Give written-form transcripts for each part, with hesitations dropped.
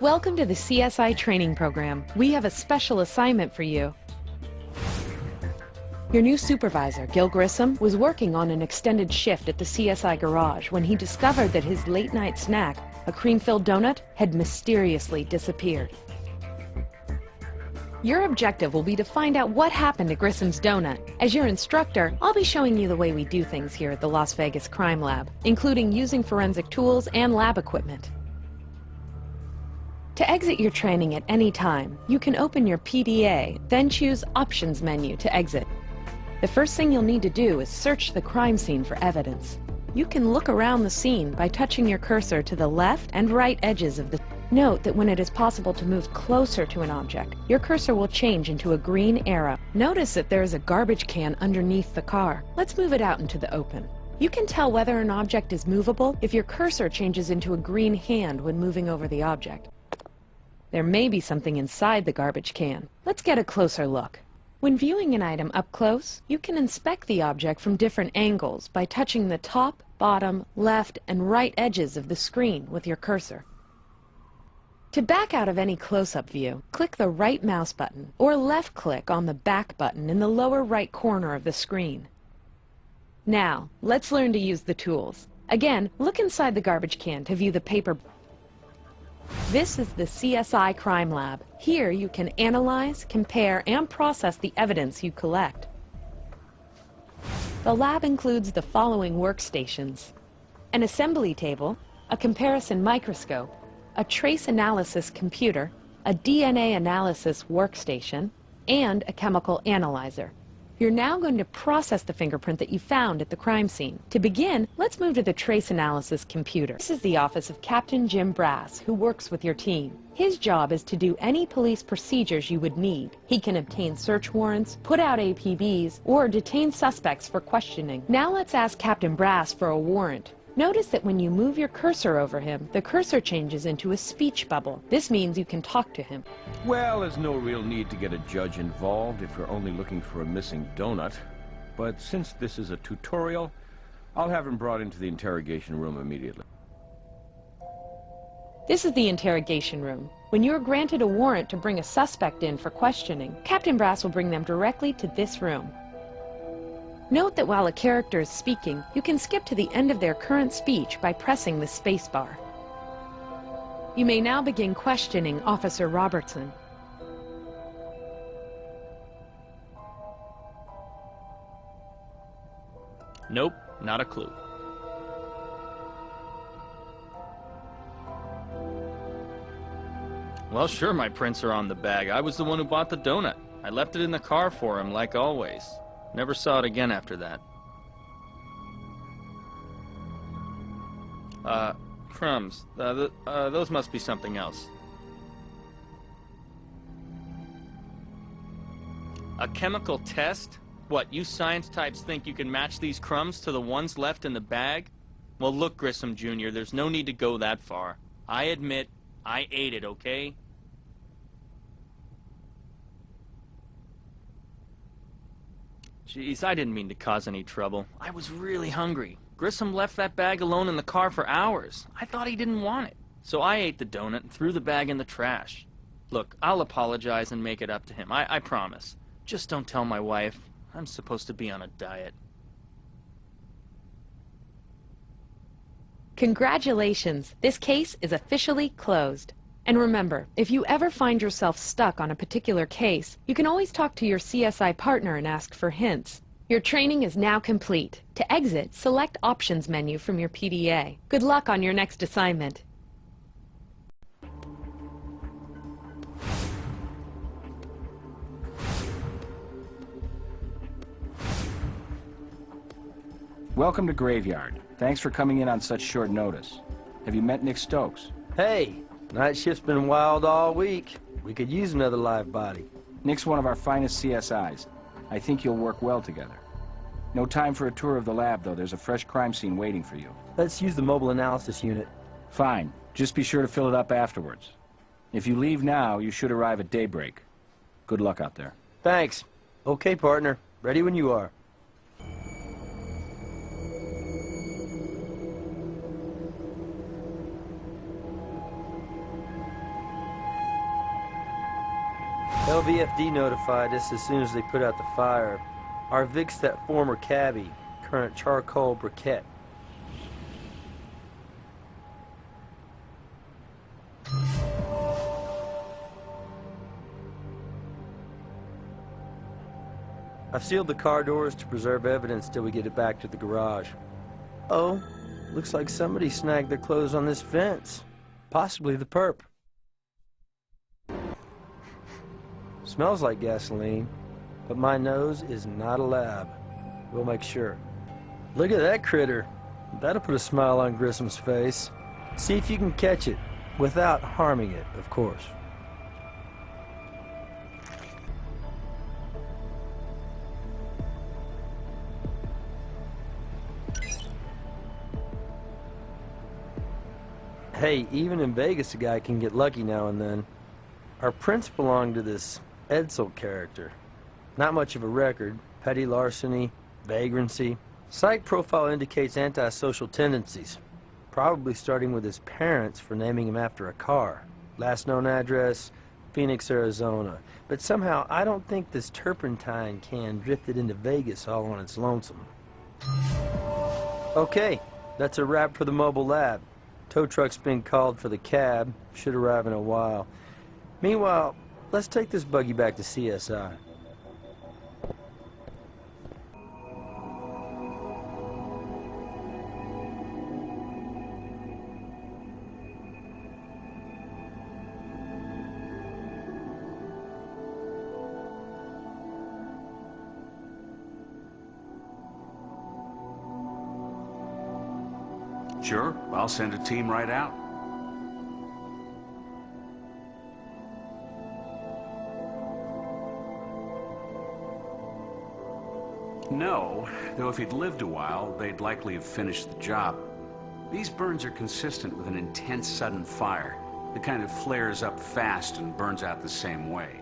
Welcome to the CSI training program. We have a special assignment for you. Your new supervisor, Gil Grissom, was working on an extended shift at the CSI garage when he discovered that his late-night snack, a cream-filled donut, had mysteriously disappeared. Your objective will be to find out what happened to Grissom's donut. As your instructor, I'll be showing you the way we do things here at the Las Vegas Crime Lab, including using forensic tools and lab equipment. To exit your training at any time, you can open your PDA, then choose Options menu to exit. The first thing you'll need to do is search the crime scene for evidence. You can look around the scene by touching your cursor to the left and right edges of the... Note that when it is possible to move closer to an object, your cursor will change into a green arrow. Notice that there is a garbage can underneath the car. Let's move it out into the open. You can tell whether an object is movable if your cursor changes into a green hand when moving over the object. There may be something inside the garbage can. Let's get a closer look. When viewing an item up close, you can inspect the object from different angles by touching the top, bottom, left, and right edges of the screen with your cursor. To back out of any close-up view, click the right mouse button or left-click on the back button in the lower right corner of the screen. Now, let's learn to use the tools. Again, look inside the garbage can to view the paper. This is the CSI Crime Lab. Here you can analyze, compare, and process the evidence you collect. The lab includes the following workstations: an assembly table, a comparison microscope, a trace analysis computer, a DNA analysis workstation, and a chemical analyzer. You're now going to process the fingerprint that you found at the crime scene. To begin, let's move to the trace analysis computer. This is the office of Captain Jim Brass, who works with your team. His job is to do any police procedures you would need. He can obtain search warrants, put out APBs, or detain suspects for questioning. Now let's ask Captain Brass for a warrant. Notice that when you move your cursor over him, the cursor changes into a speech bubble. This means you can talk to him. Well, there's no real need to get a judge involved if you're only looking for a missing donut. But since this is a tutorial, I'll have him brought into the interrogation room immediately. This is the interrogation room. When you are granted a warrant to bring a suspect in for questioning, Captain Brass will bring them directly to this room. Note that while a character is speaking, you can skip to the end of their current speech by pressing the space bar. You may now begin questioning Officer Robertson. Nope, not a clue. Well, sure, my prints are on the bag. I was the one who bought the donut. I left it in the car for him, like always. Never saw it again after that. Crumbs. Those must be something else. A chemical test? What, you science types think you can match these crumbs to the ones left in the bag? Well, look, Grissom Jr., there's no need to go that far. I admit, I ate it, okay? Jeez, I didn't mean to cause any trouble. I was really hungry. Grissom left that bag alone in the car for hours. I thought he didn't want it. So I ate the donut and threw the bag in the trash. Look, I'll apologize and make it up to him. I promise. Just don't tell my wife. I'm supposed to be on a diet. Congratulations! This case is officially closed. And remember, if you ever find yourself stuck on a particular case, you can always talk to your CSI partner and ask for hints. Your training is now complete. To exit, select Options menu from your PDA. Good luck on your next assignment. Welcome to Graveyard. Thanks for coming in on such short notice. Have you met Nick Stokes? Hey, night shift's been wild all week. We could use another live body. Nick's one of our finest CSIs. I think you'll work well together. No time for a tour of the lab, though. There's a fresh crime scene waiting for you. Let's use the mobile analysis unit. Fine. Just be sure to fill it up afterwards. If you leave now, you should arrive at daybreak. Good luck out there. Thanks. Okay, partner. Ready when you are. LVFD notified us as soon as they put out the fire. Our Vic's that former cabbie, current charcoal briquette. I've sealed the car doors to preserve evidence till we get it back to the garage. Oh, looks like somebody snagged their clothes on this fence. Possibly the perp. Smells like gasoline, but my nose is not a lab. We'll make sure. Look at that critter. That'll put a smile on Grissom's face. See if you can catch it, without harming it, of course. Hey, even in Vegas a guy can get lucky now and then. Our prints belong to this Edsel character. Not much of a record. Petty larceny, vagrancy. Psych profile indicates antisocial tendencies. Probably starting with his parents for naming him after a car. Last known address, Phoenix, Arizona. But somehow I don't think this turpentine can drifted into Vegas all on its lonesome. Okay, that's a wrap for the mobile lab. Tow truck's been called for the cab. Should arrive in a while. Meanwhile, let's take this buggy back to CSI. Sure, I'll send a team right out. No, though if he'd lived a while, they'd likely have finished the job. These burns are consistent with an intense sudden fire, the kind that flares up fast and burns out the same way.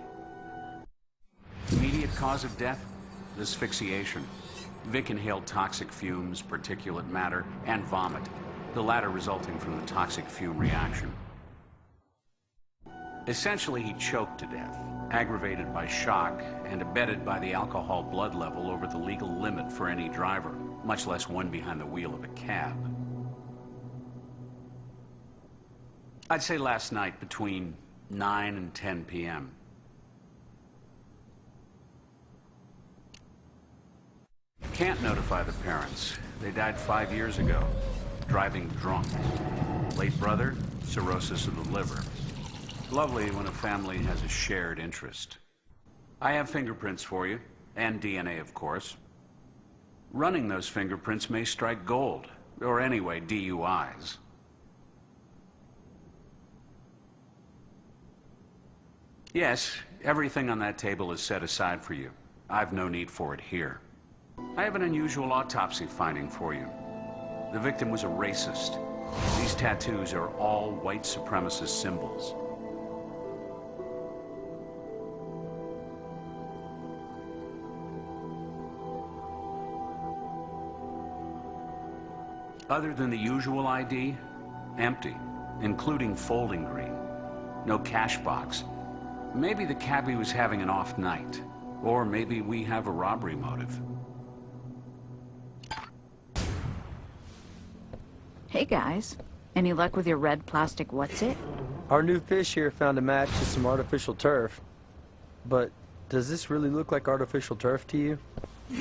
Immediate cause of death? Asphyxiation. Vic inhaled toxic fumes, particulate matter, and vomit, the latter resulting from the toxic fume reaction. Essentially, he choked to death, aggravated by shock and abetted by the alcohol blood level over the legal limit for any driver, much less one behind the wheel of a cab. I'd say last night between 9 and 10 p.m. Can't notify the parents. They died 5 years ago, driving drunk. Late brother, cirrhosis of the liver. Lovely when a family has a shared interest. I have fingerprints for you, and DNA, of course. Running those fingerprints may strike gold, or anyway, DUIs. Yes, everything on that table is set aside for you. I've no need for it here. I have an unusual autopsy finding for you. The victim was a racist. These tattoos are all white supremacist symbols. Other than the usual ID, empty, including folding green. No cash box. Maybe the cabbie was having an off night. Or maybe we have a robbery motive. Hey guys, any luck with your red plastic what's-it? Our new fish here found a match to some artificial turf. But does this really look like artificial turf to you?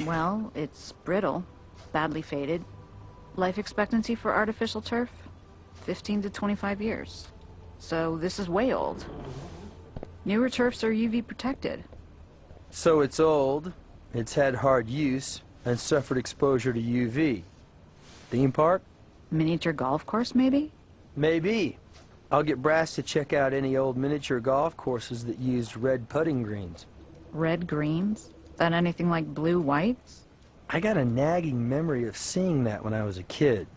Well, it's brittle, badly faded. Life expectancy for artificial turf? 15 to 25 years. So this is way old. Newer turfs are UV protected. So it's old, it's had hard use, and suffered exposure to UV. Theme park? Miniature golf course, maybe? Maybe. I'll get Brass to check out any old miniature golf courses that used red putting greens. Red greens? That anything like blue whites? I got a nagging memory of seeing that when I was a kid.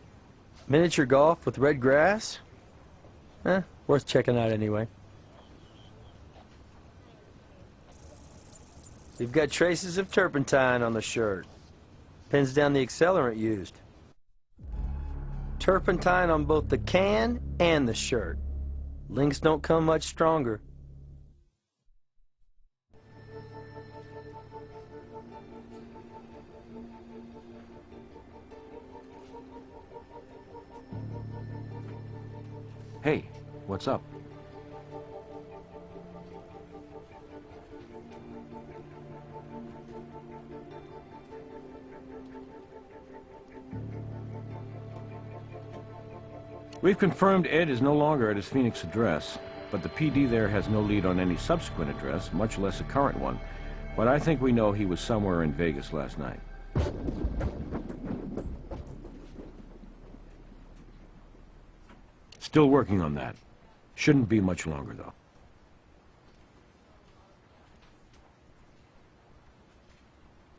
Miniature golf with red grass? Worth checking out anyway. We've got traces of turpentine on the shirt. Pins down the accelerant used. Turpentine on both the can and the shirt. Links don't come much stronger. Hey, what's up? We've confirmed Ed is no longer at his Phoenix address, but the PD there has no lead on any subsequent address, much less a current one. But I think we know he was somewhere in Vegas last night. Still working on that. Shouldn't be much longer, though.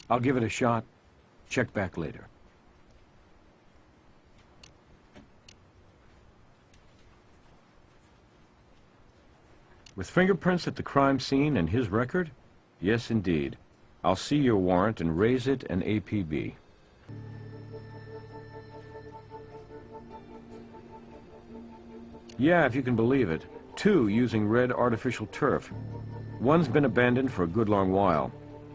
I'll give it a shot. Check back later. With fingerprints at the crime scene and his record? Yes, indeed. I'll see your warrant and raise it an APB. Yeah, if you can believe it. 2 using red artificial turf. One's been abandoned for a good long while.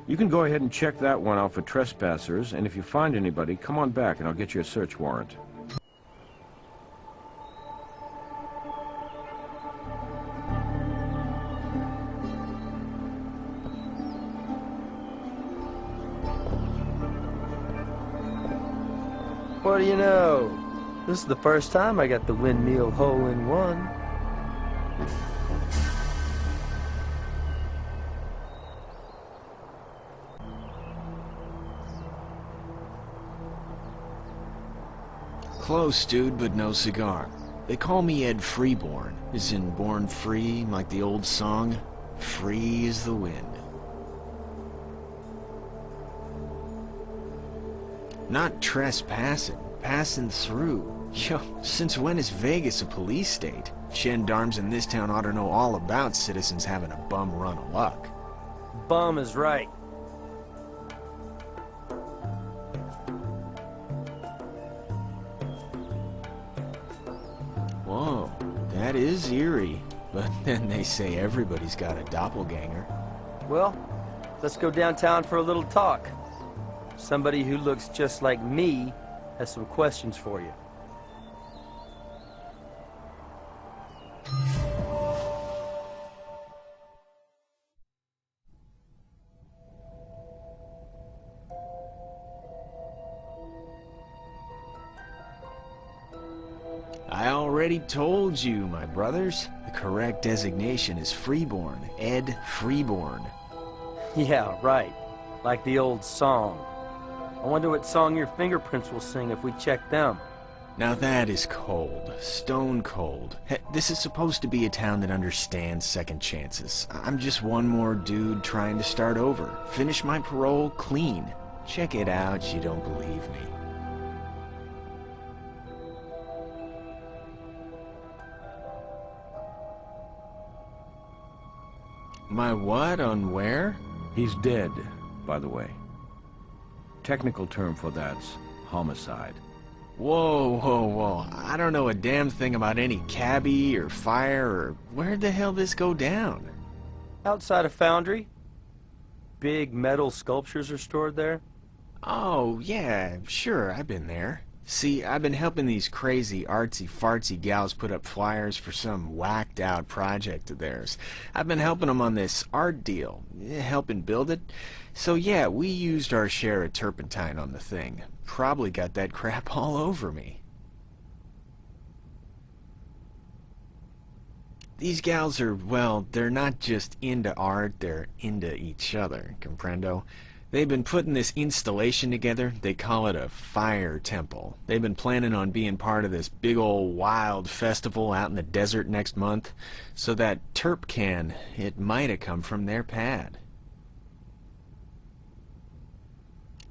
You can go ahead and check that one out for trespassers, and if you find anybody, come on back and I'll get you a search warrant. What do you know? This is the first time I got the windmill hole-in-one. Close, dude, but no cigar. They call me Ed Freeborn, as in born free, like the old song, free as the wind. Not trespassing, passing through. Yo, since when is Vegas a police state? Gendarmes in this town ought to know all about citizens having a bum run of luck. Bum is right. Whoa, that is eerie. But then they say everybody's got a doppelganger. Well, let's go downtown for a little talk. Somebody who looks just like me has some questions for you. I already told you, my brothers. The correct designation is Freeborn. Ed Freeborn. Yeah, right. Like the old song. I wonder what song your fingerprints will sing if we check them. Now that is cold. Stone cold. This is supposed to be a town that understands second chances. I'm just one more dude trying to start over. Finish my parole clean. Check it out, you don't believe me. My what on where? He's dead, by the way. Technical term for that's homicide. Whoa, whoa, whoa. I don't know a damn thing about any cabbie or fire or where'd the hell this go down? Outside a foundry. Big metal sculptures are stored there. Oh, yeah, sure, I've been there. See, I've been helping these crazy artsy-fartsy gals put up flyers for some whacked-out project of theirs. I've been helping them on this art deal, helping build it. So yeah, we used our share of turpentine on the thing. Probably got that crap all over me. These gals are, well, they're not just into art, they're into each other, comprendo? They've been putting this installation together. They call it a fire temple. They've been planning on being part of this big old wild festival out in the desert next month. So that terp can, it might have come from their pad.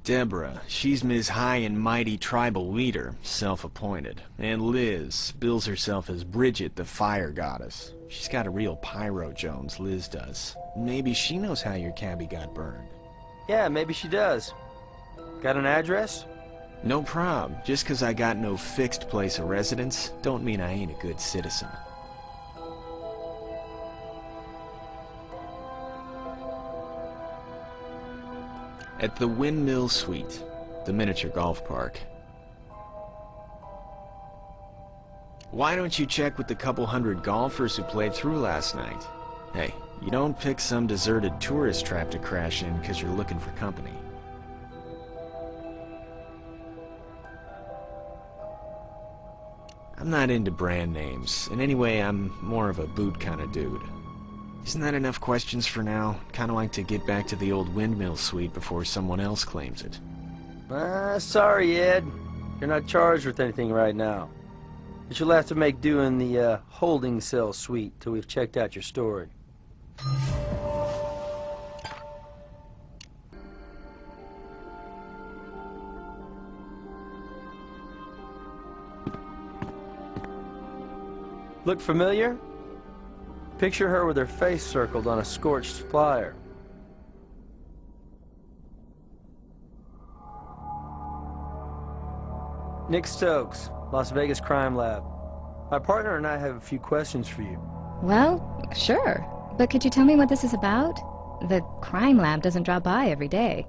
Deborah, she's Ms. High and Mighty Tribal Leader, self-appointed. And Liz bills herself as Bridget, the Fire Goddess. She's got a real Pyro Jones, Liz does. Maybe she knows how your cabbie got burned. Yeah, maybe she does. Got an address? No prob. Just 'cause I got no fixed place of residence, don't mean I ain't a good citizen. At the Windmill Suite, the miniature golf park. Why don't you check with the couple hundred golfers who played through last night? Hey, you don't pick some deserted tourist trap to crash in because you're looking for company. I'm not into brand names, and anyway, I'm more of a boot kind of dude. Isn't that enough questions for now? Kinda like to get back to the old windmill suite before someone else claims it. Sorry, Ed. You're not charged with anything right now. But you'll have to make do in the holding cell suite till we've checked out your story. Look familiar? Picture her with her face circled on a scorched flyer. Nick Stokes, Las Vegas Crime Lab. My partner and I have a few questions for you. Well, sure. But could you tell me what this is about? The crime lab doesn't drop by every day.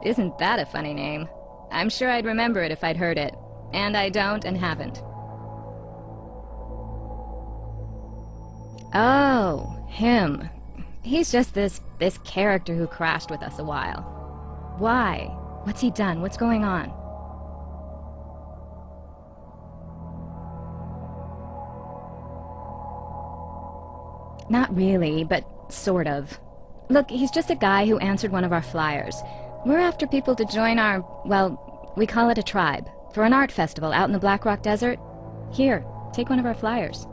Isn't that a funny name? I'm sure I'd remember it if I'd heard it. And I don't and haven't. Oh, him. He's just this character who crashed with us a while. Why? What's he done? What's going on? Not really, but sort of. Look, he's just a guy who answered one of our flyers. We're after people to join our, well, we call it a tribe, for an art festival out in the Black Rock Desert. Here, take one of our flyers.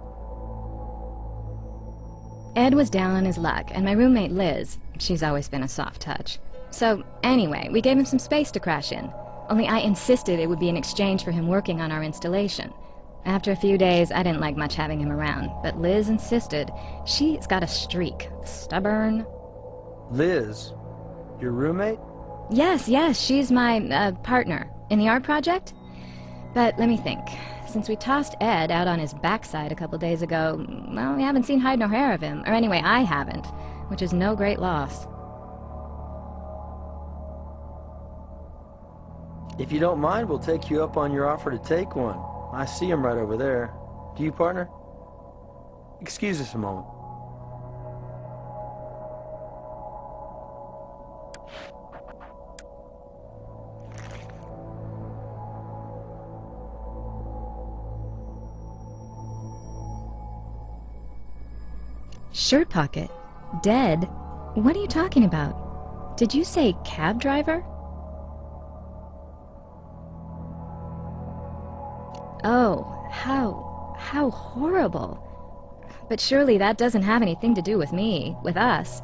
Ed was down on his luck, and my roommate Liz, she's always been a soft touch. So, anyway, we gave him some space to crash in. Only I insisted it would be in exchange for him working on our installation. After a few days, I didn't like much having him around, but Liz insisted. She's got a streak. Stubborn. Liz? Your roommate? Yes, she's my, partner in the art project. But let me think. Since we tossed Ed out on his backside a couple days ago, well, we haven't seen hide nor hair of him. Or anyway, I haven't, which is no great loss. If you don't mind, we'll take you up on your offer to take one. I see him right over there. Do you, partner? Excuse us a moment. Shirt pocket? Dead? What are you talking about? Did you say cab driver? Oh, how horrible. But surely that doesn't have anything to do with me, with us.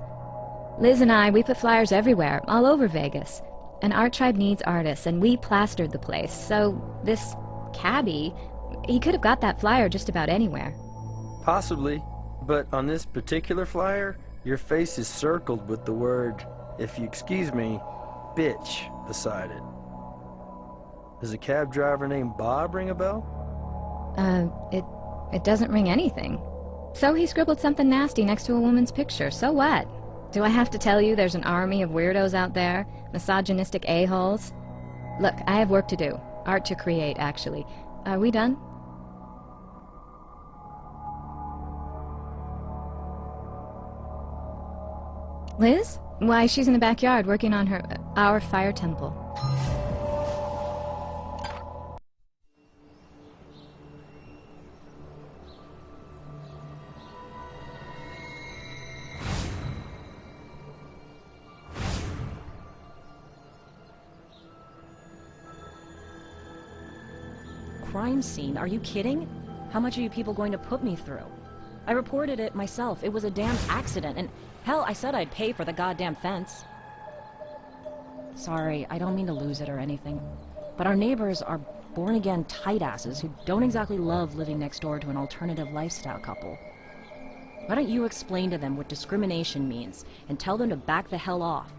Liz and I, we put flyers everywhere, all over Vegas. An art tribe needs artists, and we plastered the place, so this cabbie, he could have got that flyer just about anywhere. Possibly, but on this particular flyer, your face is circled with the word, if you excuse me, bitch beside it. Does a cab driver named Bob ring a bell? It doesn't ring anything. So he scribbled something nasty next to a woman's picture, so what? Do I have to tell you there's an army of weirdos out there? Misogynistic a-holes? Look, I have work to do. Art to create, actually. Are we done? Liz? Why, she's in the backyard working on our fire temple. Crime scene? Are you kidding? How much are you people going to put me through? I reported it myself. It was a damn accident, and hell, I said I'd pay for the goddamn fence. Sorry, I don't mean to lose it or anything, but our neighbors are born-again tight-asses who don't exactly love living next door to an alternative lifestyle couple. Why don't you explain to them what discrimination means, and tell them to back the hell off?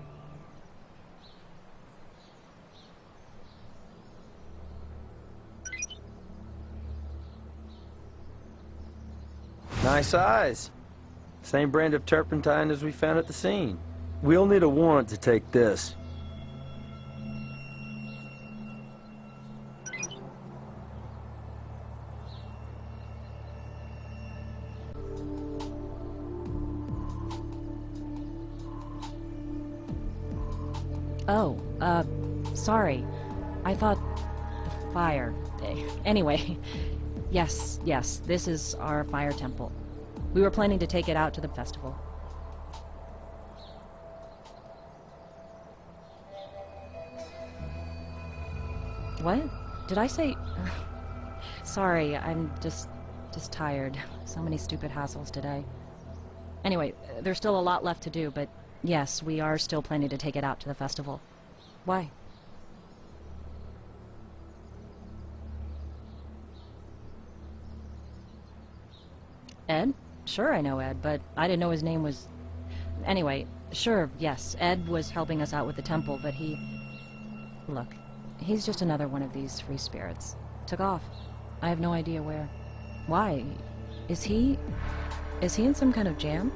Nice eyes. Same brand of turpentine as we found at the scene. We'll need a warrant to take this. Oh, sorry. I thought the fire. Anyway, yes, this is our fire temple. We were planning to take it out to the festival. What? Did I say... Sorry, I'm just tired. So many stupid hassles today. Anyway, there's still a lot left to do, but yes, we are still planning to take it out to the festival. Why? Ed? Sure I know Ed, but I didn't know his name was... Anyway, sure, yes, Ed was helping us out with the temple, but he... Look, he's just another one of these free spirits. Took off. I have no idea where. Why? Is he in some kind of jam?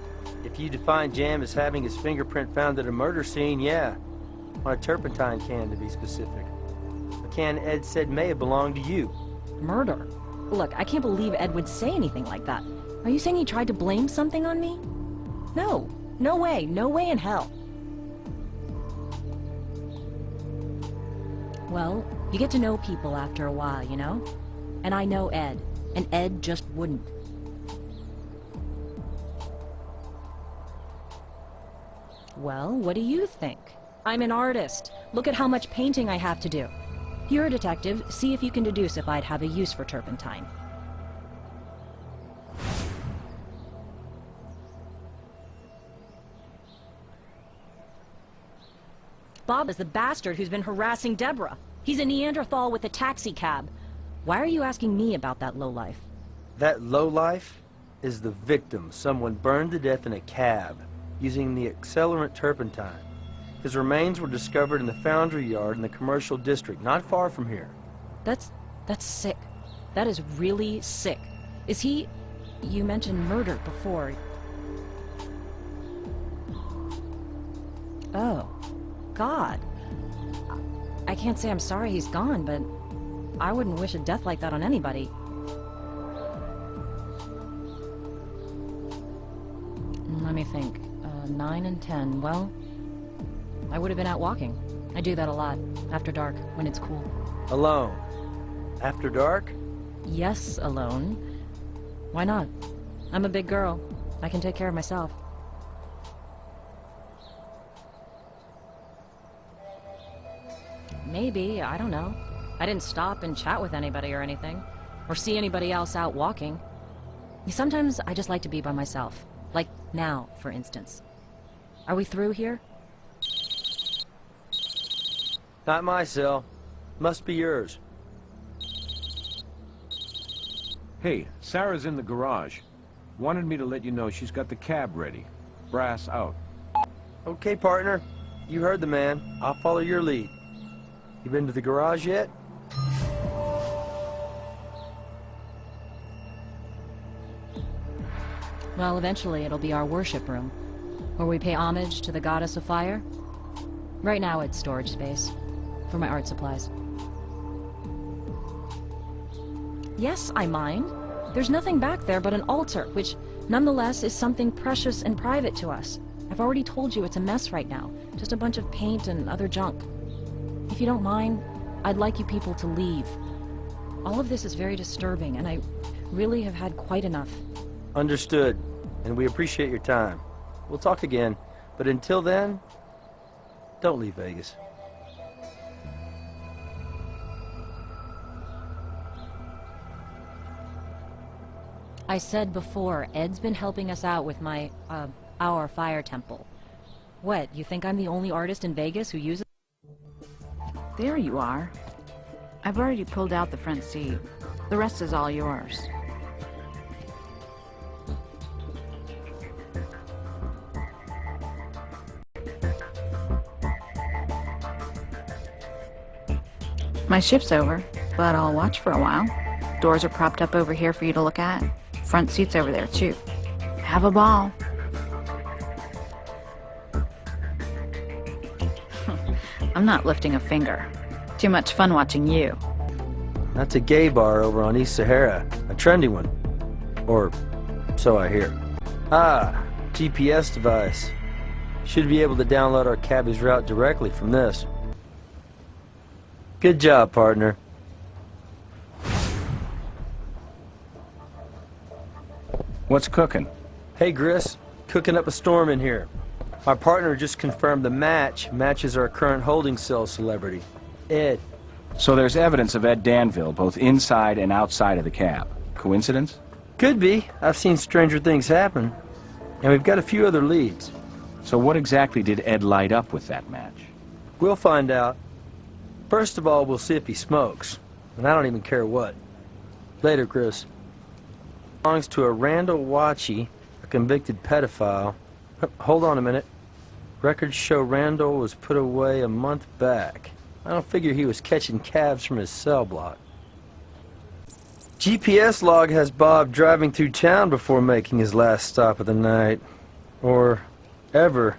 If you define jam as having his fingerprint found at a murder scene, yeah. On a turpentine can, to be specific. A can Ed said may have belonged to you. Murder? Look, I can't believe Ed would say anything like that. Are you saying he tried to blame something on me? No. No way. No way in hell. Well, you get to know people after a while, you know? And I know Ed. And Ed just wouldn't. Well, what do you think? I'm an artist. Look at how much painting I have to do. You're a detective. See if you can deduce if I'd have a use for turpentine. Bob is the bastard who's been harassing Deborah. He's a Neanderthal with a taxi cab. Why are you asking me about that lowlife? That lowlife is the victim someone burned to death in a cab using the accelerant turpentine. His remains were discovered in the foundry yard in the commercial district, not far from here. That's sick. That is really sick. Is he... You mentioned murder before. Oh. God. I can't say I'm sorry he's gone, but I wouldn't wish a death like that on anybody. Let me think. 9 and 10. Well, I would have been out walking. I do that a lot, after dark, when it's cool. Alone? After dark? Yes, alone. Why not? I'm a big girl. I can take care of myself. Maybe, I don't know. I didn't stop and chat with anybody or anything. Or see anybody else out walking. Sometimes I just like to be by myself. Like now, for instance. Are we through here? Not my cell. Must be yours. Hey, Sarah's in the garage. Wanted me to let you know she's got the cab ready. Brass out. Okay, partner. You heard the man. I'll follow your lead. You been to the garage yet? Well, eventually it'll be our worship room, where we pay homage to the goddess of fire. Right now it's storage space, for my art supplies. Yes, I mind. There's nothing back there but an altar, which nonetheless is something precious and private to us. I've already told you it's a mess right now, just a bunch of paint and other junk. If you don't mind, I'd like you people to leave. All of this is very disturbing, and I really have had quite enough. Understood, and we appreciate your time. We'll talk again, but until then, don't leave Vegas. I said before, Ed's been helping us out with our fire temple. What, you think I'm the only artist in Vegas who uses... There you are. I've already pulled out the front seat. The rest is all yours. My shift's over, but I'll watch for a while. Doors are propped up over here for you to look at. Front seat's over there, too. Have a ball. I'm not lifting a finger. Too much fun watching you. That's a gay bar over on East Sahara. A trendy one. Or so I hear. Ah, GPS device. Should be able to download our cabbie's route directly from this. Good job, partner. What's cooking? Hey, Gris. Cooking up a storm in here. Our partner just confirmed the match matches our current holding cell celebrity, Ed. So there's evidence of Ed Danville, both inside and outside of the cab. Coincidence? Could be. I've seen stranger things happen. And we've got a few other leads. So what exactly did Ed light up with that match? We'll find out. First of all, we'll see if he smokes. And I don't even care what. Later, Chris. Belongs to a Randall Watchy, a convicted pedophile. Hold on a minute. Records show Randall was put away a month back. I don't figure he was catching cabs from his cell block. GPS log has Bob driving through town before making his last stop of the night. Or ever.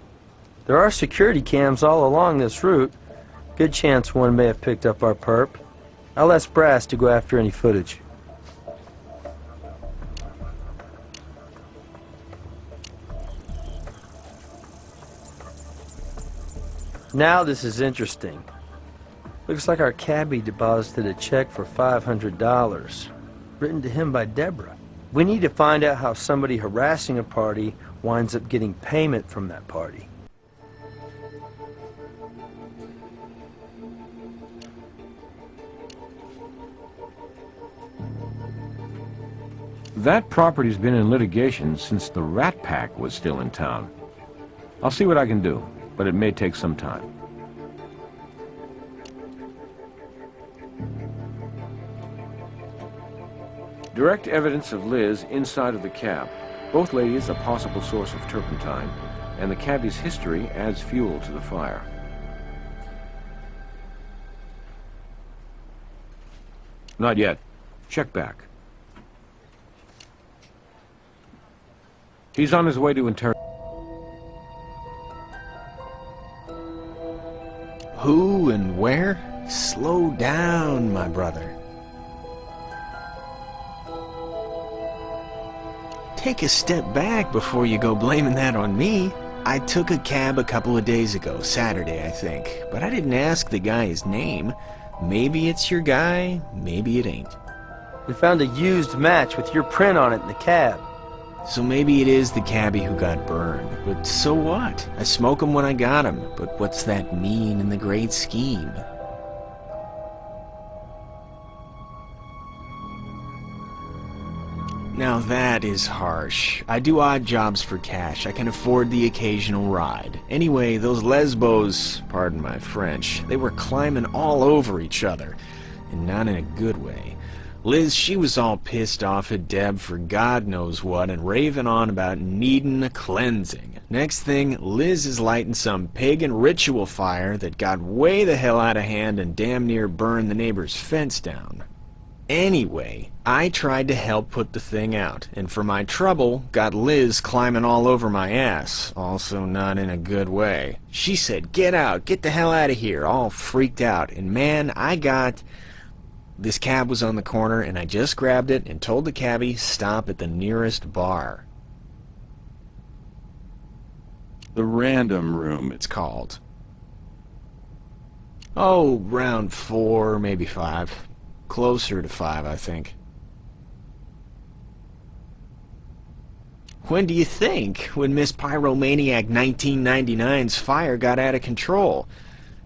There are security cams all along this route. Good chance one may have picked up our perp. I'll ask Brass to go after any footage. Now this is interesting. Looks like our cabbie deposited a check for $500, written to him by Deborah. We need to find out how somebody harassing a party winds up getting payment from that party. That property's been in litigation since the Rat Pack was still in town. I'll see what I can do, but it may take some time. Direct evidence of Liz inside of the cab. Both ladies a possible source of turpentine, and the cabbie's history adds fuel to the fire. Not yet. Check back. He's on his way to Who and where? Slow down, my brother. Take a step back before you go blaming that on me. I took a cab a couple of days ago, Saturday, I think, but I didn't ask the guy his name. Maybe it's your guy, maybe it ain't. We found a used match with your print on it in the cab. So maybe it is the cabbie who got burned, but so what? I smoke him when I got him, but what's that mean in the great scheme? Now that is harsh. I do odd jobs for cash. I can afford the occasional ride. Anyway, those lesbos, pardon my French, they were climbing all over each other, and not in a good way. Liz, she was all pissed off at Deb for God knows what and raving on about needing a cleansing. Next thing, Liz is lighting some pagan ritual fire that got way the hell out of hand and damn near burned the neighbor's fence down. Anyway, I tried to help put the thing out, and for my trouble, got Liz climbing all over my ass, also not in a good way. She said, "Get out, get the hell out of here," all freaked out, and man, This cab was on the corner, and I just grabbed it and told the cabbie, stop at the nearest bar. The Random Room, it's called. Oh, round 4, maybe 5. Closer to 5, I think. When do you think? When Miss Pyromaniac 1999's fire got out of control.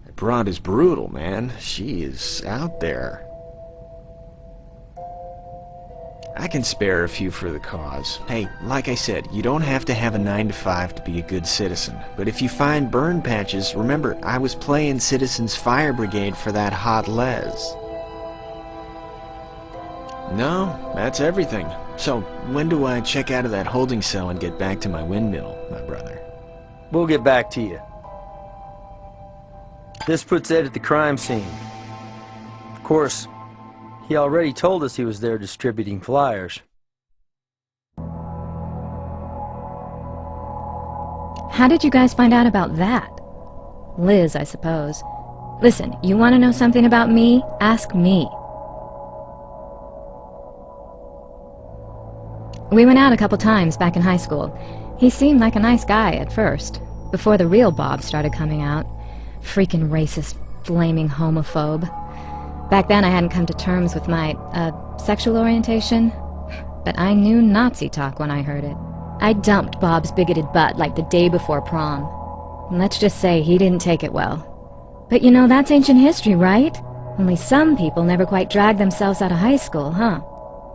That broad is brutal, man. She is out there. I can spare a few for the cause. Hey, like I said, you don't have to have a 9-to-5 to be a good citizen. But if you find burn patches, remember, I was playing Citizens Fire Brigade for that hot Les. No, that's everything. So, when do I check out of that holding cell and get back to my windmill, my brother? We'll get back to you. This puts Ed at the crime scene. Of course, he already told us he was there distributing flyers. How did you guys find out about that? Liz, I suppose. Listen, you want to know something about me? Ask me. We went out a couple times back in high school. He seemed like a nice guy at first. Before the real Bob started coming out. Freaking racist, flaming homophobe. Back then I hadn't come to terms with my, sexual orientation. But I knew Nazi talk when I heard it. I dumped Bob's bigoted butt like the day before prom. And let's just say he didn't take it well. But you know, that's ancient history, right? Only some people never quite dragged themselves out of high school, huh?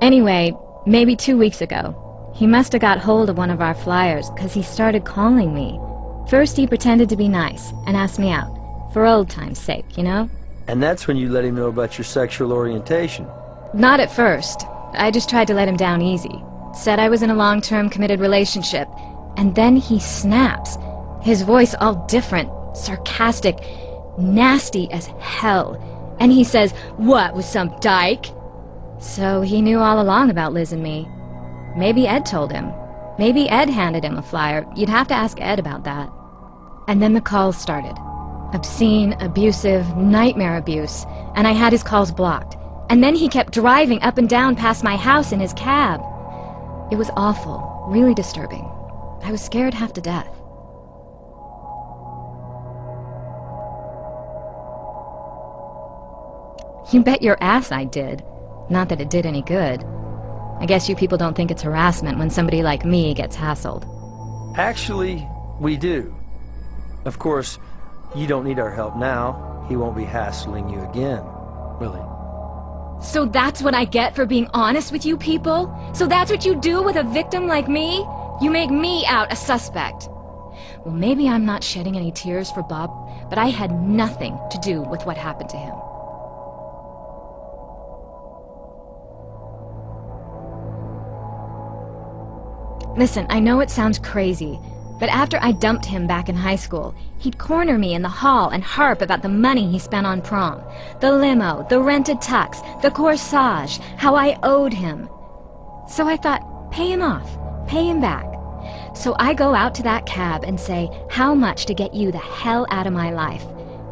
Anyway, maybe 2 weeks ago, he must have got hold of one of our flyers, because he started calling me. First he pretended to be nice, and asked me out. For old time's sake, you know? And that's when you let him know about your sexual orientation. Not at first. I just tried to let him down easy. Said I was in a long-term committed relationship. And then he snaps. His voice all different, sarcastic, nasty as hell. And he says, "What, with some dyke?" So he knew all along about Liz and me. Maybe Ed told him. Maybe Ed handed him a flyer. You'd have to ask Ed about that. And then the calls started. Obscene, abusive, nightmare abuse. And I had his calls blocked. And then he kept driving up and down past my house in his cab. It was awful, really disturbing. I was scared half to death. You bet your ass I did. Not that it did any good. I guess you people don't think it's harassment when somebody like me gets hassled. Actually, we do. Of course, you don't need our help now. He won't be hassling you again, will he? So that's what I get for being honest with you people? So that's what you do with a victim like me? You make me out a suspect. Well, maybe I'm not shedding any tears for Bob, but I had nothing to do with what happened to him. Listen, I know it sounds crazy, but after I dumped him back in high school, he'd corner me in the hall and harp about the money he spent on prom. The limo, the rented tux, the corsage, how I owed him. So I thought, pay him off, pay him back. So I go out to that cab and say, how much to get you the hell out of my life?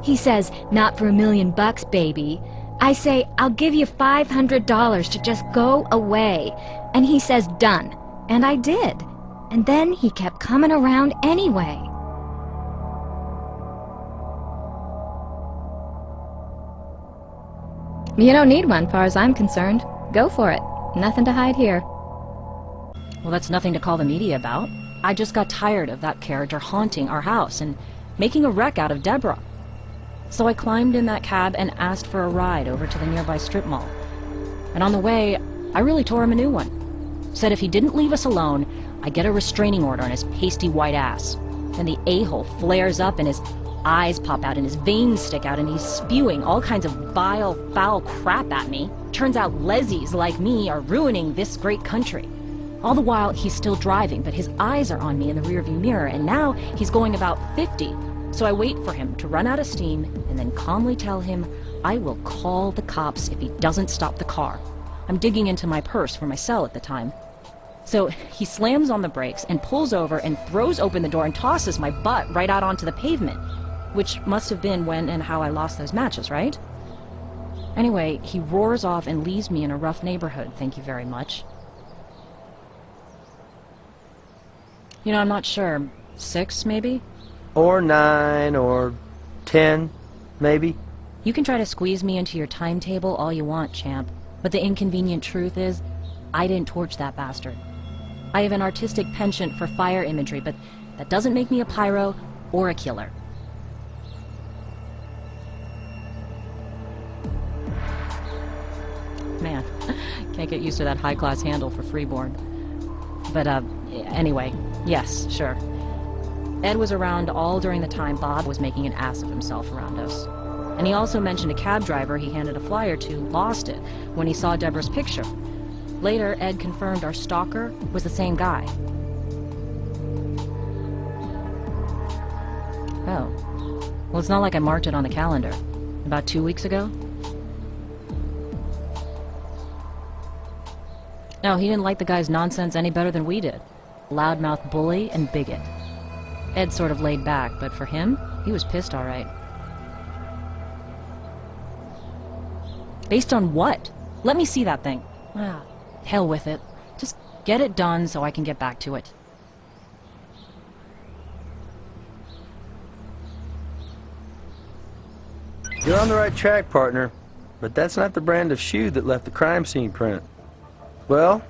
He says, not for $1 million, baby. I say, I'll give you $500 to just go away. And he says, done. And I did. And then he kept coming around anyway. You don't need one, far as I'm concerned. Go for it. Nothing to hide here. Well, that's nothing to call the media about. I just got tired of that character haunting our house and making a wreck out of Deborah. So I climbed in that cab and asked for a ride over to the nearby strip mall. And on the way, I really tore him a new one. Said if he didn't leave us alone, I'd get a restraining order on his pasty white ass. Then the a-hole flares up and his eyes pop out and his veins stick out and he's spewing all kinds of vile, foul crap at me. Turns out lesies like me are ruining this great country. All the while, he's still driving, but his eyes are on me in the rearview mirror, and now he's going about 50. So I wait for him to run out of steam and then calmly tell him I will call the cops if he doesn't stop the car. I'm digging into my purse for my cell at the time. So he slams on the brakes and pulls over and throws open the door and tosses my butt right out onto the pavement, which must have been when and how I lost those matches, right? Anyway, he roars off and leaves me in a rough neighborhood, thank you very much. You know, I'm not sure. 6, maybe? Or 9, or 10, maybe? You can try to squeeze me into your timetable all you want, champ. But the inconvenient truth is, I didn't torch that bastard. I have an artistic penchant for fire imagery, but that doesn't make me a pyro or a killer. Man, can't get used to that high-class handle for freeborn. But, anyway, yes, sure. Ed was around all during the time Bob was making an ass of himself around us. And he also mentioned a cab driver he handed a flyer to lost it when he saw Deborah's picture. Later, Ed confirmed our stalker was the same guy. Oh. Well, it's not like I marked it on the calendar. About 2 weeks ago? No, he didn't like the guy's nonsense any better than we did. Loudmouth bully and bigot. Ed sort of laid back, but for him, he was pissed all right. Based on what? Let me see that thing. Ah, hell with it. Just get it done so I can get back to it. You're on the right track, partner, but that's not the brand of shoe that left the crime scene print. Well,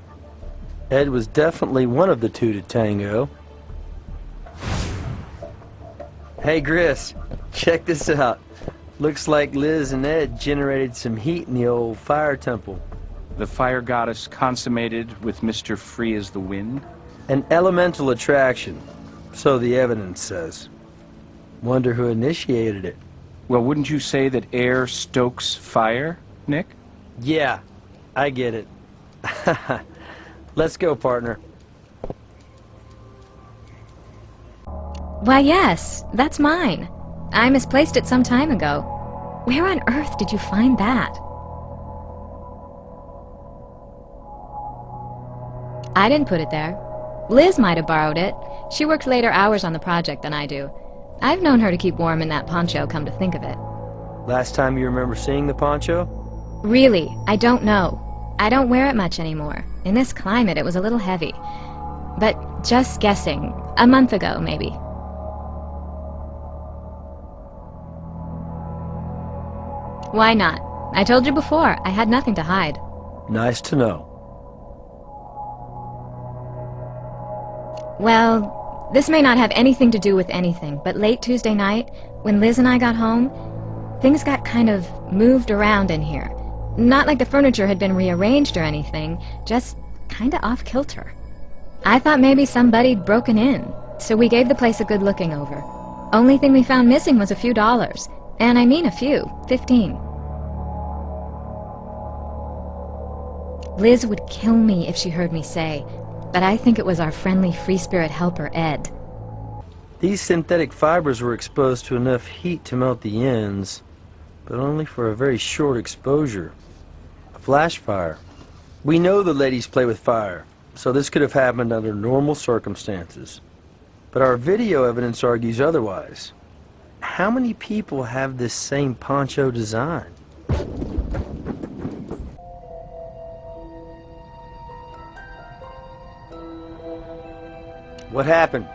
Ed was definitely one of the two to tango. Hey, Gris, check this out. Looks like Liz and Ed generated some heat in the old fire temple. The fire goddess consummated with Mr. Free as the Wind? An elemental attraction, so the evidence says. Wonder who initiated it. Well, wouldn't you say that air stokes fire, Nick? Yeah, I get it. Let's go, partner. Why, yes, that's mine. I misplaced it some time ago. Where on earth did you find that? I didn't put it there. Liz might have borrowed it. She works later hours on the project than I do. I've known her to keep warm in that poncho, come to think of it. Last time you remember seeing the poncho? Really, I don't know. I don't wear it much anymore. In this climate, it was a little heavy. But just guessing, a month ago, maybe. Why not? I told you before, I had nothing to hide. Nice to know. Well, this may not have anything to do with anything, but late Tuesday night, when Liz and I got home, things got kind of moved around in here. Not like the furniture had been rearranged or anything, just kinda off-kilter. I thought maybe somebody'd broken in, so we gave the place a good looking over. Only thing we found missing was a few dollars. And I mean a few, 15. Liz would kill me if she heard me say, but I think it was our friendly free spirit helper, Ed. These synthetic fibers were exposed to enough heat to melt the ends, but only for a very short exposure. A flash fire. We know the ladies play with fire, so this could have happened under normal circumstances. But our video evidence argues otherwise. How many people have this same poncho design? What happened?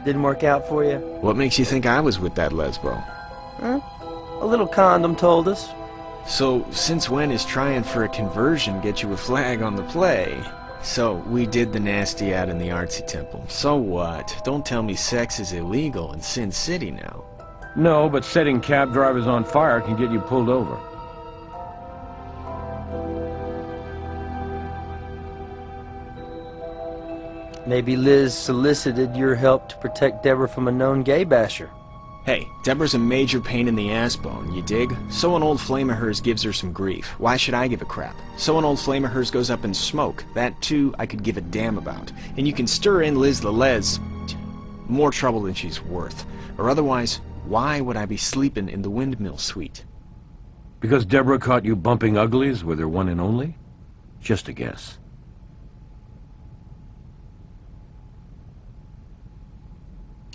Didn't work out for you? What makes you think I was with that lesbo? Huh? A little condom told us. So, since when is trying for a conversion get you a flag on the play? So, we did the nasty out in the artsy temple. So what? Don't tell me sex is illegal in Sin City now. No, but setting cab drivers on fire can get you pulled over. Maybe Liz solicited your help to protect Deborah from a known gay basher. Hey, Deborah's a major pain in the ass bone, you dig? So an old flame of hers gives her some grief. Why should I give a crap? So an old flame of hers goes up in smoke. That, too, I could give a damn about. And you can stir in Liz the Les. More trouble than she's worth. Or otherwise, why would I be sleeping in the windmill suite? Because Deborah caught you bumping uglies with her one and only? Just a guess.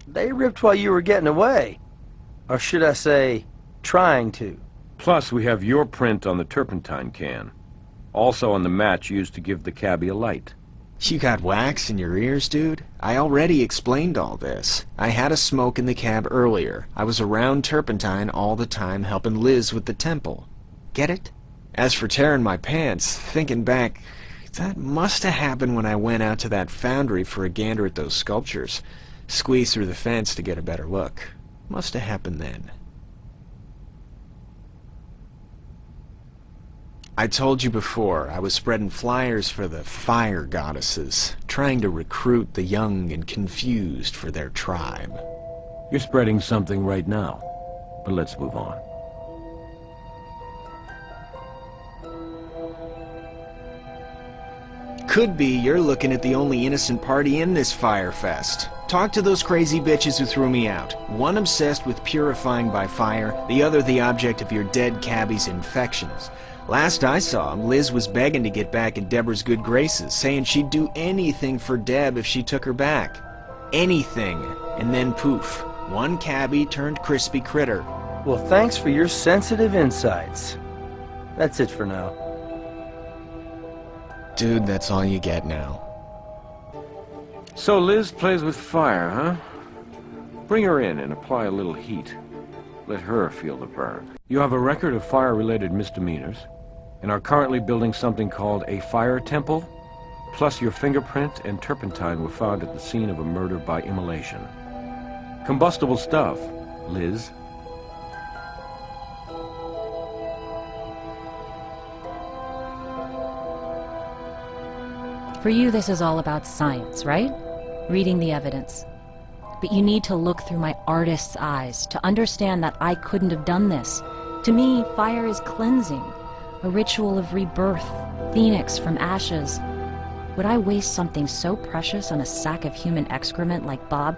They ripped while you were getting away. Or should I say, trying to. Plus, we have your print on the turpentine can. Also on the match used to give the cabbie a light. You got wax in your ears, dude? I already explained all this. I had a smoke in the cab earlier. I was around turpentine all the time helping Liz with the temple. Get it? As for tearing my pants, thinking back, that must have happened when I went out to that foundry for a gander at those sculptures. Squeeze through the fence to get a better look. Must have happened then. I told you before, I was spreading flyers for the fire goddesses, trying to recruit the young and confused for their tribe. You're spreading something right now, but let's move on. Could be you're looking at the only innocent party in this fire fest. Talk to those crazy bitches who threw me out. One obsessed with purifying by fire, the other the object of your dead cabbie's infections. Last I saw him, Liz was begging to get back in Deborah's good graces, saying she'd do anything for Deb if she took her back. Anything. And then poof. One cabbie turned crispy critter. Well, thanks for your sensitive insights. That's it for now. Dude, that's all you get now. So Liz plays with fire, huh? Bring her in and apply a little heat. Let her feel the burn. You have a record of fire-related misdemeanors, and are currently building something called a fire temple, plus your fingerprint and turpentine were found at the scene of a murder by immolation. Combustible stuff, Liz. For you, this is all about science, right? Reading the evidence. But you need to look through my artist's eyes to understand that I couldn't have done this. To me, fire is cleansing, a ritual of rebirth, phoenix from ashes. Would I waste something so precious on a sack of human excrement like Bob?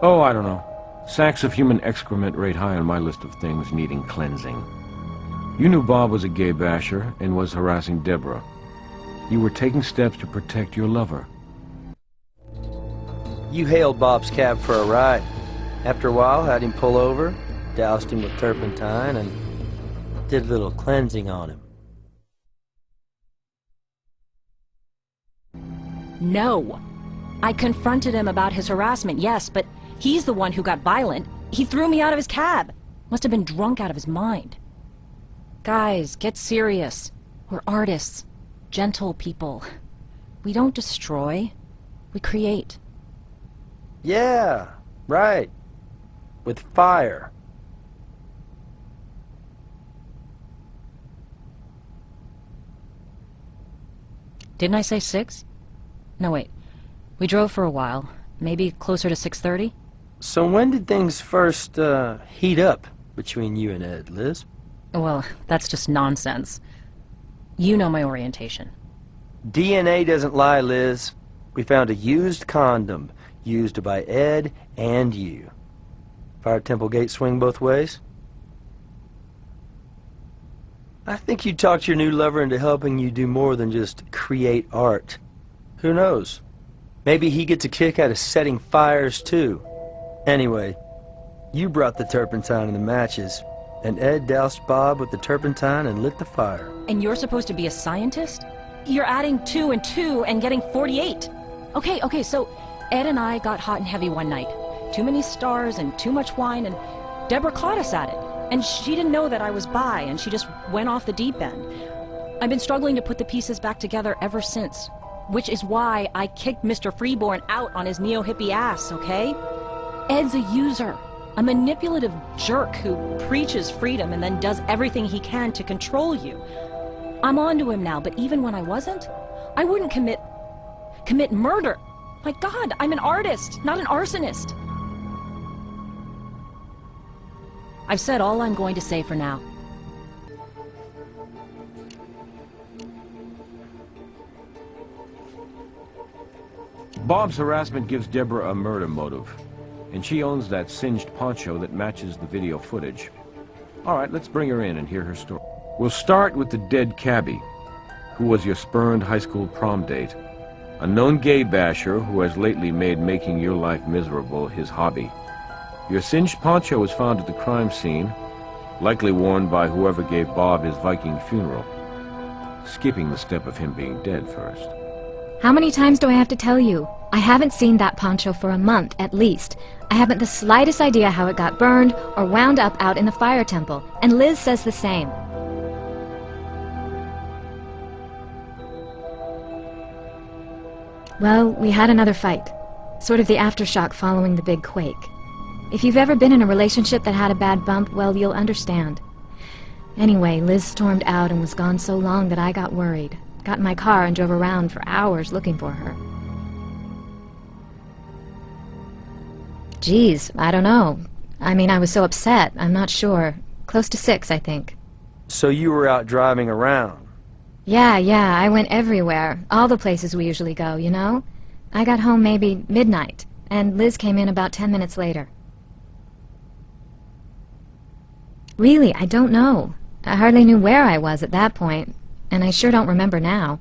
Oh, I don't know. Sacks of human excrement rate high on my list of things needing cleansing. You knew Bob was a gay basher and was harassing Deborah. You were taking steps to protect your lover. You hailed Bob's cab for a ride. After a while, had him pull over, doused him with turpentine, and did a little cleansing on him. No. I confronted him about his harassment, yes, but he's the one who got violent. He threw me out of his cab. Must have been drunk out of his mind. Guys, get serious. We're artists. Gentle people. We don't destroy. We create. Yeah, right. With fire. Didn't I say 6? No, wait. We drove for a while. Maybe closer to 6:30? So when did things first, heat up between you and Ed, Liz? Well, that's just nonsense. You know my orientation. DNA doesn't lie, Liz. We found a used condom, used by Ed and you. Fire temple gate swing both ways? I think you talked your new lover into helping you do more than just create art. Who knows? Maybe he gets a kick out of setting fires, too. Anyway, you brought the turpentine and the matches, and Ed doused Bob with the turpentine and lit the fire. And you're supposed to be a scientist? You're adding 2 and 2 and getting 48. Okay, so Ed and I got hot and heavy one night. Too many stars and too much wine, and Deborah caught us at it. And she didn't know that I was bi, and she just went off the deep end. I've been struggling to put the pieces back together ever since, which is why I kicked Mr. Freeborn out on his neo-hippie ass, okay? Ed's a user, a manipulative jerk who preaches freedom and then does everything he can to control you. I'm onto him now, but even when I wasn't, I wouldn't commit murder. My God, I'm an artist, not an arsonist. I've said all I'm going to say for now. Bob's harassment gives Deborah a murder motive, and she owns that singed poncho that matches the video footage. All right, let's bring her in and hear her story. We'll start with the dead cabbie, who was your spurned high school prom date, a known gay basher who has lately made making your life miserable his hobby. Your singed poncho was found at the crime scene, likely worn by whoever gave Bob his Viking funeral, skipping the step of him being dead first. How many times do I have to tell you? I haven't seen that poncho for a month, at least. I haven't the slightest idea how it got burned or wound up out in the fire temple, and Liz says the same. Well, we had another fight. Sort of the aftershock following the big quake. If you've ever been in a relationship that had a bad bump, well, you'll understand. Anyway, Liz stormed out and was gone so long that I got worried. Got in my car and drove around for hours looking for her. Geez, I don't know. I mean, I was so upset, I'm not sure. Close to 6, I think. So you were out driving around? Yeah, I went everywhere. All the places we usually go, you know? I got home maybe midnight, and Liz came in about 10 minutes later. Really, I don't know. I hardly knew where I was at that point, and I sure don't remember now.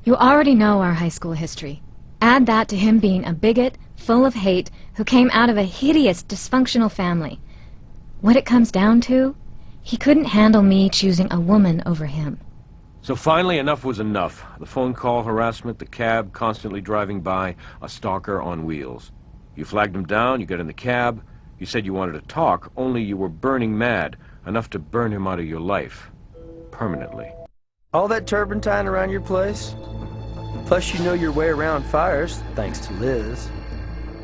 You already know our high school history. Add that to him being a bigot, full of hate, who came out of a hideous, dysfunctional family. What it comes down to, he couldn't handle me choosing a woman over him. So finally, enough was enough. The phone call harassment, the cab constantly driving by, a stalker on wheels. You flagged him down, you got in the cab, you said you wanted to talk, only you were burning mad, enough to burn him out of your life. Permanently. All that turpentine around your place? Plus you know your way around fires, thanks to Liz.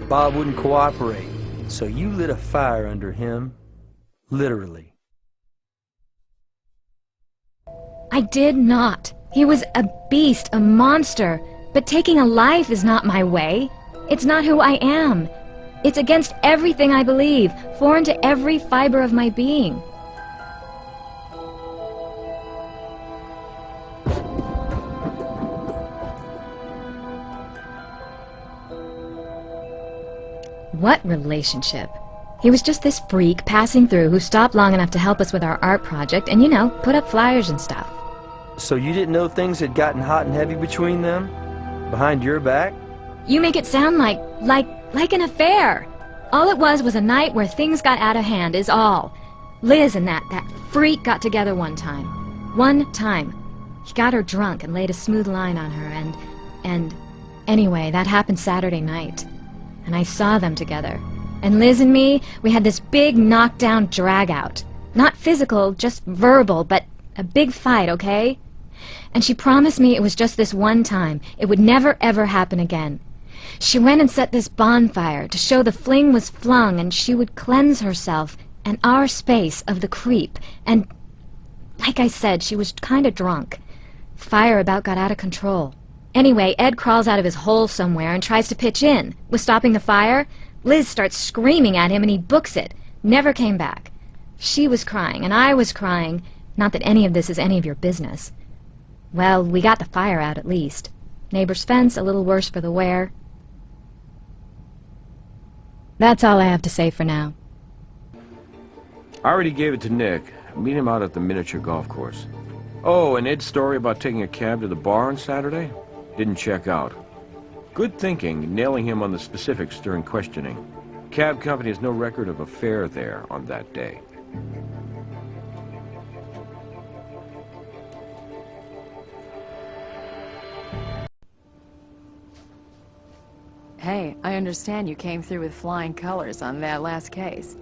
Bob wouldn't cooperate, so you lit a fire under him, literally. I did not. He was a beast, a monster. But taking a life is not my way. It's not who I am. It's against everything I believe, foreign to every fiber of my being. What relationship? He was just this freak passing through who stopped long enough to help us with our art project and, you know, put up flyers and stuff. So you didn't know things had gotten hot and heavy between them? Behind your back? You make it sound like an affair. All it was a night where things got out of hand is all. Liz and that freak got together one time. One time. He got her drunk and laid a smooth line on her and anyway, that happened Saturday night. And I saw them together. And Liz and me, we had this big knockdown drag-out. Not physical, just verbal, but a big fight, okay? And she promised me it was just this one time. It would never, ever happen again. She went and set this bonfire to show the fling was flung and she would cleanse herself and our space of the creep. And, like I said, she was kind of drunk. Fire about got out of control. Anyway, Ed crawls out of his hole somewhere and tries to pitch in. With stopping the fire, Liz starts screaming at him and he books it. Never came back. She was crying and I was crying. Not that any of this is any of your business. Well, we got the fire out at least. Neighbor's fence a little worse for the wear. That's all I have to say for now. I already gave it to Nick. Meet him out at the miniature golf course. Oh, and Ed's story about taking a cab to the bar on Saturday? Didn't check out. Good thinking, nailing him on the specifics during questioning. Cab company has no record of a fare there on that day. Hey, I understand you came through with flying colors on that last case.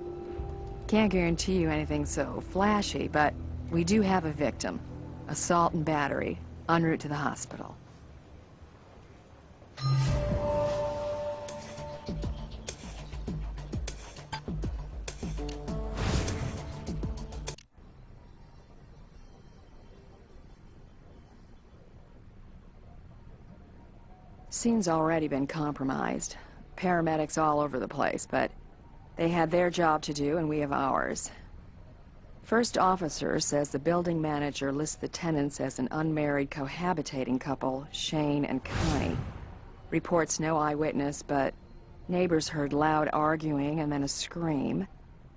Can't guarantee you anything so flashy, but we do have a victim. Assault and battery, en route to the hospital. Scene's already been compromised. Paramedics all over the place, but they had their job to do and we have ours. First officer says the building manager lists the tenants as an unmarried cohabitating couple, Shane and Connie. Reports no eyewitness, but neighbors heard loud arguing and then a scream,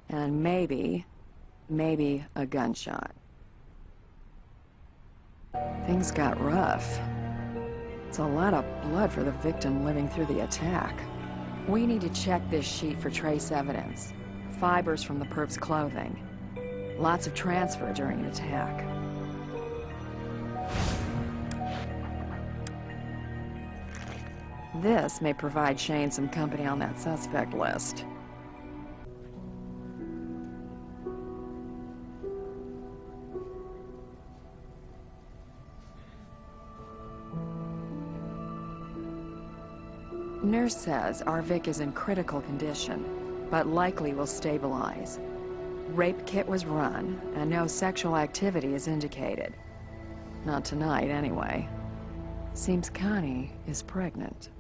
and maybe a gunshot. Things got rough. It's a lot of blood for the victim living through the attack. We need to check this sheet for trace evidence. Fibers from the perp's clothing. Lots of transfer during an attack. This may provide Shane some company on that suspect list. Nurse says our Vic is in critical condition, but likely will stabilize. Rape kit was run, and no sexual activity is indicated. Not tonight, anyway. Seems Connie is pregnant.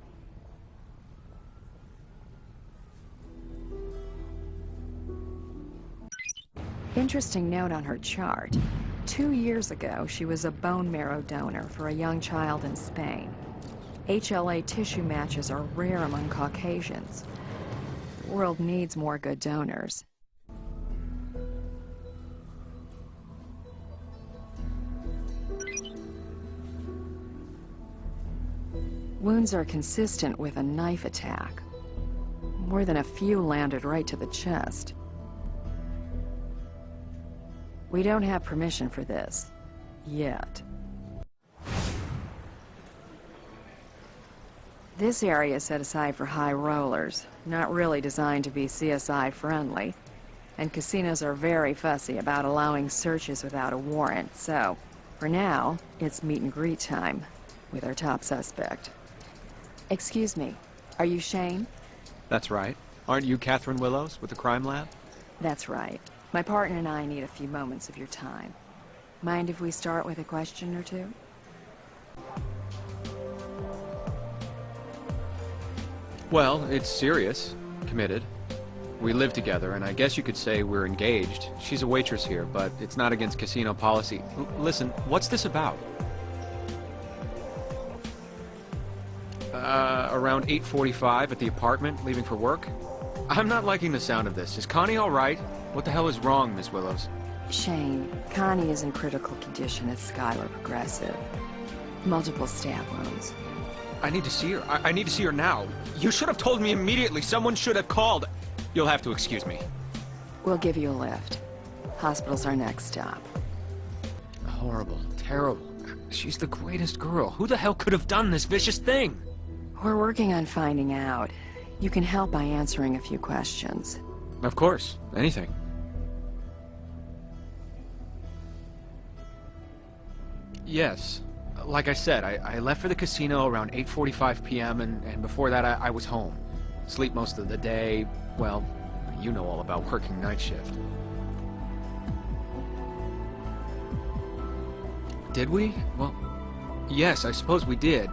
Interesting note on her chart. 2 years ago, she was a bone marrow donor for a young child in Spain. HLA tissue matches are rare among Caucasians. The world needs more good donors. Wounds are consistent with a knife attack. More than a few landed right to the chest. We don't have permission for this. Yet. This area is set aside for high rollers, not really designed to be CSI friendly. And casinos are very fussy about allowing searches without a warrant, so for now, it's meet and greet time with our top suspect. Excuse me, are you Shane? That's right. Aren't you Catherine Willows with the crime lab? That's right. My partner and I need a few moments of your time. Mind if we start with a question or two? Well, it's serious. Committed. We live together, and I guess you could say we're engaged. She's a waitress here, but it's not against casino policy. Listen, what's this about? Around 8:45 at the apartment, leaving for work? I'm not liking the sound of this. Is Connie all right? What the hell is wrong, Miss Willows? Shane, Connie is in critical condition at Skylar Progressive. Multiple stab wounds. I need to see her. I need to see her now. You should have told me immediately. Someone should have called. You'll have to excuse me. We'll give you a lift. Hospital's our next stop. Horrible. Terrible. She's the greatest girl. Who the hell could have done this vicious thing? We're working on finding out. You can help by answering a few questions. Of course. Anything. Yes. Like I said, I left for the casino around 8:45 p.m. and before that I was home. Sleep most of the day. Well, you know all about working night shift. Did we? Well, yes, I suppose we did.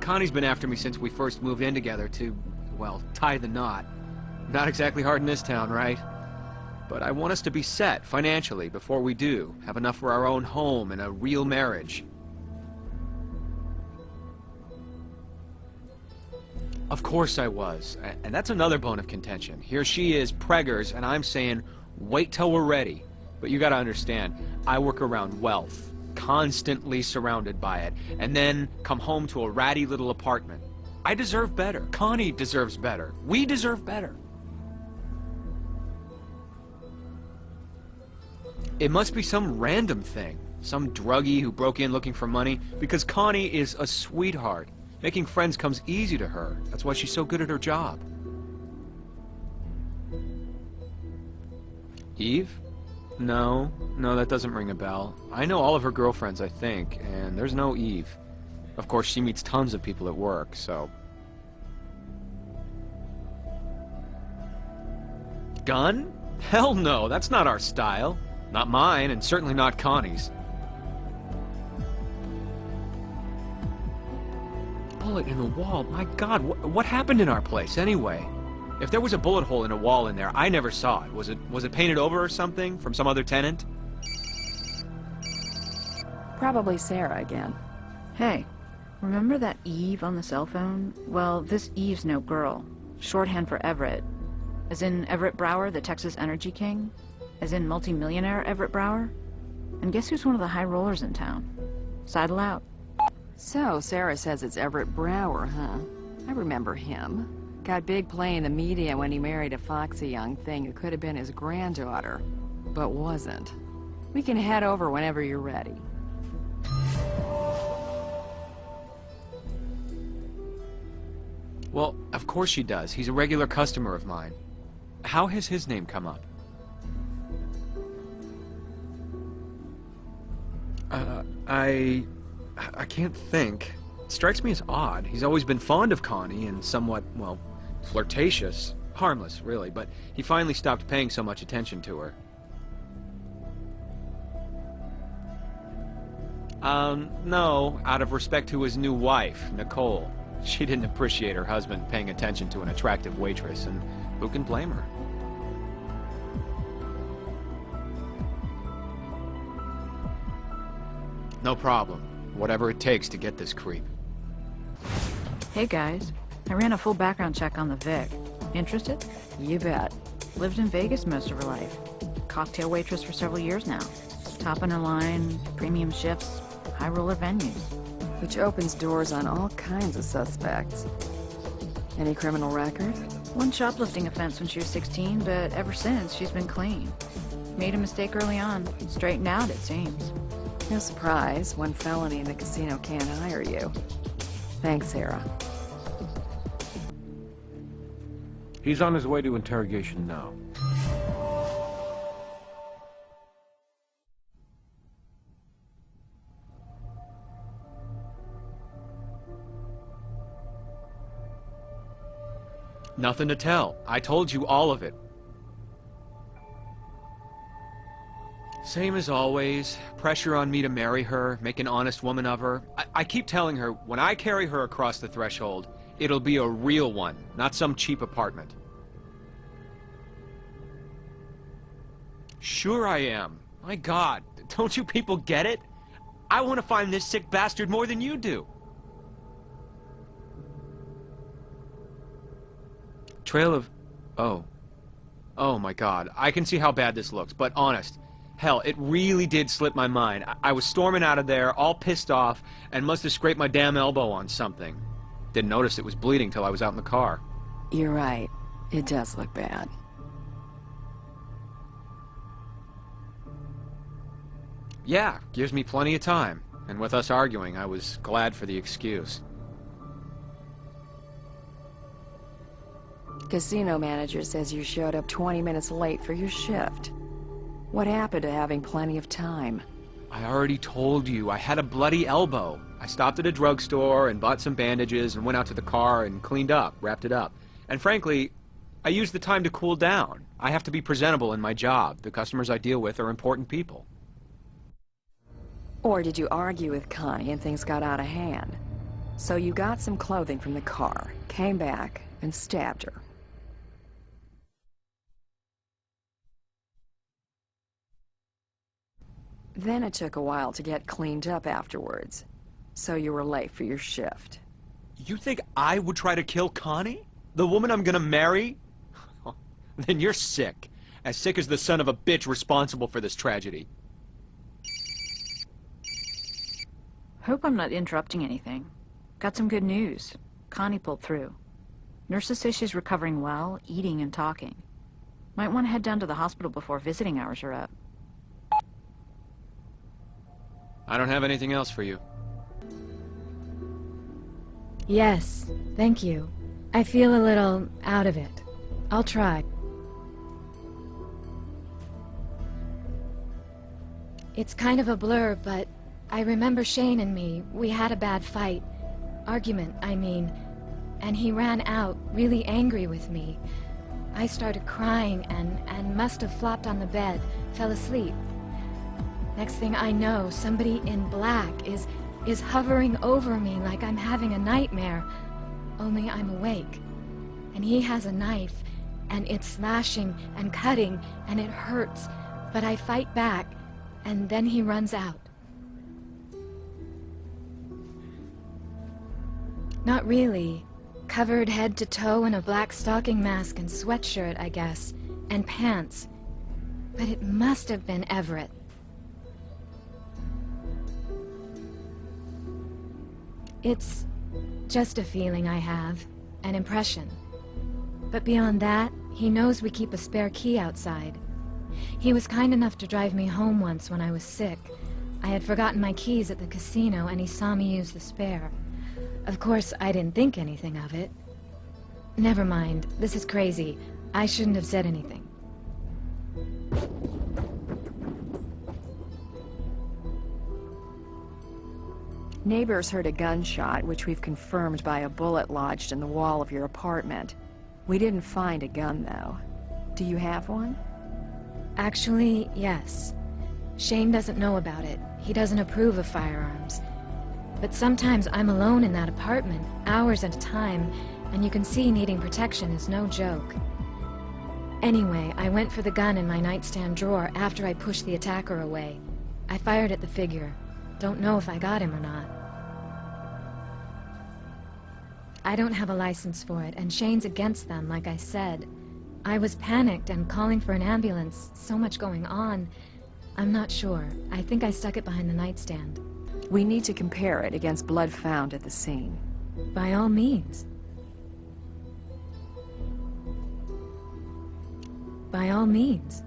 Connie's been after me since we first moved in together to, well, tie the knot. Not exactly hard in this town, right? But I want us to be set financially before we do. Have enough for our own home and a real marriage. Of course I was. And that's another bone of contention. Here she is, preggers, and I'm saying, wait till we're ready. But you gotta understand, I work around wealth, constantly surrounded by it, and then come home to a ratty little apartment. I deserve better. Connie deserves better. We deserve better. It must be some random thing. Some druggie who broke in looking for money, because Connie is a sweetheart. Making friends comes easy to her. That's why she's so good at her job. Eve? No, that doesn't ring a bell. I know all of her girlfriends, I think, and there's no Eve. Of course, she meets tons of people at work, so... Gun? Hell no, that's not our style. Not mine, and certainly not Connie's. Bullet in the wall? My God, what happened in our place, anyway? If there was a bullet hole in a wall in there, I never saw it. Was it painted over or something from some other tenant? Probably Sarah again. Hey, remember that Eve on the cell phone? Well, this Eve's no girl. Shorthand for Everett. As in Everett Brower, the Texas Energy King? As in multi-millionaire Everett Brower? And guess who's one of the high rollers in town? Sidle out. So, Sarah says it's Everett Brower, huh? I remember him. Got big play in the media when he married a foxy young thing who could have been his granddaughter, but wasn't. We can head over whenever you're ready. Well, of course she does. He's a regular customer of mine. How has his name come up? I can't think. It strikes me as odd. He's always been fond of Connie and somewhat, well, flirtatious. Harmless, really, but he finally stopped paying so much attention to her. No, out of respect to his new wife, Nicole. She didn't appreciate her husband paying attention to an attractive waitress, and who can blame her? No problem. Whatever it takes to get this creep. Hey guys, I ran a full background check on the Vic. Interested? You bet. Lived in Vegas most of her life. Cocktail waitress for several years now. Top on her line, premium shifts, high roller venues. Which opens doors on all kinds of suspects. Any criminal record? One shoplifting offense when she was 16, but ever since, she's been clean. Made a mistake early on. Straightened out, it seems. No surprise, one felony in the casino can't hire you. Thanks, Sarah. He's on his way to interrogation now. Nothing to tell. I told you all of it. Same as always. Pressure on me to marry her, make an honest woman of her. I keep telling her, when I carry her across the threshold, it'll be a real one, not some cheap apartment. Sure I am. My God, don't you people get it? I want to find this sick bastard more than you do. Trail of... Oh my God. I can see how bad this looks, but honest. Hell, it really did slip my mind. I was storming out of there, all pissed off, and must have scraped my damn elbow on something. Didn't notice it was bleeding till I was out in the car. You're right. It does look bad. Yeah, gives me plenty of time. And with us arguing, I was glad for the excuse. Casino manager says you showed up 20 minutes late for your shift. What happened to having plenty of time? I already told you, I had a bloody elbow. I stopped at a drugstore and bought some bandages and went out to the car and cleaned up, wrapped it up. And frankly, I used the time to cool down. I have to be presentable in my job. The customers I deal with are important people. Or did you argue with Connie and things got out of hand? So you got some clothing from the car, came back, and stabbed her. Then it took a while to get cleaned up afterwards. So you were late for your shift. You think I would try to kill Connie? The woman I'm gonna marry? Then you're sick. As sick as the son of a bitch responsible for this tragedy. Hope I'm not interrupting anything. Got some good news. Connie pulled through. Nurses say she's recovering well, eating and talking. Might want to head down to the hospital before visiting hours are up. I don't have anything else for you. Yes, thank you. I feel a little out of it. I'll try. It's kind of a blur, but I remember Shane and me. We had a bad fight. Argument, I mean. And he ran out, really angry with me. I started crying and must have flopped on the bed, fell asleep. Next thing I know, somebody in black is hovering over me like I'm having a nightmare. Only I'm awake. And he has a knife, and it's slashing and cutting, and it hurts. But I fight back, and then he runs out. Not really. Covered head to toe in a black stocking mask and sweatshirt, I guess. And pants. But it must have been Everett. It's just a feeling I have. An impression. But beyond that, he knows we keep a spare key outside. He was kind enough to drive me home once when I was sick. I had forgotten my keys at the casino, and he saw me use the spare. Of course, I didn't think anything of it. Never mind. This is crazy. I shouldn't have said anything. Neighbors heard a gunshot, which we've confirmed by a bullet lodged in the wall of your apartment. We didn't find a gun, though. Do you have one? Actually, yes. Shane doesn't know about it. He doesn't approve of firearms. But sometimes I'm alone in that apartment, hours at a time, and you can see needing protection is no joke. Anyway, I went for the gun in my nightstand drawer after I pushed the attacker away. I fired at the figure. Don't know if I got him or not. I don't have a license for it, and Shane's against them, like I said. I was panicked and calling for an ambulance, so much going on. I'm not sure. I think I stuck it behind the nightstand. We need to compare it against blood found at the scene. By all means. By all means.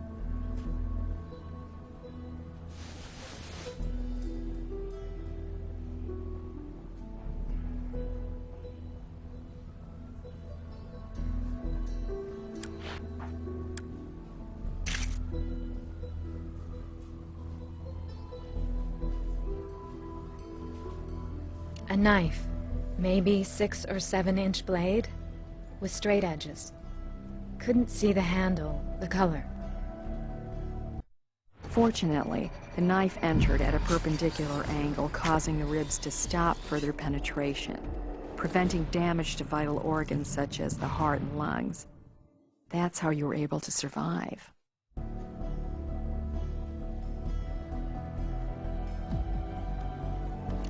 A knife. Maybe 6 or 7 inch blade. With straight edges. Couldn't see the handle, the color. Fortunately, the knife entered at a perpendicular angle, causing the ribs to stop further penetration, preventing damage to vital organs such as the heart and lungs. That's how you were able to survive.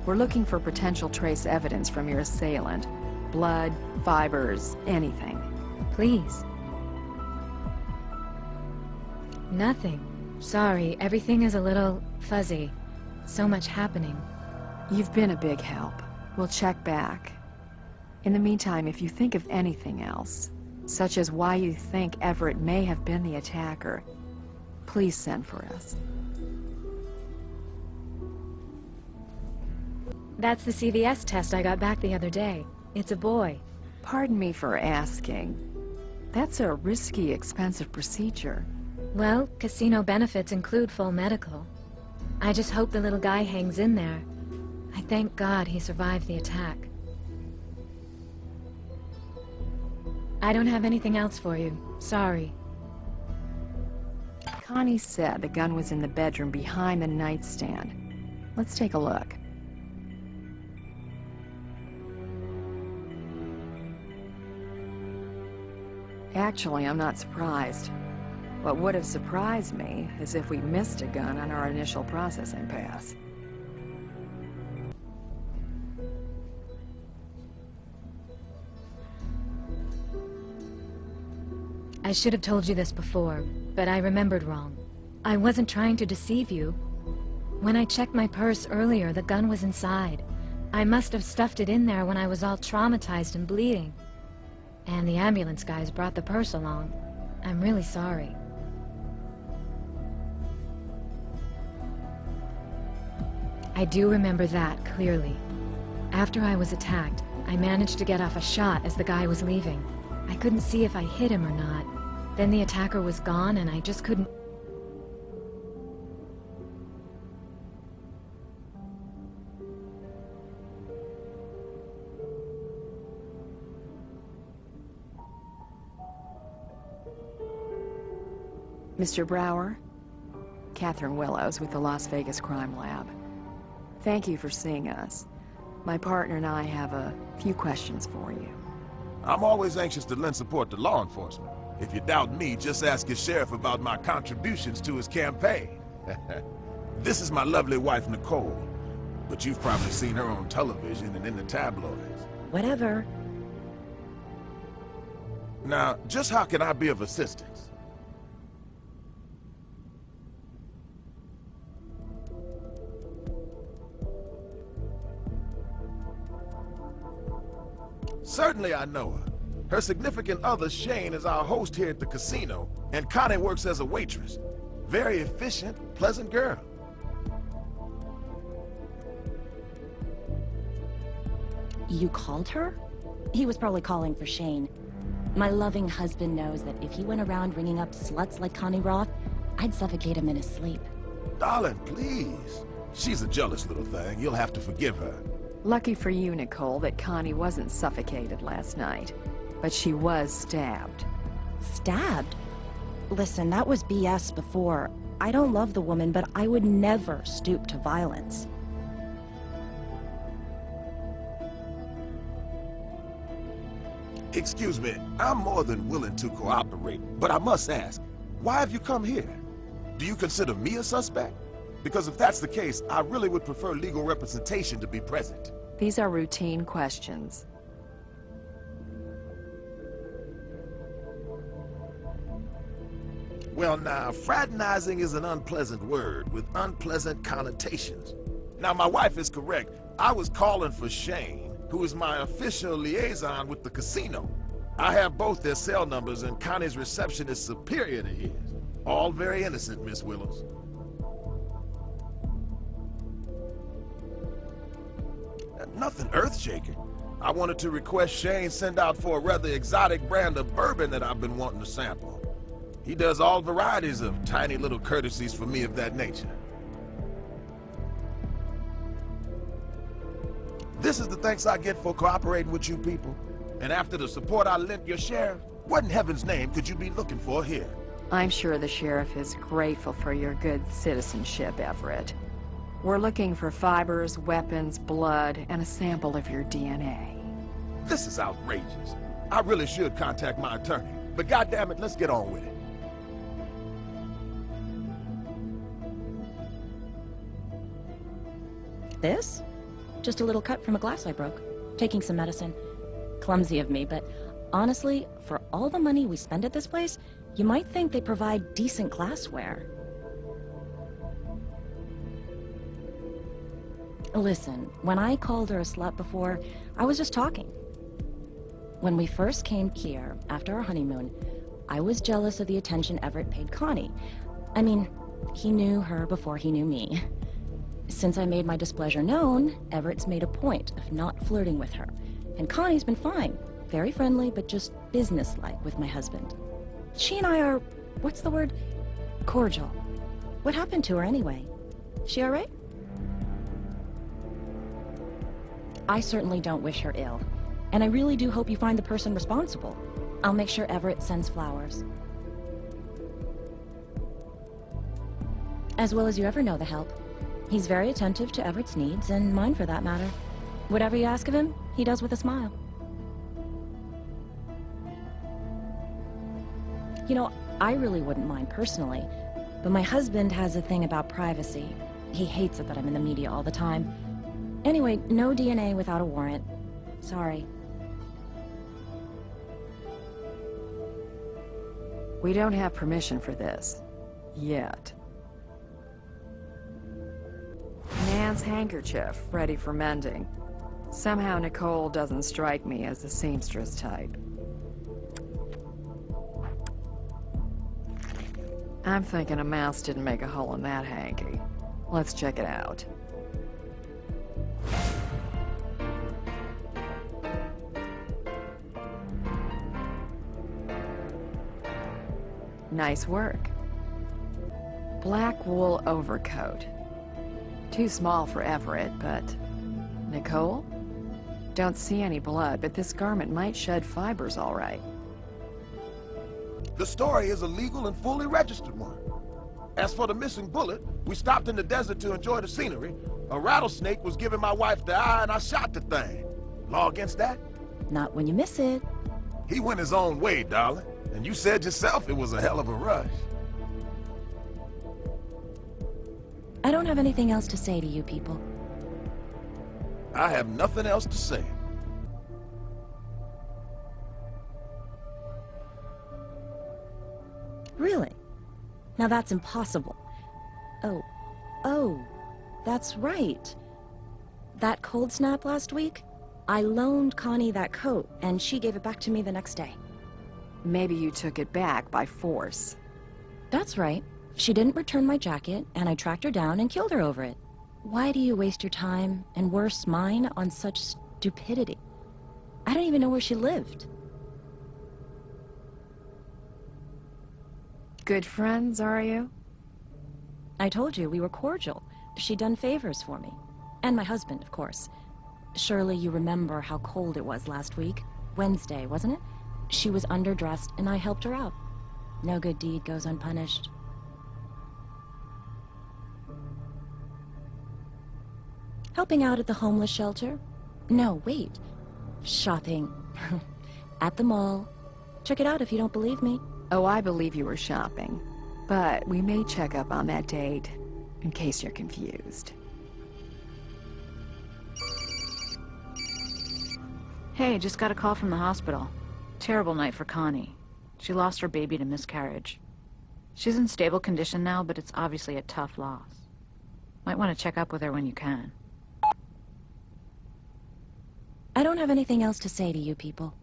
We're looking for potential trace evidence from your assailant. Blood, fibers, anything. Please. Nothing. Sorry, everything is a little fuzzy. So much happening. You've been a big help. We'll check back. In the meantime, if you think of anything else, such as why you think Everett may have been the attacker, please send for us. That's the CVS test I got back the other day. It's a boy. Pardon me for asking. That's a risky, expensive procedure. Well, casino benefits include full medical. I just hope the little guy hangs in there. I thank God he survived the attack. I don't have anything else for you. Sorry. Connie said the gun was in the bedroom behind the nightstand. Let's take a look. Actually, I'm not surprised. What would have surprised me is if we missed a gun on our initial processing pass. I should have told you this before, but I remembered wrong. I wasn't trying to deceive you. When I checked my purse earlier, the gun was inside. I must have stuffed it in there when I was all traumatized and bleeding. And the ambulance guys brought the purse along. I'm really sorry. I do remember that clearly. After I was attacked, I managed to get off a shot as the guy was leaving. I couldn't see if I hit him or not. Then the attacker was gone and I just couldn't... Mr. Brower? Catherine Willows with the Las Vegas Crime Lab. Thank you for seeing us. My partner and I have a few questions for you. I'm always anxious to lend support to law enforcement. If you doubt me, just ask your sheriff about my contributions to his campaign. This is my lovely wife, Nicole. But you've probably seen her on television and in the tabloids. Whatever. Now, just how can I be of assistance? Certainly I know her. Her significant other, Shane, is our host here at the casino, and Connie works as a waitress. Very efficient, pleasant girl. You called her? He was probably calling for Shane. My loving husband knows that if he went around ringing up sluts like Connie Roth, I'd suffocate him in his sleep. Darling, please. She's a jealous little thing. You'll have to forgive her. Lucky for you, Nicole, that Connie wasn't suffocated last night. But she was stabbed. Stabbed? Listen, that was BS before. I don't love the woman, but I would never stoop to violence. Excuse me, I'm more than willing to cooperate, but I must ask, why have you come here? Do you consider me a suspect? Because if that's the case, I really would prefer legal representation to be present. These are routine questions. Well now, fraternizing is an unpleasant word with unpleasant connotations. Now my wife is correct. I was calling for Shane, who is my official liaison with the casino. I have both their cell numbers and Connie's reception is superior to his. All very innocent, Miss Willows. Nothing earth-shaking. I wanted to request Shane send out for a rather exotic brand of bourbon that I've been wanting to sample. He does all varieties of tiny little courtesies for me of that nature. This is the thanks I get for cooperating with you people. And after the support I lent your sheriff, what in heaven's name could you be looking for here? I'm sure the sheriff is grateful for your good citizenship, Everett. We're looking for fibers, weapons, blood, and a sample of your DNA. This is outrageous. I really should contact my attorney. But goddammit, let's get on with it. This? Just a little cut from a glass I broke. Taking some medicine. Clumsy of me, but honestly, for all the money we spend at this place, you might think they provide decent glassware. Listen, when I called her a slut before, I was just talking. When we first came here, after our honeymoon, I was jealous of the attention Everett paid Connie. I mean, he knew her before he knew me. Since I made my displeasure known, Everett's made a point of not flirting with her. And Connie's been fine. Very friendly, but just businesslike with my husband. She and I are, what's the word? Cordial. What happened to her anyway? She all right? I certainly don't wish her ill. And I really do hope you find the person responsible. I'll make sure Everett sends flowers. As well as you ever know the help. He's very attentive to Everett's needs, and mine for that matter. Whatever you ask of him, he does with a smile. You know, I really wouldn't mind personally, but my husband has a thing about privacy. He hates it that I'm in the media all the time. Anyway, no DNA without a warrant. Sorry. We don't have permission for this. Yet. Man's handkerchief, ready for mending. Somehow Nicole doesn't strike me as the seamstress type. I'm thinking a mouse didn't make a hole in that hanky. Let's check it out. Nice work. Black wool overcoat. Too small for Everett, but... Nicole? Don't see any blood, but this garment might shed fibers all right. The story is a legal and fully registered one. As for the missing bullet, we stopped in the desert to enjoy the scenery. A rattlesnake was giving my wife the eye and I shot the thing. Law against that? Not when you miss it. He went his own way, darling. And you said yourself it was a hell of a rush. I don't have anything else to say to you people. I have nothing else to say. Really? Now that's impossible. Oh, that's right. That cold snap last week? I loaned Connie that coat, and she gave it back to me the next day. Maybe you took it back by force. That's right. She didn't return my jacket, and I tracked her down and killed her over it. Why do you waste your time, and worse, mine, on such stupidity? I don't even know where she lived. Good friends, are you? I told you we were cordial. She'd done favors for me. And my husband, of course. Surely you remember how cold it was last week. Wednesday, wasn't it? She was underdressed, and I helped her out. No good deed goes unpunished. Helping out at the homeless shelter? No, wait. Shopping. At the mall. Check it out if you don't believe me. Oh, I believe you were shopping. But we may check up on that date, in case you're confused. Hey, just got a call from the hospital. Terrible night for Connie. She lost her baby to miscarriage. She's in stable condition now, but it's obviously a tough loss. Might want to check up with her when you can. I don't have anything else to say to you people.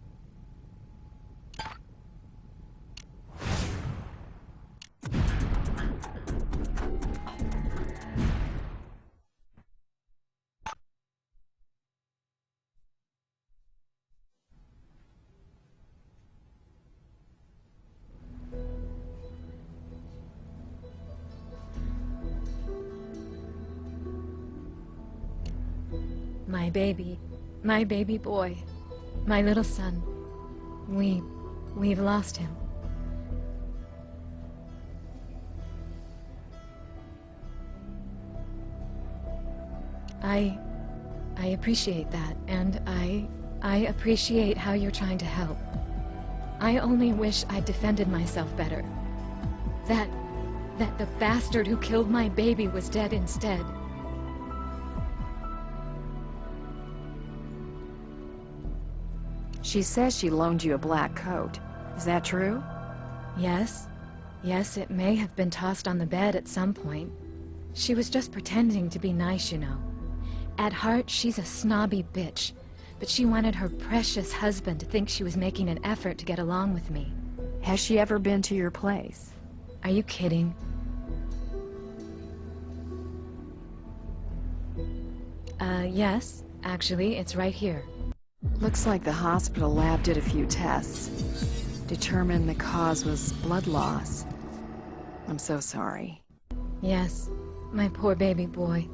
My baby boy, my little son. We've lost him. I appreciate that, and I appreciate how you're trying to help. I only wish I'd defended myself better. That the bastard who killed my baby was dead instead. She says she loaned you a black coat. Is that true? Yes. Yes, it may have been tossed on the bed at some point. She was just pretending to be nice, you know. At heart, she's a snobby bitch, but she wanted her precious husband to think she was making an effort to get along with me. Has she ever been to your place? Are you kidding? Yes. Actually, it's right here. Looks like the hospital lab did a few tests. Determined the cause was blood loss. I'm so sorry. Yes. My poor baby boy.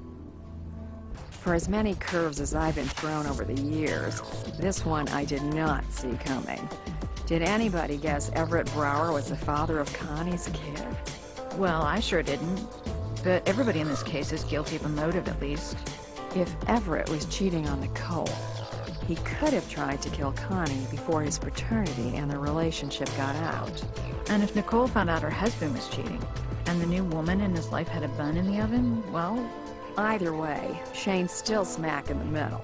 For as many curves as I've been thrown over the years, this one I did not see coming. Did anybody guess Everett Brower was the father of Connie's kid? Well, I sure didn't. But everybody in this case is guilty of a motive, at least. If Everett was cheating on Nicole, he could have tried to kill Connie before his paternity and their relationship got out. And if Nicole found out her husband was cheating, and the new woman in his life had a bun in the oven, well... Either way, Shane's still smack in the middle.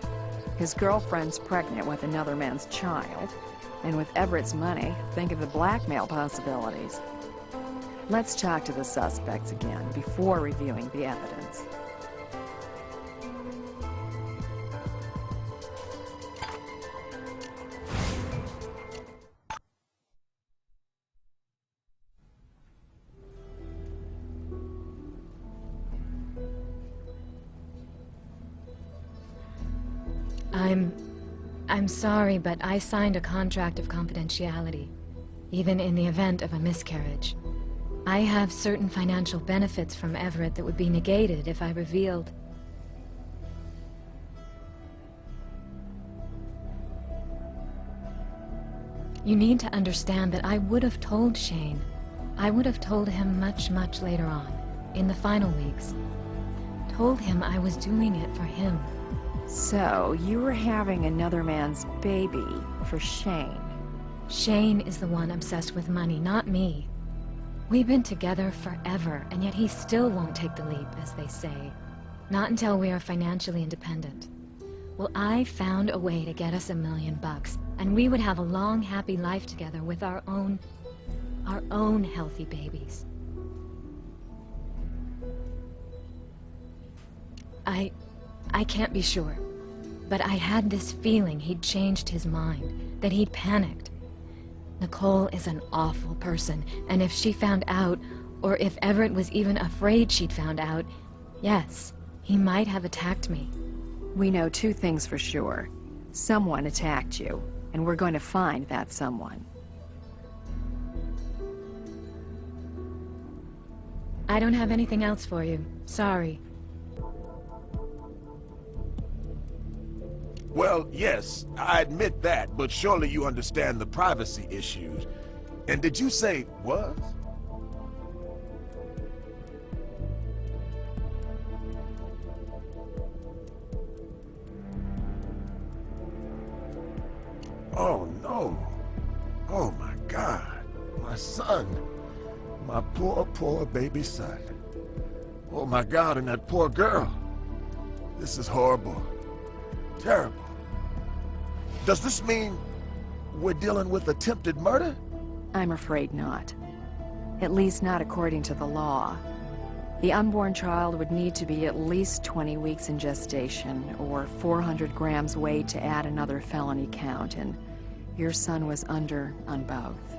His girlfriend's pregnant with another man's child, and with Everett's money, think of the blackmail possibilities. Let's talk to the suspects again before reviewing the evidence. I'm sorry, but I signed a contract of confidentiality, even in the event of a miscarriage. I have certain financial benefits from Everett that would be negated if I revealed. You need to understand that I would have told Shane. I would have told him much, much later on, in the final weeks. Told him I was doing it for him. So, you were having another man's baby for Shane. Shane is the one obsessed with money, not me. We've been together forever, and yet he still won't take the leap, as they say. Not until we are financially independent. Well, I found a way to get us $1 million, and we would have a long, happy life together with our own healthy babies. I can't be sure, but I had this feeling he'd changed his mind, that he'd panicked. Nicole is an awful person, and if she found out, or if Everett was even afraid she'd found out, yes, he might have attacked me. We know two things for sure. Someone attacked you, and we're going to find that someone. I don't have anything else for you. Sorry. Well, yes, I admit that, but surely you understand the privacy issues. And did you say was? Oh, no. Oh, my God. My son. My poor, poor baby son. Oh, my God, and that poor girl. This is horrible. Terrible. Does this mean we're dealing with attempted murder? I'm afraid not. At least not according to the law. The unborn child would need to be at least 20 weeks in gestation, or 400 grams weight to add another felony count, and your son was under on both.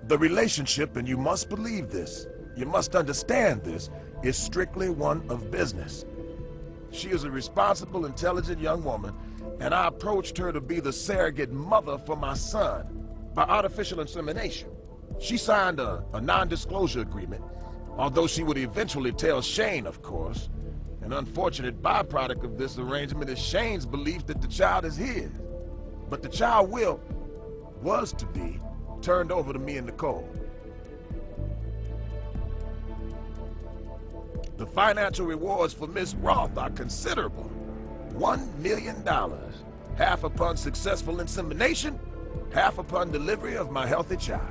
The relationship, and you must believe this, you must understand this, is strictly one of business. She is a responsible, intelligent young woman, and I approached her to be the surrogate mother for my son by artificial insemination. She signed a non-disclosure agreement, although she would eventually tell Shane, of course. An unfortunate byproduct of this arrangement is Shane's belief that the child is his. But the child was to be, turned over to me and Nicole. The financial rewards for Miss Roth are considerable. $1 million. Half upon successful insemination, half upon delivery of my healthy child.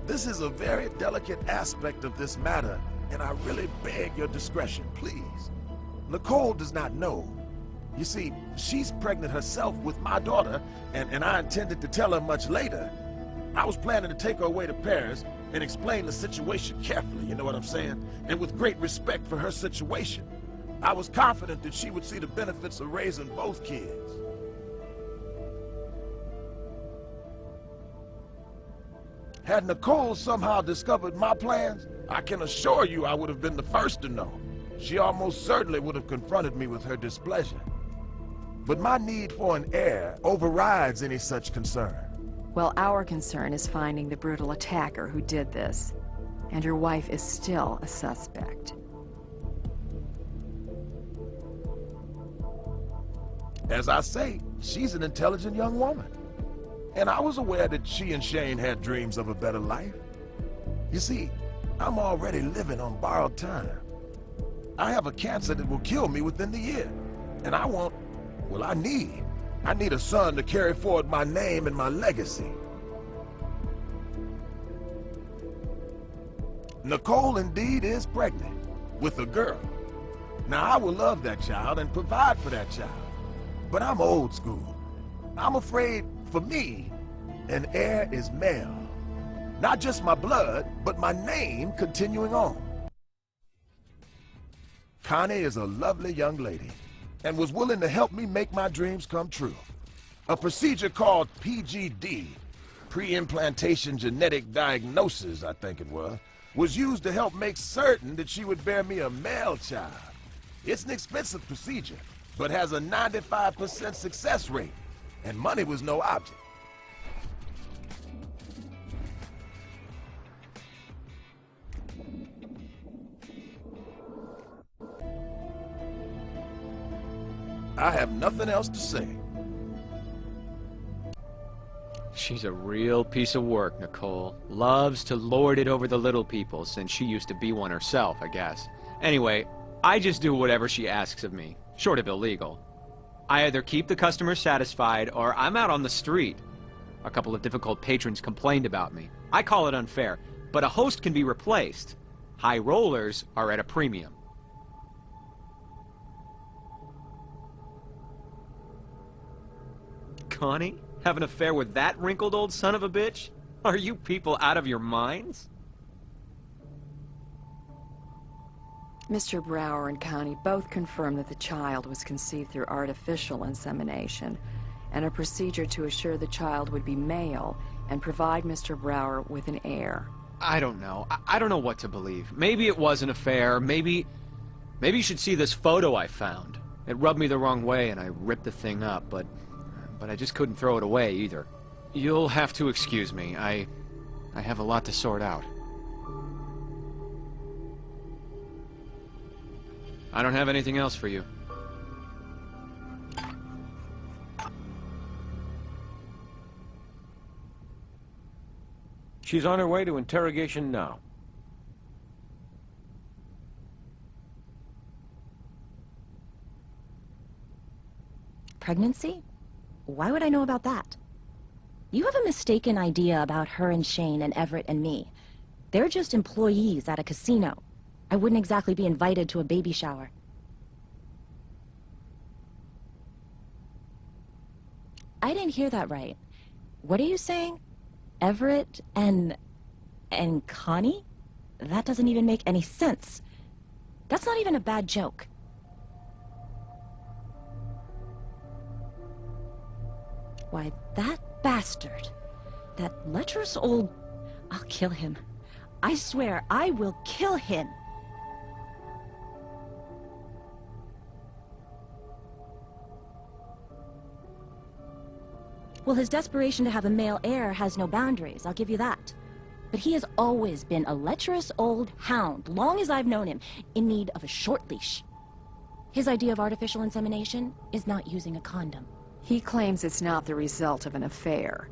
This is a very delicate aspect of this matter, and I really beg your discretion, please. Nicole does not know. You see, she's pregnant herself with my daughter, and I intended to tell her much later. I was planning to take her away to Paris and explain the situation carefully, you know what I'm saying? And with great respect for her situation. I was confident that she would see the benefits of raising both kids. Had Nicole somehow discovered my plans, I can assure you I would have been the first to know. She almost certainly would have confronted me with her displeasure. But my need for an heir overrides any such concern. Well, our concern is finding the brutal attacker who did this. And your wife is still a suspect. As I say, she's an intelligent young woman. And I was aware that she and Shane had dreams of a better life. You see, I'm already living on borrowed time. I have a cancer that will kill me within the year. And I want, well, I need a son to carry forward my name and my legacy. Nicole indeed is pregnant with a girl. Now, I will love that child and provide for that child. But I'm old school. I'm afraid, for me, an heir is male. Not just my blood, but my name continuing on. Connie is a lovely young lady and was willing to help me make my dreams come true. A procedure called PGD, pre-implantation genetic diagnosis, I think it was used to help make certain that she would bear me a male child. It's an expensive procedure, but has a 95% success rate, and money was no object. I have nothing else to say. She's a real piece of work, Nicole. Loves to lord it over the little people, since she used to be one herself, I guess. Anyway, I just do whatever she asks of me, short of illegal. I either keep the customers satisfied, or I'm out on the street. A couple of difficult patrons complained about me. I call it unfair, but a host can be replaced. High rollers are at a premium. Connie? Have an affair with that wrinkled old son of a bitch? Are you people out of your minds? Mr. Brower and Connie both confirmed that the child was conceived through artificial insemination, and a procedure to assure the child would be male and provide Mr. Brower with an heir. I don't know. I don't know what to believe. Maybe it was an affair. Maybe you should see this photo I found. It rubbed me the wrong way and I ripped the thing up, but I just couldn't throw it away either. You'll have to excuse me. I have a lot to sort out. I don't have anything else for you. She's on her way to interrogation now. Pregnancy? Why would I know about that? You have a mistaken idea about her and Shane and Everett and me. They're just employees at a casino. I wouldn't exactly be invited to a baby shower. I didn't hear that right. What are you saying? Everett and Connie? That doesn't even make any sense. That's not even a bad joke. Why, that bastard, that lecherous old... I'll kill him. I swear, I will kill him. Well, his desperation to have a male heir has no boundaries, I'll give you that. But he has always been a lecherous old hound, long as I've known him, in need of a short leash. His idea of artificial insemination is not using a condom. He claims it's not the result of an affair.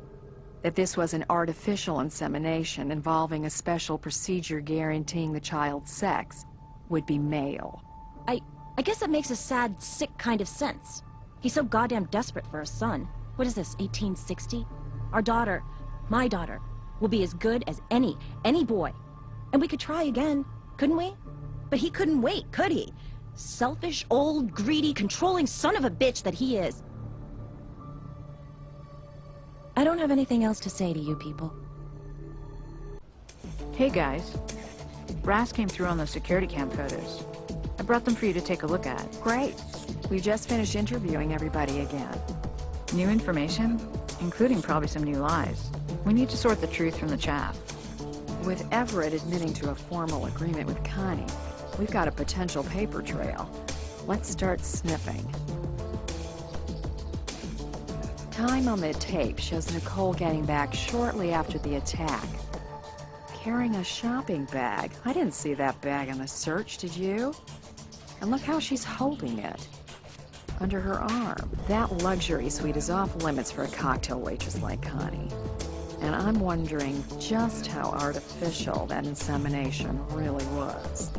That this was an artificial insemination involving a special procedure guaranteeing the child's sex would be male. I guess that makes a sad, sick kind of sense. He's so goddamn desperate for a son. What is this, 1860? Our daughter, my daughter, will be as good as any boy. And we could try again, couldn't we? But he couldn't wait, could he? Selfish, old, greedy, controlling son of a bitch that he is. I don't have anything else to say to you people. Hey guys. Brass came through on those security cam photos. I brought them for you to take a look at. Great. We just finished interviewing everybody again. New information? Including probably some new lies. We need to sort the truth from the chaff. With Everett admitting to a formal agreement with Connie, we've got a potential paper trail. Let's start sniffing. Time on the tape shows Nicole getting back shortly after the attack. Carrying a shopping bag. I didn't see that bag in the search, did you? And look how she's holding it. Under her arm. That luxury suite is off limits for a cocktail waitress like Connie. And I'm wondering just how artificial that insemination really was.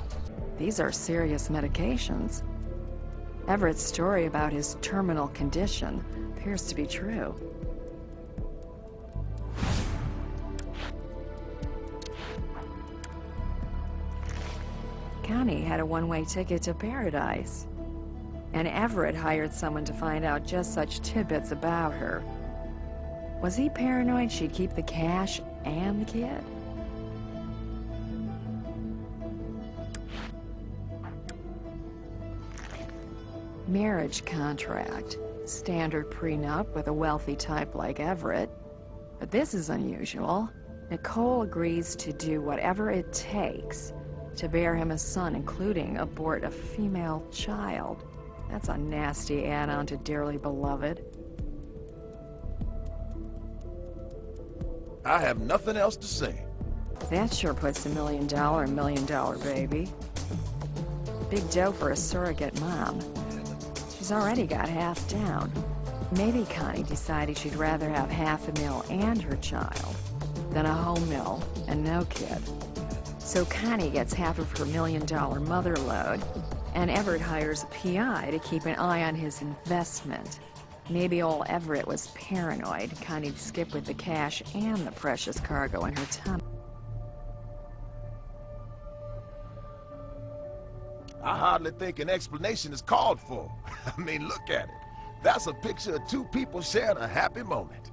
These are serious medications. Everett's story about his terminal condition appears to be true. Connie had a one-way ticket to paradise. And Everett hired someone to find out just such tidbits about her. Was he paranoid she'd keep the cash and the kid? Marriage contract. Standard prenup with a wealthy type like Everett. But this is unusual. Nicole agrees to do whatever it takes to bear him a son, including abort a female child. That's a nasty add-on to Dearly Beloved. I have nothing else to say. That sure puts $1 million baby. Big dough for a surrogate mom. She's already got half down. Maybe Connie decided she'd rather have $500,000 and her child than a whole mill and no kid. So Connie gets half of her $1 million mother load, and Everett hires a PI to keep an eye on his investment. Maybe old Everett was paranoid. Connie'd skip with the cash and the precious cargo in her tummy. I hardly think an explanation is called for. I mean, look at it. That's a picture of two people sharing a happy moment.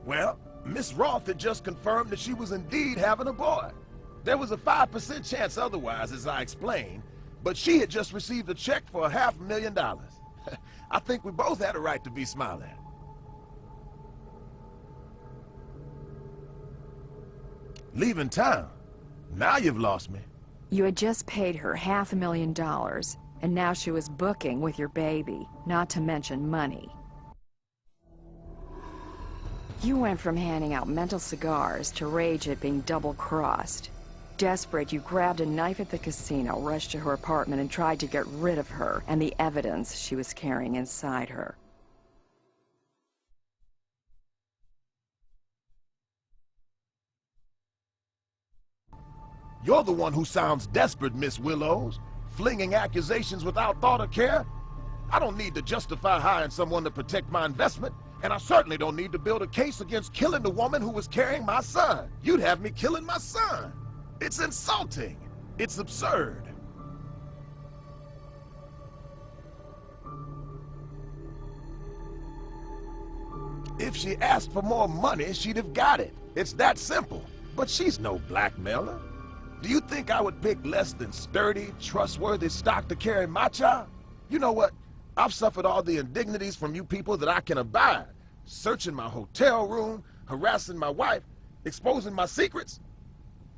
Well, Miss Roth had just confirmed that she was indeed having a boy. There was a 5% chance otherwise, as I explained, but she had just received a check for $500,000. I think we both had a right to be smiling. Leaving town? Now you've lost me. You had just paid her $500,000, and now she was booking with your baby, not to mention money. You went from handing out mental cigars to rage at being double-crossed. Desperate, you grabbed a knife at the casino, rushed to her apartment, and tried to get rid of her and the evidence she was carrying inside her. You're the one who sounds desperate, Miss Willows, flinging accusations without thought or care. I don't need to justify hiring someone to protect my investment, and I certainly don't need to build a case against killing the woman who was carrying my son. You'd have me killing my son. It's insulting. It's absurd. If she asked for more money, she'd have got it. It's that simple. But she's no blackmailer. Do you think I would pick less than sturdy, trustworthy stock to carry my child? You know what? I've suffered all the indignities from you people that I can abide. Searching my hotel room, harassing my wife, exposing my secrets.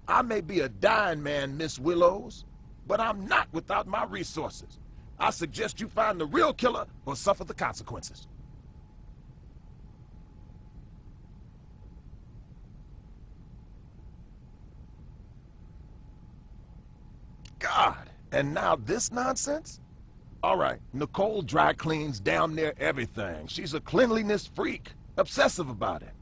I may be a dying man, Miss Willows, but I'm not without my resources. I suggest you find the real killer or suffer the consequences. God, and now this nonsense? All right, Nicole dry cleans damn near everything. She's a cleanliness freak, obsessive about it.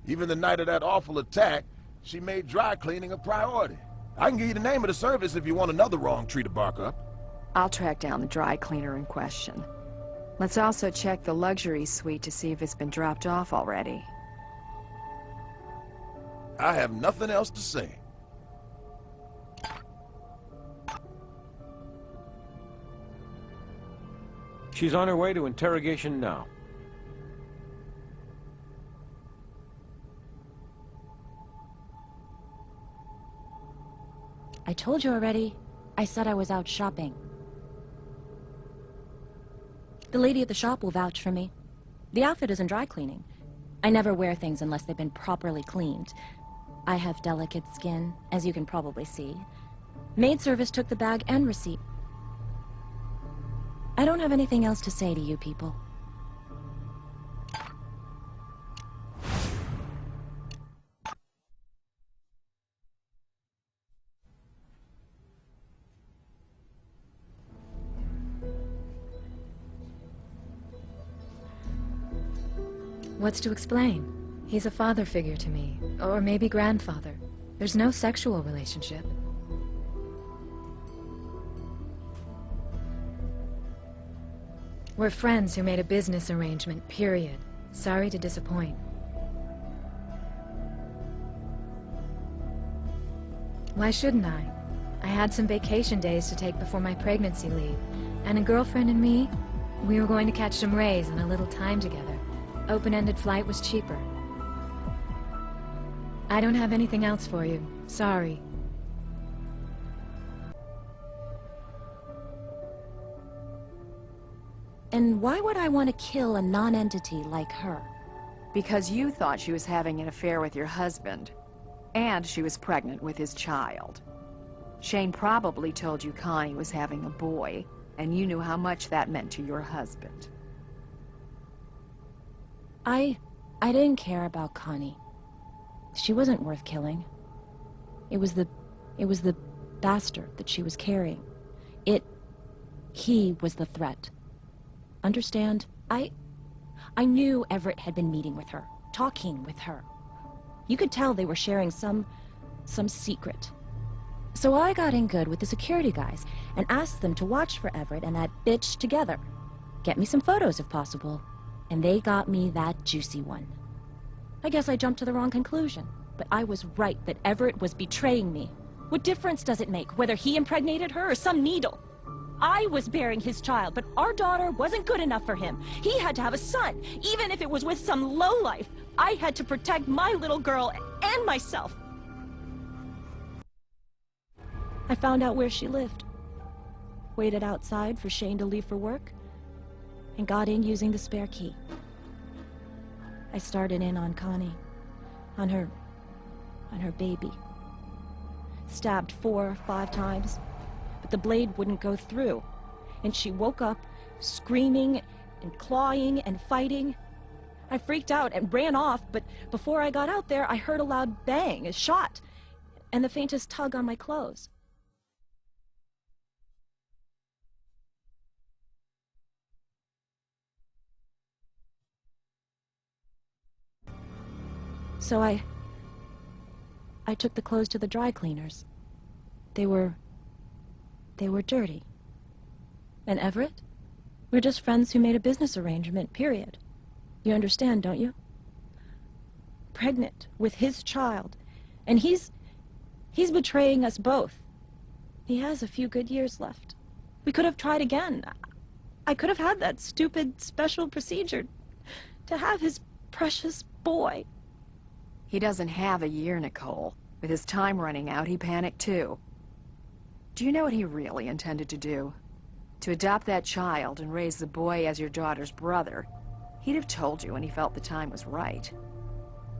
Even the night of that awful attack, she made dry cleaning a priority. I can give you the name of the service if you want another wrong tree to bark up. I'll track down the dry cleaner in question. Let's also check the luxury suite to see if it's been dropped off already. I have nothing else to say. She's on her way to interrogation now. I told you already. I said I was out shopping. The lady at the shop will vouch for me. The outfit isn't dry cleaning. I never wear things unless they've been properly cleaned. I have delicate skin, as you can probably see. Maid service took the bag and receipt. I don't have anything else to say to you people. What's to explain? He's a father figure to me, or maybe grandfather. There's no sexual relationship. We're friends who made a business arrangement, period. Sorry to disappoint. Why shouldn't I? I had some vacation days to take before my pregnancy leave, and a girlfriend and me, we were going to catch some rays and a little time together. Open-ended flight was cheaper. I don't have anything else for you. Sorry. And why would I want to kill a non-entity like her? Because you thought she was having an affair with your husband, and she was pregnant with his child. Shane probably told you Connie was having a boy, and you knew how much that meant to your husband. I didn't care about Connie. She wasn't worth killing. It was the bastard that she was carrying. He was the threat. Understand? I knew Everett had been meeting with her, talking with her. You could tell they were sharing some secret. So I got in good with the security guys and asked them to watch for Everett and that bitch together. Get me some photos if possible. And they got me that juicy one. I guess I jumped to the wrong conclusion, but I was right that Everett was betraying me. What difference does it make whether he impregnated her or some needle? I was bearing his child, but our daughter wasn't good enough for him. He had to have a son, even if it was with some lowlife. I had to protect my little girl and myself. I found out where she lived, waited outside for Shane to leave for work, and got in using the spare key. I started in on Connie, on her baby. Stabbed 4 or 5 times, but the blade wouldn't go through, and she woke up screaming and clawing and fighting. I freaked out and ran off, but before I got out there, I heard a loud bang, a shot, and the faintest tug on my clothes. So I took the clothes to the dry cleaners. They were dirty. And Everett? We're just friends who made a business arrangement, period. You understand, don't you? Pregnant with his child. And he's betraying us both. He has a few good years left. We could have tried again. I could have had that stupid special procedure to have his precious boy. He doesn't have a year, Nicole. With his time running out, he panicked too. Do you know what he really intended to do? To adopt that child and raise the boy as your daughter's brother. He'd have told you when he felt the time was right.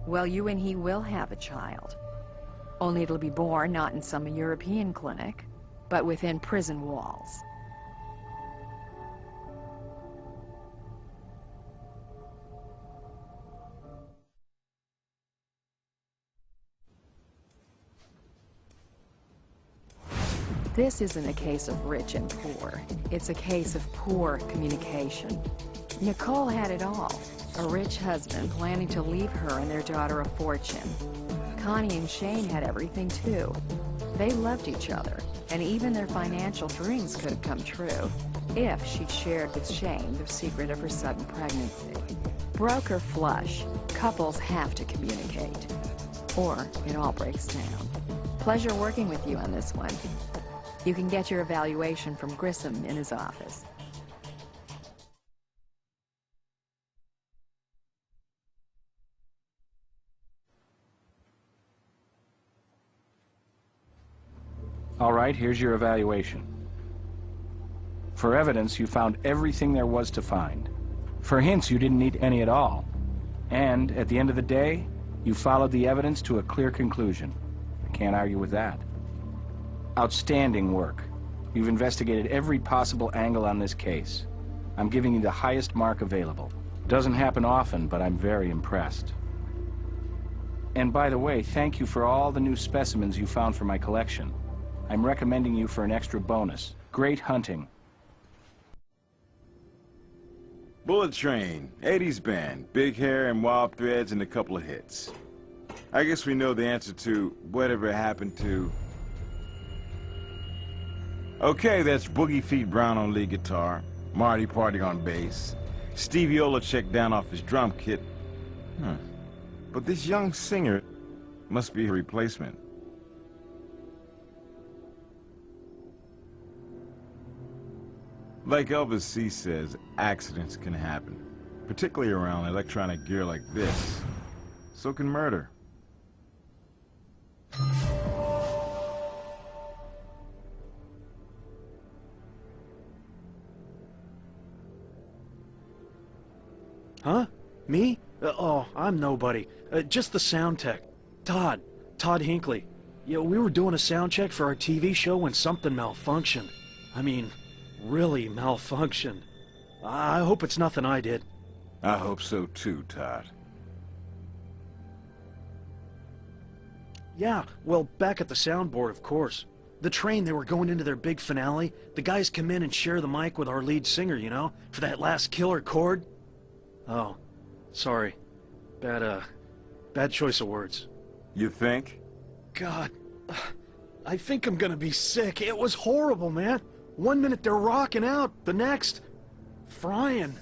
Well, you and he will have a child. Only it'll be born not in some European clinic, but within prison walls. This isn't a case of rich and poor. It's a case of poor communication. Nicole had it all. A rich husband planning to leave her and their daughter a fortune. Connie and Shane had everything too. They loved each other, and even their financial dreams could have come true if she'd shared with Shane the secret of her sudden pregnancy. Broke or flush, couples have to communicate, or it all breaks down. Pleasure working with you on this one. You can get your evaluation from Grissom in his office. All right, here's your evaluation. For evidence, you found everything there was to find. For hints, you didn't need any at all. And, at the end of the day, you followed the evidence to a clear conclusion. I can't argue with that. Outstanding work. You've investigated every possible angle on this case. I'm giving you the highest mark available. Doesn't happen often, but I'm very impressed. And by the way, thank you for all the new specimens you found for my collection. I'm recommending you for an extra bonus. Great hunting. Bullet Train, 80s band, big hair and wild threads and a couple of hits. I guess we know the answer to whatever happened to... Okay, that's Boogie Feet Brown on lead guitar, Marty Party on bass, Stevie Olacek down off his drum kit. But this young singer must be a replacement. Like Elvis C. says, accidents can happen, particularly around electronic gear like this. So can murder. Huh? Me? Oh, I'm nobody. Just the sound tech. Todd Hinckley. Yeah, we were doing a sound check for our TV show when something malfunctioned. I mean, really malfunctioned. I hope it's nothing I did. I hope so too, Todd. Yeah, well, back at the soundboard, of course. The train, they were going into their big finale. The guys come in and share the mic with our lead singer, you know, for that last killer chord. Oh, sorry. Bad choice of words. You think? God, I think I'm gonna be sick. It was horrible, man. One minute they're rocking out, the next, frying.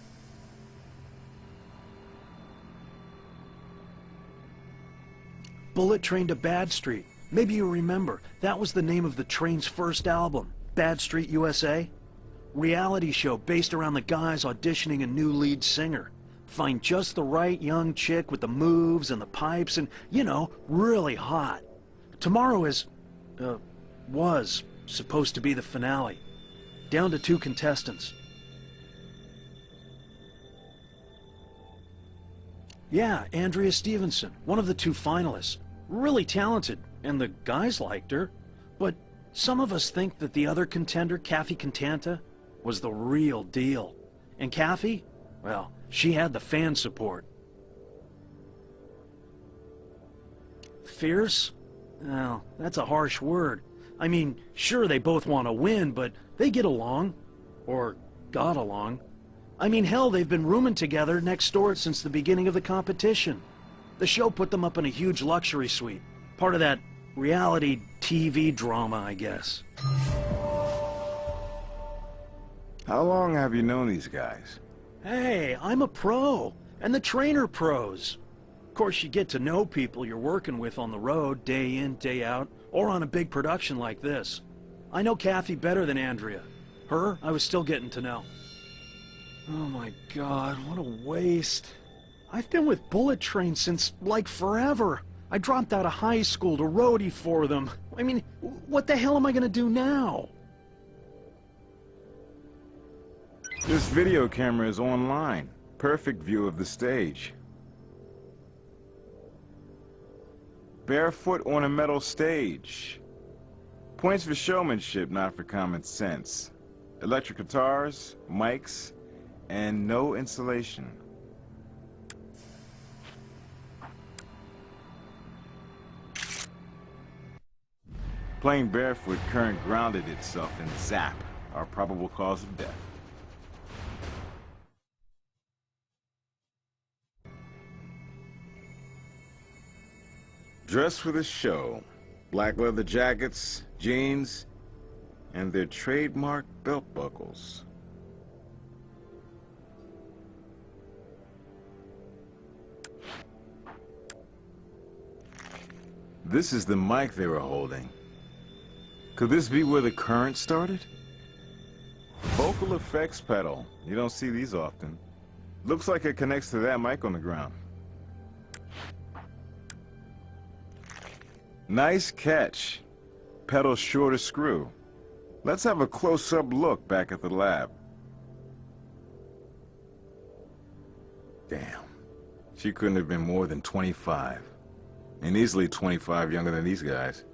Bullet Train to Bad Street. Maybe you remember, that was the name of the Train's first album, Bad Street USA. Reality show based around the guys auditioning a new lead singer. Find just the right young chick with the moves and the pipes and, you know, really hot. Tomorrow was supposed to be the finale. Down to 2 contestants. Yeah, Andrea Stevenson, one of the 2 finalists. Really talented, and the guys liked her. But some of us think that the other contender, Kathy Cantanta, was the real deal. And Kathy, well, she had the fan support. Fierce? Well, that's a harsh word. I mean, sure, they both want to win, but they get along. Or got along. I mean, hell, they've been rooming together next door since the beginning of the competition. The show put them up in a huge luxury suite. Part of that reality TV drama, I guess. How long have you known these guys? Hey, I'm a pro, and the trainer pros. Of course, you get to know people you're working with on the road, day in, day out, or on a big production like this. I know Kathy better than Andrea. Her, I was still getting to know. Oh my God, what a waste. I've been with Bullet Train since, like, forever. I dropped out of high school to roadie for them. I mean, what the hell am I gonna do now? This video camera is online. Perfect view of the stage. Barefoot on a metal stage. Points for showmanship, not for common sense. Electric guitars, mics, and no insulation. Playing barefoot, current grounded itself in zap, our probable cause of death. Dressed for the show. Black leather jackets, jeans, and their trademark belt buckles. This is the mic they were holding. Could this be where the current started? Vocal effects pedal. You don't see these often. Looks like it connects to that mic on the ground. Nice catch. Pedal short of screw. Let's have a close-up look back at the lab. Damn. She couldn't have been more than 25. And easily 25 younger than these guys.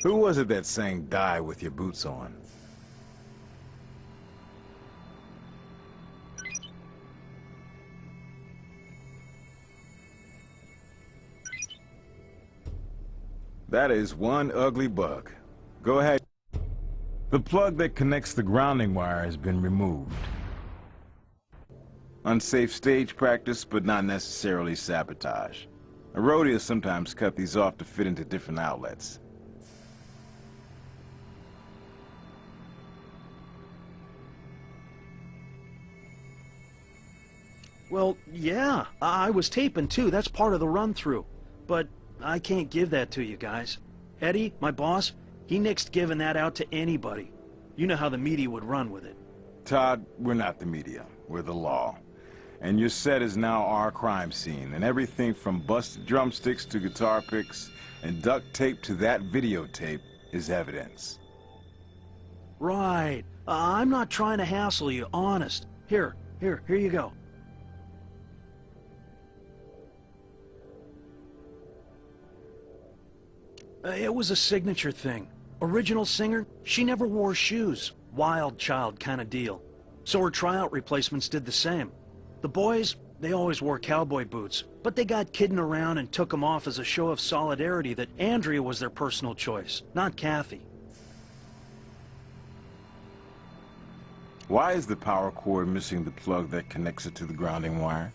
Who was it that sang "Die with Your Boots On"? That is one ugly bug. Go ahead. The plug that connects the grounding wire has been removed. Unsafe stage practice, but not necessarily sabotage. A rodeo sometimes cut these off to fit into different outlets. Well, yeah, I was taping too. That's part of the run-through. But I can't give that to you guys. Eddie, my boss, he nixed giving that out to anybody. You know how the media would run with it. Todd, we're not the media. We're the law. And your set is now our crime scene, and everything from busted drumsticks to guitar picks and duct tape to that videotape is evidence. Right. I'm not trying to hassle you, honest. Here you go. It was a signature thing. Original singer, she never wore shoes. Wild child kind of deal. So her tryout replacements did the same. The boys, they always wore cowboy boots, but they got kidding around and took them off as a show of solidarity that Andrea was their personal choice, not Kathy. Why is the power cord missing the plug that connects it to the grounding wire?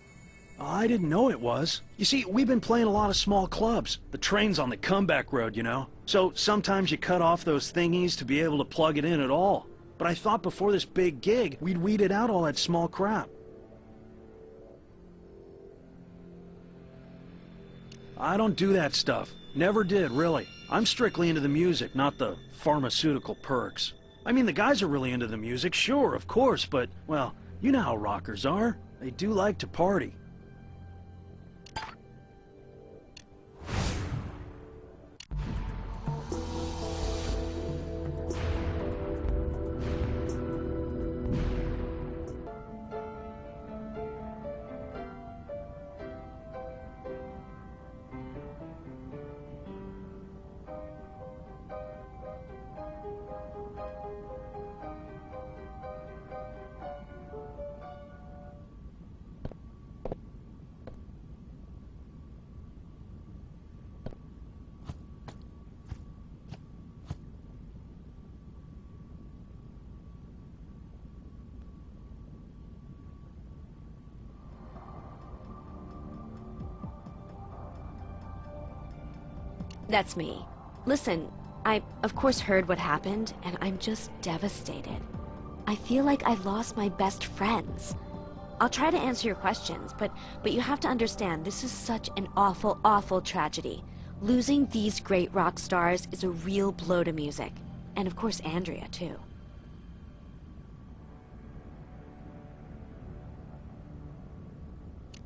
I didn't know it was. You see, we've been playing a lot of small clubs. The train's on the comeback road, you know? So sometimes you cut off those thingies to be able to plug it in at all. But I thought before this big gig, we'd weeded out all that small crap. I don't do that stuff. Never did, really. I'm strictly into the music, not the pharmaceutical perks. I mean, the guys are really into the music, sure, of course, but, well, you know how rockers are. They do like to party. That's me. Listen, I of course heard what happened, and I'm just devastated. I feel like I lost my best friends. I'll try to answer your questions, but you have to understand, this is such an awful, awful tragedy. Losing these great rock stars is a real blow to music. And of course, Andrea, too.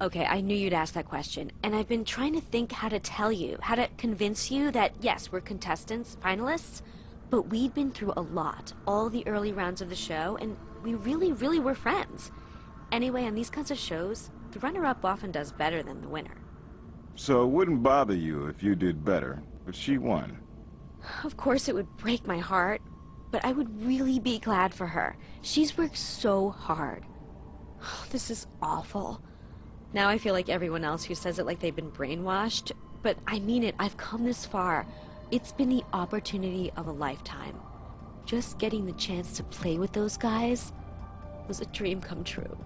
Okay, I knew you'd ask that question, and I've been trying to think how to tell you, how to convince you that, yes, we're contestants, finalists, but we'd been through a lot, all the early rounds of the show, and we really, really were friends. Anyway, on these kinds of shows, the runner-up often does better than the winner. So it wouldn't bother you if you did better, but she won. Of course it would break my heart, but I would really be glad for her. She's worked so hard. This is awful. Now I feel like everyone else who says it like they've been brainwashed. But I mean it, I've come this far. It's been the opportunity of a lifetime. Just getting the chance to play with those guys was a dream come true.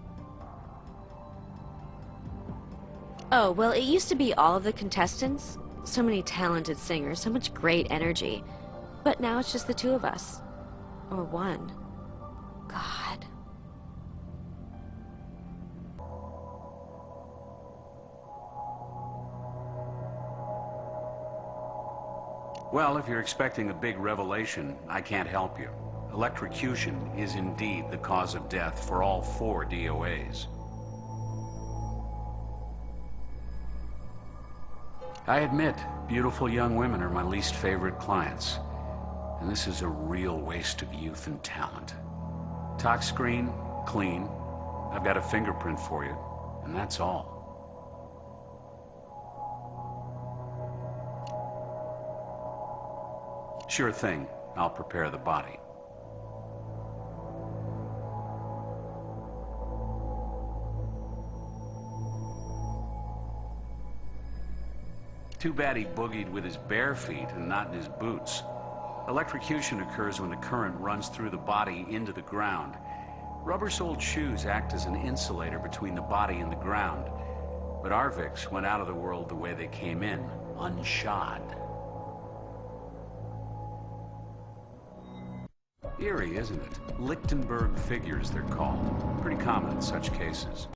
Oh, well, it used to be all of the contestants. So many talented singers, so much great energy. But now it's just the two of us. Or one. God. Well, if you're expecting a big revelation, I can't help you. Electrocution is indeed the cause of death for all 4 DOAs. I admit, beautiful young women are my least favorite clients. And this is a real waste of youth and talent. Tox screen, clean. I've got a fingerprint for you, and that's all. Sure thing. I'll prepare the body. Too bad he boogied with his bare feet and not in his boots. Electrocution occurs when the current runs through the body into the ground. Rubber-soled shoes act as an insulator between the body and the ground. But our Vicks went out of the world the way they came in, unshod. Eerie, isn't it? Lichtenberg figures, they're called. Pretty common in such cases.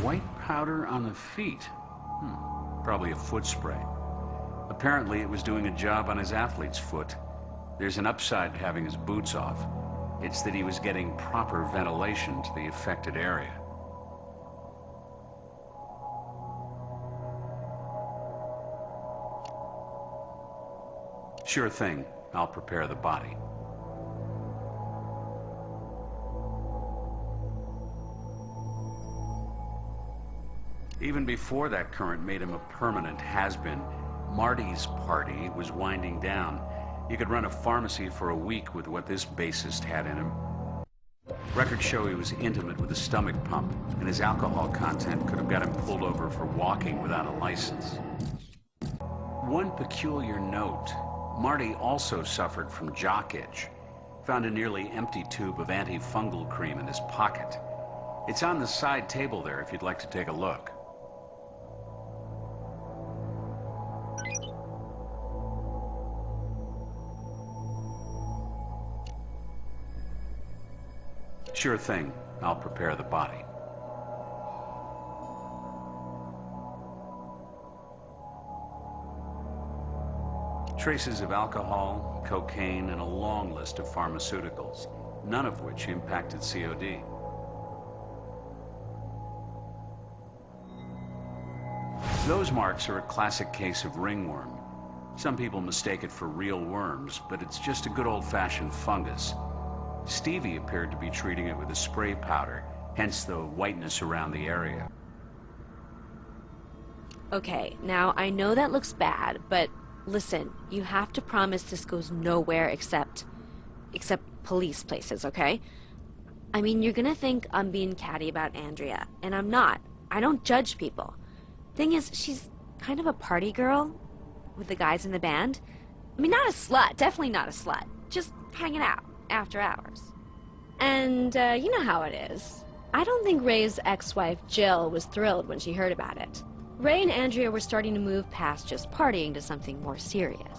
White powder on the feet. Probably a foot spray. Apparently it was doing a job on his athlete's foot. There's an upside to having his boots off. It's that he was getting proper ventilation to the affected area. Sure thing. I'll prepare the body. Even before that current made him a permanent has-been, Marty's party was winding down. You could run a pharmacy for a week with what this bassist had in him. Records show he was intimate with a stomach pump, and his alcohol content could have got him pulled over for walking without a license. One peculiar note, Marty also suffered from jock itch. Found a nearly empty tube of antifungal cream in his pocket. It's on the side table there if you'd like to take a look. Sure thing. I'll prepare the body. Traces of alcohol, cocaine, and a long list of pharmaceuticals, none of which impacted COD. Those marks are a classic case of ringworm. Some people mistake it for real worms, but it's just a good old-fashioned fungus. Stevie appeared to be treating it with a spray powder, hence the whiteness around the area. Okay, now I know that looks bad, but listen, you have to promise this goes nowhere except police places, okay? I mean, you're gonna think I'm being catty about Andrea, and I'm not. I don't judge people. Thing is, she's kind of a party girl with the guys in the band. I mean, not a slut, definitely not a slut. Just hanging out after hours. And, you know how it is. I don't think Ray's ex-wife, Jill, was thrilled when she heard about it. Ray and Andrea were starting to move past just partying to something more serious.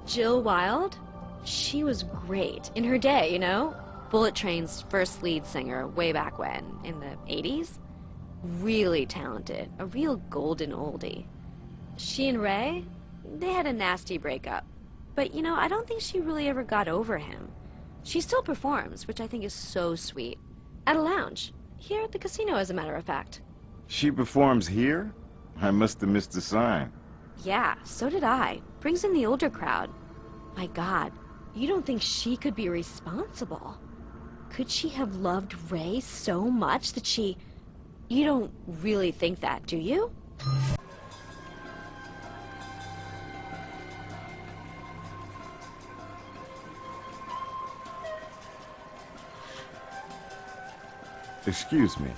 Jill Wilde? She was great. In her day, you know? Bullet Train's first lead singer way back when, in the 80s. Really talented. A real golden oldie. She and Ray? They had a nasty breakup. But, you know, I don't think she really ever got over him. She still performs, which I think is so sweet. At a lounge. Here at the casino, as a matter of fact. She performs here? I must have missed the sign. Yeah, so did I. Brings in the older crowd. My God, you don't think she could be responsible? Could she have loved Ray so much that she... You don't really think that, do you? Excuse me.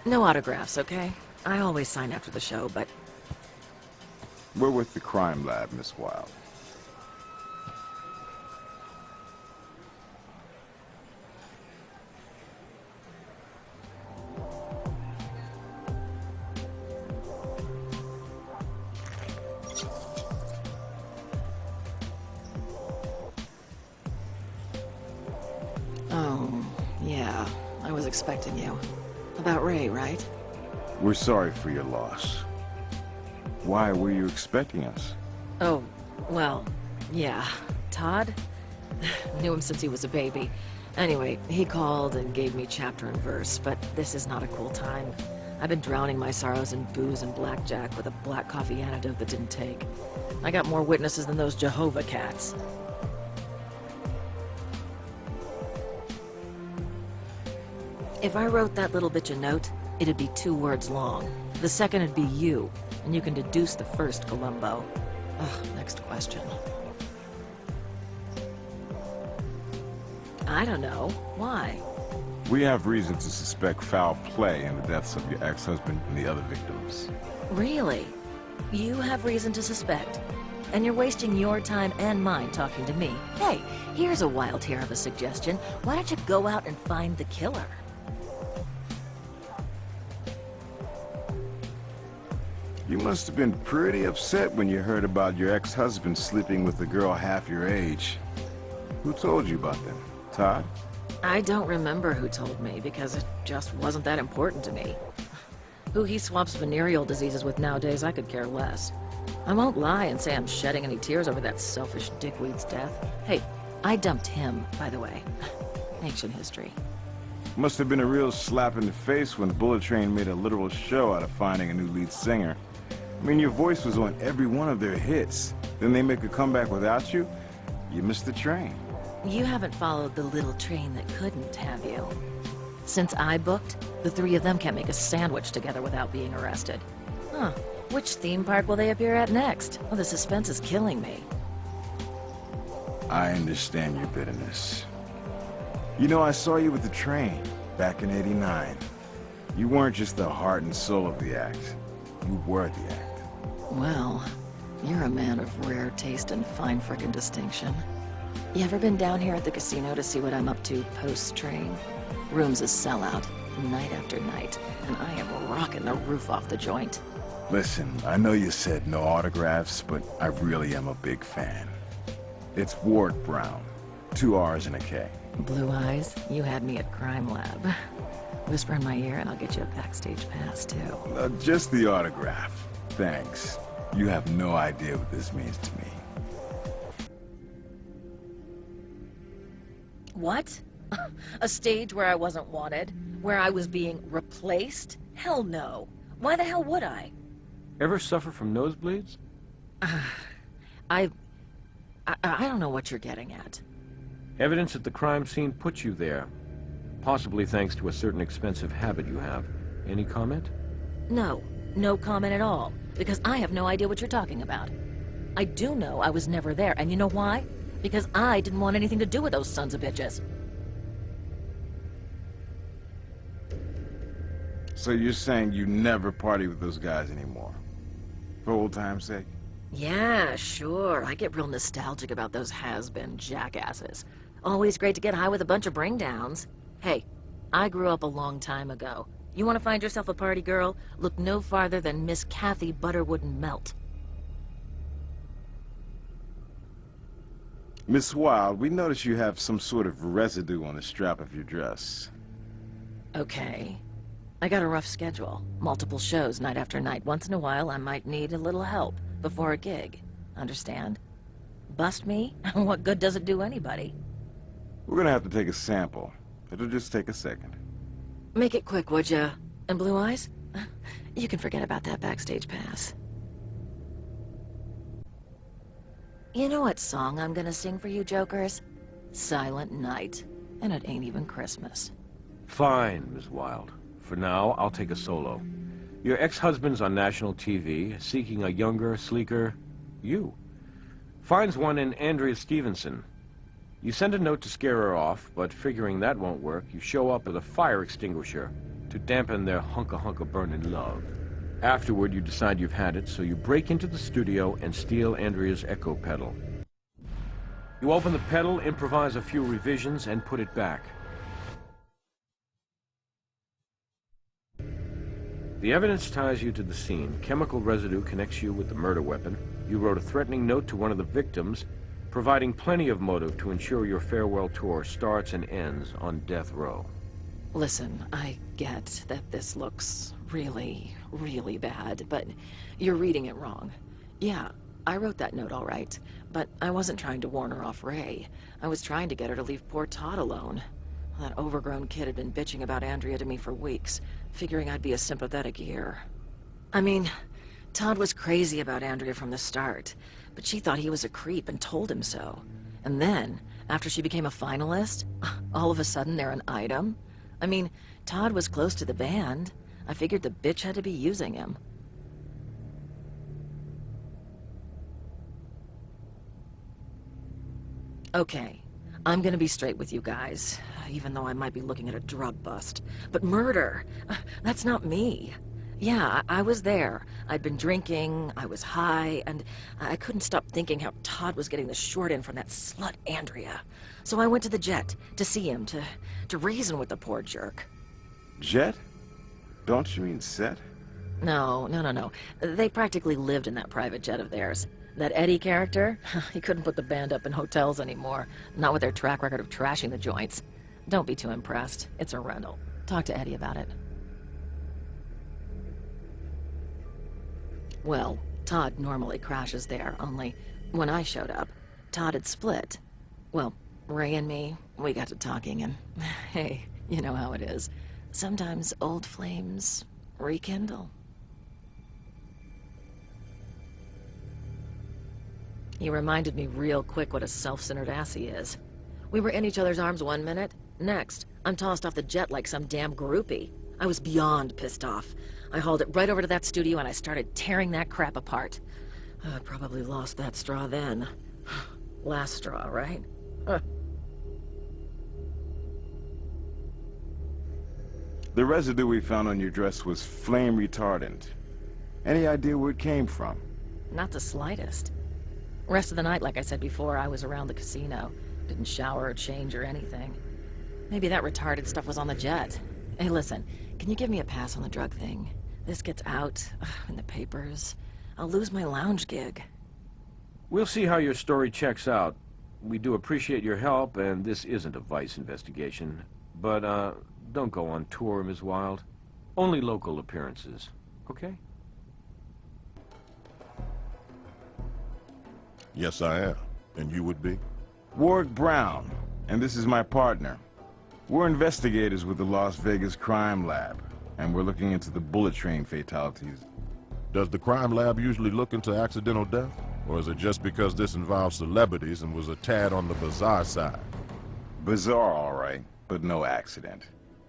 No autographs, okay? I always sign after the show, but... We're with the crime lab, Miss Wilde. Oh, yeah. I was expecting you. About Ray, right? We're sorry for your loss. Why were you expecting us? Oh, well, yeah. Todd? Knew him since he was a baby. Anyway, he called and gave me chapter and verse, but this is not a cool time. I've been drowning my sorrows in booze and blackjack with a black coffee antidote that didn't take. I got more witnesses than those Jehovah cats. If I wrote that little bitch a note, it'd be 2 words long. The second would be you, and you can deduce the first, Columbo. Ugh, next question. I don't know. Why? We have reason to suspect foul play in the deaths of your ex-husband and the other victims. Really? You have reason to suspect? And you're wasting your time and mine talking to me. Hey, here's a wild hair of a suggestion. Why don't you go out and find the killer? You must have been pretty upset when you heard about your ex-husband sleeping with a girl half your age. Who told you about them? Todd? I don't remember who told me, because it just wasn't that important to me. Who he swaps venereal diseases with nowadays, I could care less. I won't lie and say I'm shedding any tears over that selfish dickweed's death. Hey, I dumped him, by the way. Ancient history. Must have been a real slap in the face when Bullet Train made a literal show out of finding a new lead singer. I mean, your voice was on every one of their hits. Then they make a comeback without you? You missed the train. You haven't followed the little train that couldn't, have you? Since I booked, the 3 of them can't make a sandwich together without being arrested. Huh. Which theme park will they appear at next? Oh, the suspense is killing me. I understand your bitterness. You know, I saw you with the train back in '89. You weren't just the heart and soul of the act. You were the act. Well, you're a man of rare taste and fine frickin' distinction. You ever been down here at the casino to see what I'm up to post-train? Room's a sellout, night after night, and I am rocking the roof off the joint. Listen, I know you said no autographs, but I really am a big fan. It's Ward Brown. 2 R's and a K. Blue Eyes, you had me at Crime Lab. Whisper in my ear and I'll get you a backstage pass, too. Just the autograph. Thanks. You have no idea what this means to me. What? A stage where I wasn't wanted? Where I was being replaced? Hell no. Why the hell would I? Ever suffer from nosebleeds? I don't know what you're getting at. Evidence at the crime scene put you there. Possibly thanks to a certain expensive habit you have. Any comment? No. No comment at all. Because I have no idea what you're talking about. I do know I was never there, and you know why? Because I didn't want anything to do with those sons of bitches. So you're saying you never party with those guys anymore? For old time's sake? Yeah, sure. I get real nostalgic about those has-been jackasses. Always great to get high with a bunch of bring-downs. Hey, I grew up a long time ago. You want to find yourself a party girl? Look no farther than Miss Kathy Butterwood and Melt. Miss Wilde, we notice you have some sort of residue on the strap of your dress. Okay. I got a rough schedule. Multiple shows night after night. Once in a while, I might need a little help before a gig. Understand? Bust me? What good does it do anybody? We're gonna have to take a sample. It'll just take a second. Make it quick, would ya? And Blue Eyes? You can forget about that backstage pass. You know what song I'm gonna sing for you jokers? Silent Night. And it ain't even Christmas. Fine, Ms. Wilde. For now, I'll take a solo. Your ex-husband's on national TV, seeking a younger, sleeker... you. Finds one in Andrea Stevenson. You send a note to scare her off, but figuring that won't work, you show up with a fire extinguisher to dampen their hunka-hunka burning love. Afterward, you decide you've had it, so you break into the studio and steal Andrea's echo pedal. You open the pedal, improvise a few revisions, and put it back. The evidence ties you to the scene. Chemical residue connects you with the murder weapon. You wrote a threatening note to one of the victims, providing plenty of motive to ensure your farewell tour starts and ends on death row. Listen, I get that this looks really, really bad, but you're reading it wrong. Yeah, I wrote that note all right, but I wasn't trying to warn her off Ray. I was trying to get her to leave poor Todd alone. That overgrown kid had been bitching about Andrea to me for weeks, figuring I'd be a sympathetic ear. I mean, Todd was crazy about Andrea from the start, but she thought he was a creep and told him so. And then, after she became a finalist, all of a sudden they're an item? I mean, Todd was close to the band. I figured the bitch had to be using him. Okay, I'm gonna be straight with you guys, even though I might be looking at a drug bust. But murder, that's not me. Yeah, I was there. I'd been drinking, I was high, and I couldn't stop thinking how Todd was getting the short end from that slut Andrea. So I went to the Jet to see him, to reason with the poor jerk. Jet? Don't you mean Set? No. They practically lived in that private jet of theirs. That Eddie character, he couldn't put the band up in hotels anymore, not with their track record of trashing the joints. Don't be too impressed. It's a rental. Talk to Eddie about it. Well, Todd normally crashes there, only when I showed up, Todd had split. Well, Ray and me, we got to talking and, hey, you know how it is. Sometimes old flames rekindle. He reminded me real quick what a self-centered ass he is. We were in each other's arms one minute, next, I'm tossed off the jet like some damn groupie. I was beyond pissed off. I hauled it right over to that studio and I started tearing that crap apart. I probably lost that straw then. Last straw, right? The residue we found on your dress was flame retardant. Any idea where it came from? Not the slightest. Rest of the night, like I said before, I was around the casino. Didn't shower or change or anything. Maybe that retarded stuff was on the jet. Hey, listen, can you give me a pass on the drug thing? This gets out in the papers. I'll lose my lounge gig. We'll see how your story checks out. We do appreciate your help, and this isn't a Vice investigation. But, don't go on tour, Ms. Wilde. Only local appearances, okay? Yes, I am. And you would be? Warwick Brown, and this is my partner. We're investigators with the Las Vegas Crime Lab, and we're looking into the bullet train fatalities. Does the crime lab usually look into accidental death? Or is it just because this involves celebrities and was a tad on the bizarre side? Bizarre, all right, but no accident.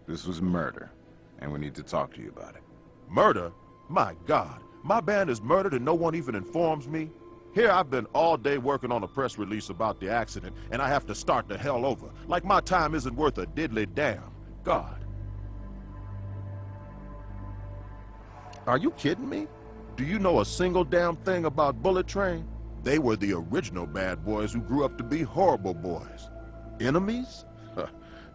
This was murder, and we need to talk to you about it. Murder? My God, my band is murdered and no one even informs me? Here I've been all day working on a press release about the accident, and I have to start the hell over, like my time isn't worth a diddly damn. God. Are you kidding me? Do you know a single damn thing about Bullet Train? They were the original bad boys who grew up to be horrible boys. Enemies?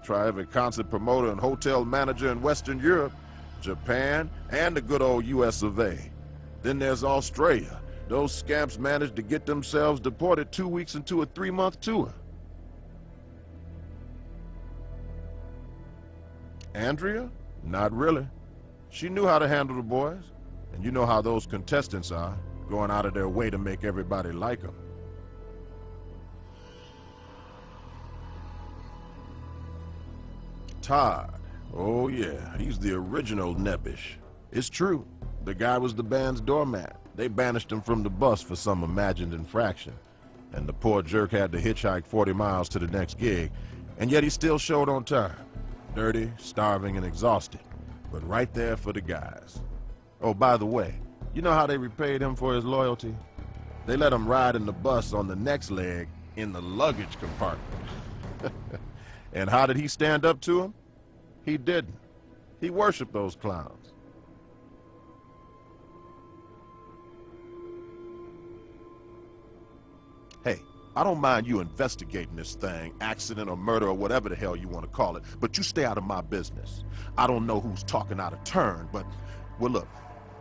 Try every concert promoter and hotel manager in Western Europe, Japan, and the good old US of A. Then there's Australia. Those scamps managed to get themselves deported 2 weeks into a 3-month tour. Andrea? Not really. She knew how to handle the boys. And you know how those contestants are, going out of their way to make everybody like them. Todd. Oh yeah, he's the original nebbish. It's true. The guy was the band's doormat. They banished him from the bus for some imagined infraction. And the poor jerk had to hitchhike 40 miles to the next gig, and yet he still showed on time. Dirty, starving, and exhausted, but right there for the guys. Oh, by the way, you know how they repaid him for his loyalty? They let him ride in the bus on the next leg in the luggage compartment. And how did he stand up to him? He didn't. He worshiped those clowns. Hey, I don't mind you investigating this thing, accident or murder or whatever the hell you want to call it, but you stay out of my business. I don't know who's talking out of turn, but, well, look,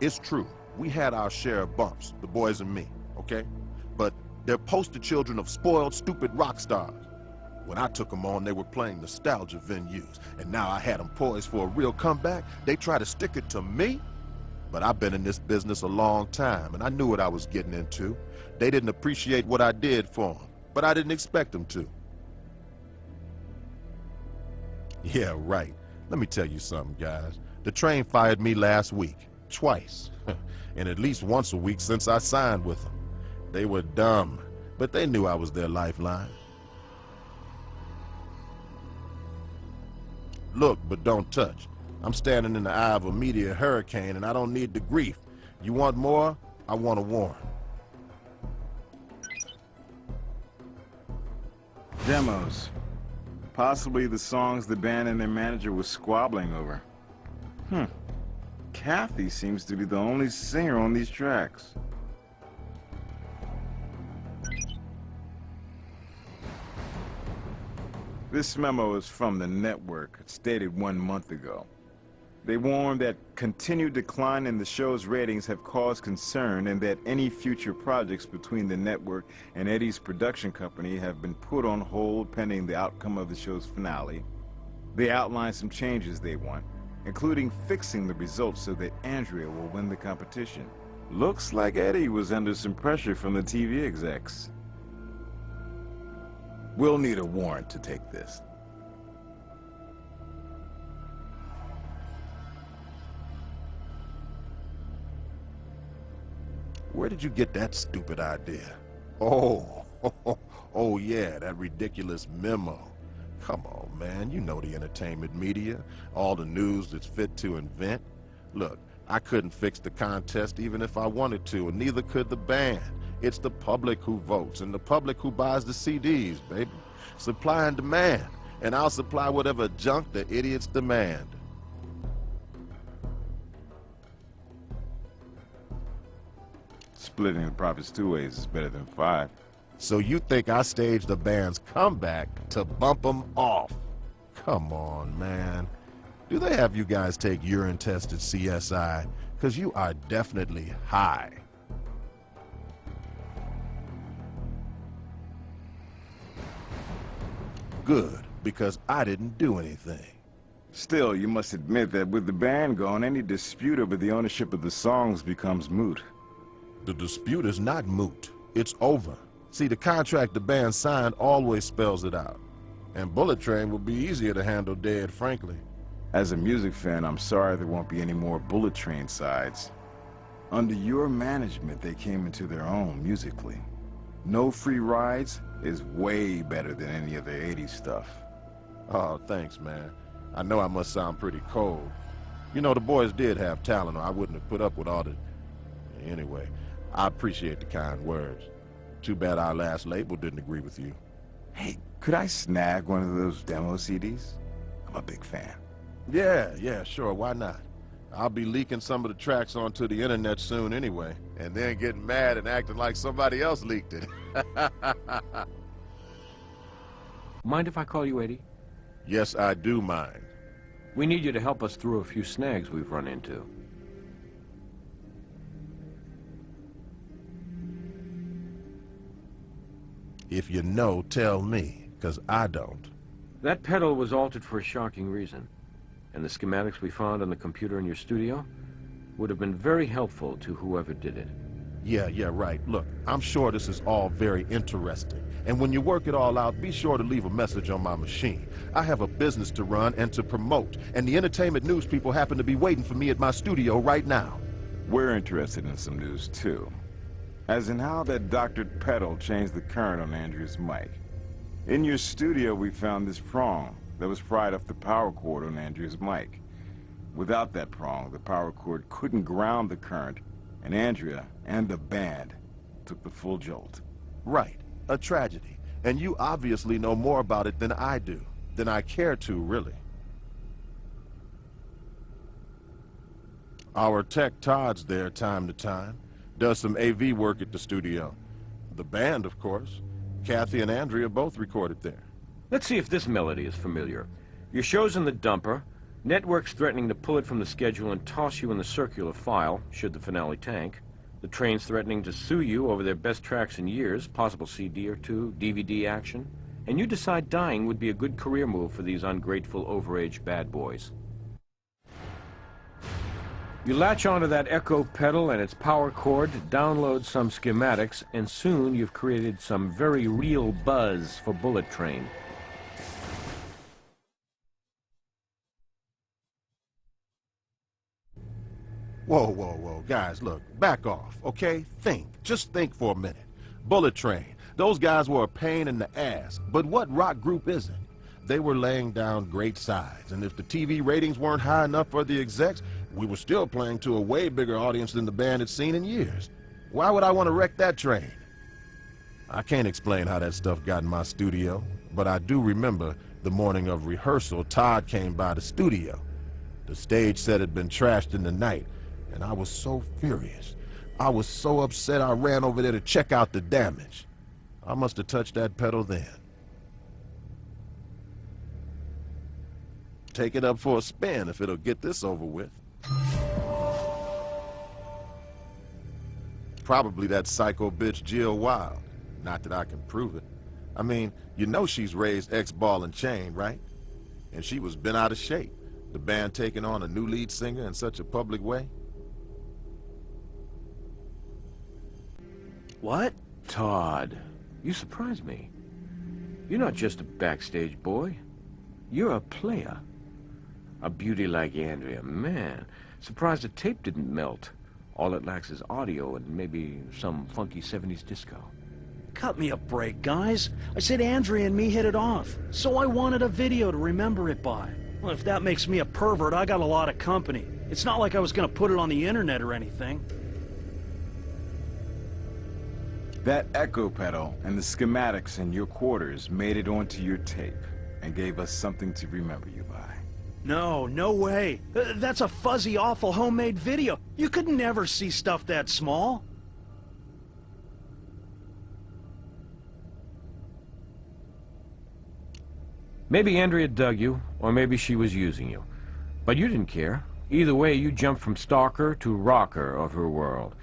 it's true. We had our share of bumps, the boys and me, okay? But they're poster children of spoiled, stupid rock stars. When I took them on, they were playing nostalgia venues, and now I had them poised for a real comeback. They try to stick it to me? But I've been in this business a long time, and I knew what I was getting into. They didn't appreciate what I did for them, but I didn't expect them to. Yeah, right. Let me tell you something, guys. The train fired me last week, twice, and at least once a week since I signed with them. They were dumb, but they knew I was their lifeline. Look, but don't touch. I'm standing in the eye of a meteor hurricane, and I don't need the grief. You want more? I want a warrant. Demos. Possibly the songs the band and their manager was squabbling over. Kathy seems to be the only singer on these tracks. This memo is from the network. It's dated 1 month ago. They warn that continued decline in the show's ratings have caused concern and that any future projects between the network and Eddie's production company have been put on hold pending the outcome of the show's finale. They outline some changes they want, including fixing the results so that Andrea will win the competition. Looks like Eddie was under some pressure from the TV execs. We'll need a warrant to take this. Where did you get that stupid idea? Oh, oh yeah, that ridiculous memo. Come on, man, you know the entertainment media, all the news that's fit to invent. Look, I couldn't fix the contest even if I wanted to, and neither could the band. It's the public who votes, and the public who buys the CDs, baby. Supply and demand, and I'll supply whatever junk the idiots demand. Splitting the profits 2 ways is better than 5. So you think I staged the band's comeback to bump them off? Come on, man. Do they have you guys take urine tests at CSI? Because you are definitely high. Good, because I didn't do anything. Still, you must admit that with the band gone, any dispute over the ownership of the songs becomes moot. The dispute is not moot. It's over. See, the contract the band signed always spells it out. And Bullet Train would be easier to handle dead, frankly. As a music fan, I'm sorry there won't be any more Bullet Train sides. Under your management, they came into their own musically. No Free Rides is way better than any of their 80s stuff. Oh, thanks, man. I know I must sound pretty cold. You know, the boys did have talent, or I wouldn't have put up with all the... Anyway, I appreciate the kind words. Too bad our last label didn't agree with you. Hey, could I snag one of those demo CDs? I'm a big fan. Yeah, sure, why not? I'll be leaking some of the tracks onto the internet soon anyway, and then getting mad and acting like somebody else leaked it. Mind if I call you Eddie? Yes, I do mind. We need you to help us through a few snags we've run into. If you know, tell me, because I don't. That pedal was altered for a shocking reason, and the schematics we found on the computer in your studio would have been very helpful to whoever did it. Yeah, right. Look, I'm sure this is all very interesting. And when you work it all out, be sure to leave a message on my machine. I have a business to run and to promote, and the entertainment news people happen to be waiting for me at my studio right now. We're interested in some news, too. As in how that doctored pedal changed the current on Andrea's mic. In your studio, we found this prong that was pried off the power cord on Andrea's mic. Without that prong, the power cord couldn't ground the current, and Andrea and the band took the full jolt. Right. A tragedy. And you obviously know more about it than I do, than I care to, really. Our tech Todd's there time to time, does some AV work at the studio. The band, of course. Kathy and Andrea both recorded there. Let's see if this melody is familiar. Your show's in the dumper. Network's threatening to pull it from the schedule and toss you in the circular file, should the finale tank. The train's threatening to sue you over their best tracks in years, possible CD or two, DVD action. And you decide dying would be a good career move for these ungrateful, overage bad boys. You latch onto that echo pedal and its power cord, download some schematics, and soon you've created some very real buzz for Bullet Train. Whoa, whoa, whoa, guys, look, back off, okay? Think, just think for a minute. Bullet Train, those guys were a pain in the ass, but what rock group isn't? They were laying down great sides, and if the TV ratings weren't high enough for the execs, we were still playing to a way bigger audience than the band had seen in years. Why would I want to wreck that train? I can't explain how that stuff got in my studio, but I do remember the morning of rehearsal, Todd came by the studio. The stage set had been trashed in the night, and I was so furious. I was so upset I ran over there to check out the damage. I must have touched that pedal then. Take it up for a spin if it'll get this over with. Probably that psycho bitch Jill Wild. Not that I can prove it. I mean, you know she's raised ex-ball and chain, right? And she was bent out of shape. The band taking on a new lead singer in such a public way. What? Todd, you surprise me. You're not just a backstage boy. You're a player. A beauty like Andrea, man. Surprised the tape didn't melt. All it lacks is audio and maybe some funky 70s disco. Cut me a break, guys. I said Andrea and me hit it off, so I wanted a video to remember it by. Well, if that makes me a pervert, I got a lot of company. It's not like I was gonna put it on the internet or anything. That echo pedal and the schematics in your quarters made it onto your tape and gave us something to remember you by. No, no way. That's a fuzzy, awful homemade video. You could never see stuff that small. Maybe Andrea dug you, or maybe she was using you. But you didn't care. Either way, you jumped from stalker to rocker of her world.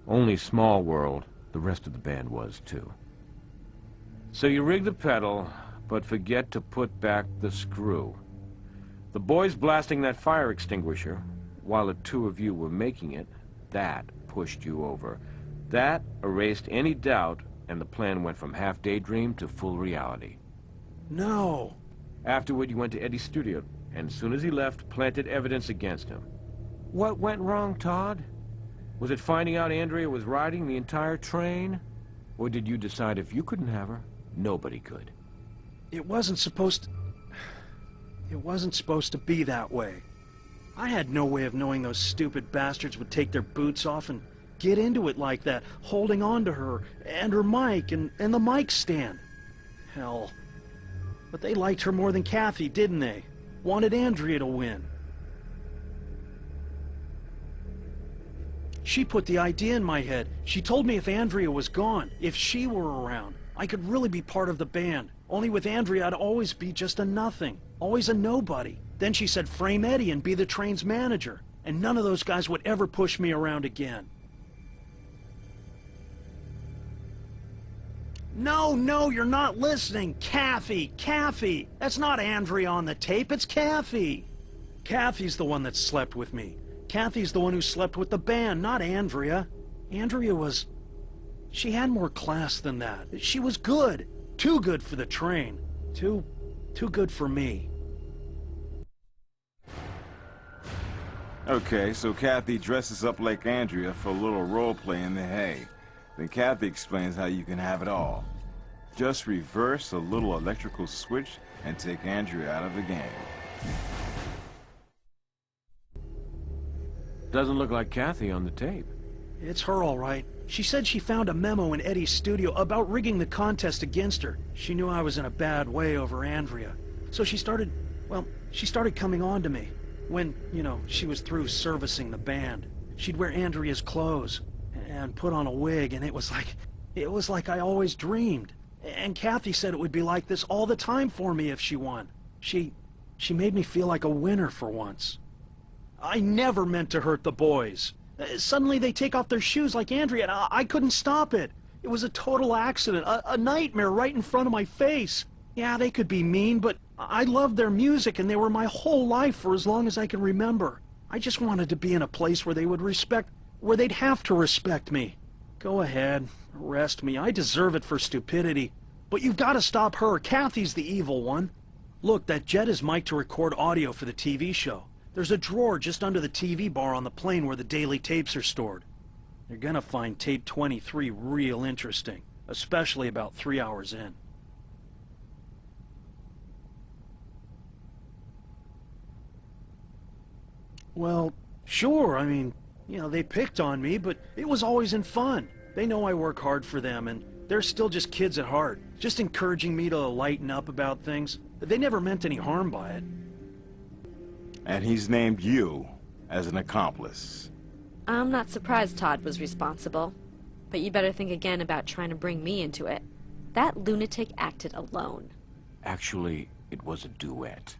Only small world, the rest of the band was too. So you rig the pedal, but forget to put back the screw. The boys blasting that fire extinguisher, while the two of you were making it, that pushed you over. That erased any doubt, and the plan went from half daydream to full reality. No. Afterward, you went to Eddie's studio, and as soon as he left, planted evidence against him. What went wrong, Todd? Was it finding out Andrea was riding the entire train? Or did you decide if you couldn't have her, nobody could? It wasn't supposed to be that way. I had no way of knowing those stupid bastards would take their boots off and get into it like that, holding on to her, and her mic, and the mic stand. Hell. But they liked her more than Kathy, didn't they? Wanted Andrea to win. She put the idea in my head. She told me if Andrea was gone, if she were around, I could really be part of the band. Only with Andrea, I'd always be just a nothing. Always a nobody. Then she said frame Eddie and be the train's manager. And none of those guys would ever push me around again. No, you're not listening. Kathy. That's not Andrea on the tape, it's Kathy. Kathy's the one that slept with me. Kathy's the one who slept with the band, not Andrea. Andrea was... she had more class than that. She was good. Too good for the train. Too good for me. Okay, so Kathy dresses up like Andrea for a little role play in the hay. Then Kathy explains how you can have it all. Just reverse a little electrical switch and take Andrea out of the game. Doesn't look like Kathy on the tape. It's her, all right. She said she found a memo in Eddie's studio about rigging the contest against her. She knew I was in a bad way over Andrea. So she started coming on to me. When, she was through servicing the band. She'd wear Andrea's clothes and put on a wig, and it was like I always dreamed. And Kathy said it would be like this all the time for me if she won. She made me feel like a winner for once. I never meant to hurt the boys. Suddenly they take off their shoes like Andrea, and I couldn't stop it. It was a total accident, a nightmare right in front of my face. Yeah, they could be mean, but I loved their music, and they were my whole life for as long as I can remember. I just wanted to be in a place where they'd have to respect me. Go ahead, arrest me. I deserve it for stupidity. But you've got to stop her. Kathy's the evil one. Look, that jet is mic'd to record audio for the TV show. There's a drawer just under the TV bar on the plane where the daily tapes are stored. You're gonna find tape 23 real interesting, especially about 3 hours in. Well, sure, I mean, they picked on me, but it was always in fun. They know I work hard for them, and they're still just kids at heart, just encouraging me to lighten up about things. They never meant any harm by it. And he's named you as an accomplice. I'm not surprised Todd was responsible. But you better think again about trying to bring me into it. That lunatic acted alone. Actually, it was a duet.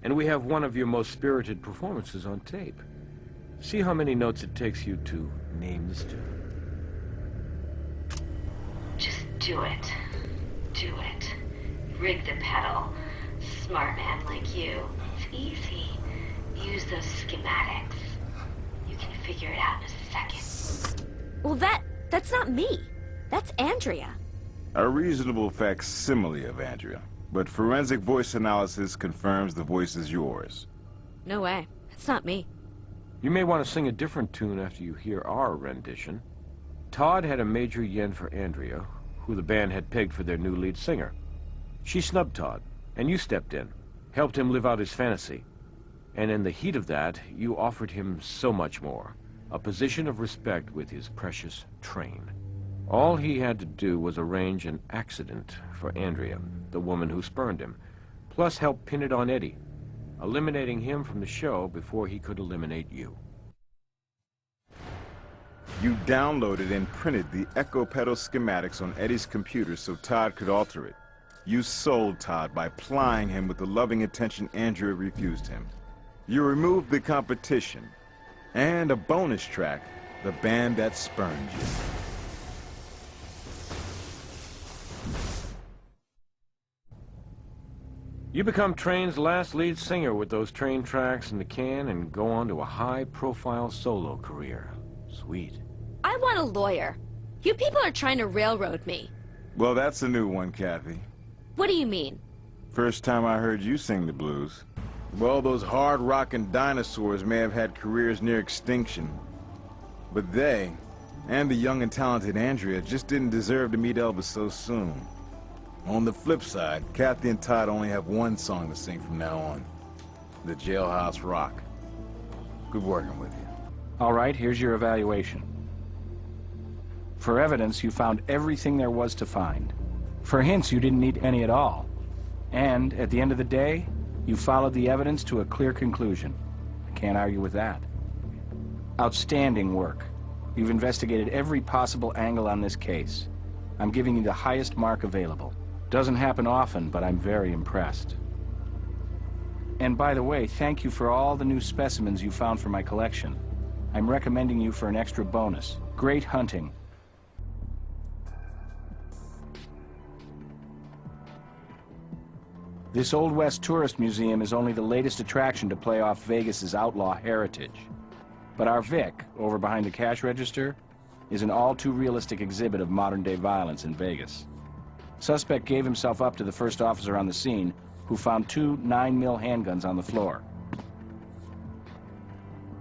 And we have one of your most spirited performances on tape. See how many notes it takes you to name this tune. Just do it. Do it. Rig the pedal. Smart man like you. It's easy. Use those schematics. You can figure it out in a second. Well, that's not me. That's Andrea. A reasonable facsimile of Andrea, but forensic voice analysis confirms the voice is yours. No way. That's not me. You may want to sing a different tune after you hear our rendition. Todd had a major yen for Andrea, who the band had pegged for their new lead singer. She snubbed Todd, and you stepped in, helped him live out his fantasy. And in the heat of that, you offered him so much more. A position of respect with his precious train. All he had to do was arrange an accident for Andrea, the woman who spurned him, plus help pin it on Eddie, eliminating him from the show before he could eliminate you. You downloaded and printed the echo pedal schematics on Eddie's computer so Todd could alter it. You sold Todd by plying him with the loving attention Andrea refused him. You removed the competition, and a bonus track, the band that spurned you. You become Train's last lead singer with those Train tracks in the can and go on to a high-profile solo career. Sweet. I want a lawyer. You people are trying to railroad me. Well, that's a new one, Kathy. What do you mean? First time I heard you sing the blues. Well, those hard-rocking dinosaurs may have had careers near extinction. But they, and the young and talented Andrea, just didn't deserve to meet Elvis so soon. On the flip side, Kathy and Todd only have one song to sing from now on. The Jailhouse Rock. Good working with you. All right, here's your evaluation. For evidence, you found everything there was to find. For hints, you didn't need any at all. And, at the end of the day, you followed the evidence to a clear conclusion. I can't argue with that. Outstanding work. You've investigated every possible angle on this case. I'm giving you the highest mark available. Doesn't happen often, but I'm very impressed. And by the way, thank you for all the new specimens you found for my collection. I'm recommending you for an extra bonus. Great hunting. This Old West Tourist Museum is only the latest attraction to play off Vegas's outlaw heritage. But our Vic, over behind the cash register, is an all-too-realistic exhibit of modern-day violence in Vegas. Suspect gave himself up to the first officer on the scene, who found 2 9mm handguns on the floor.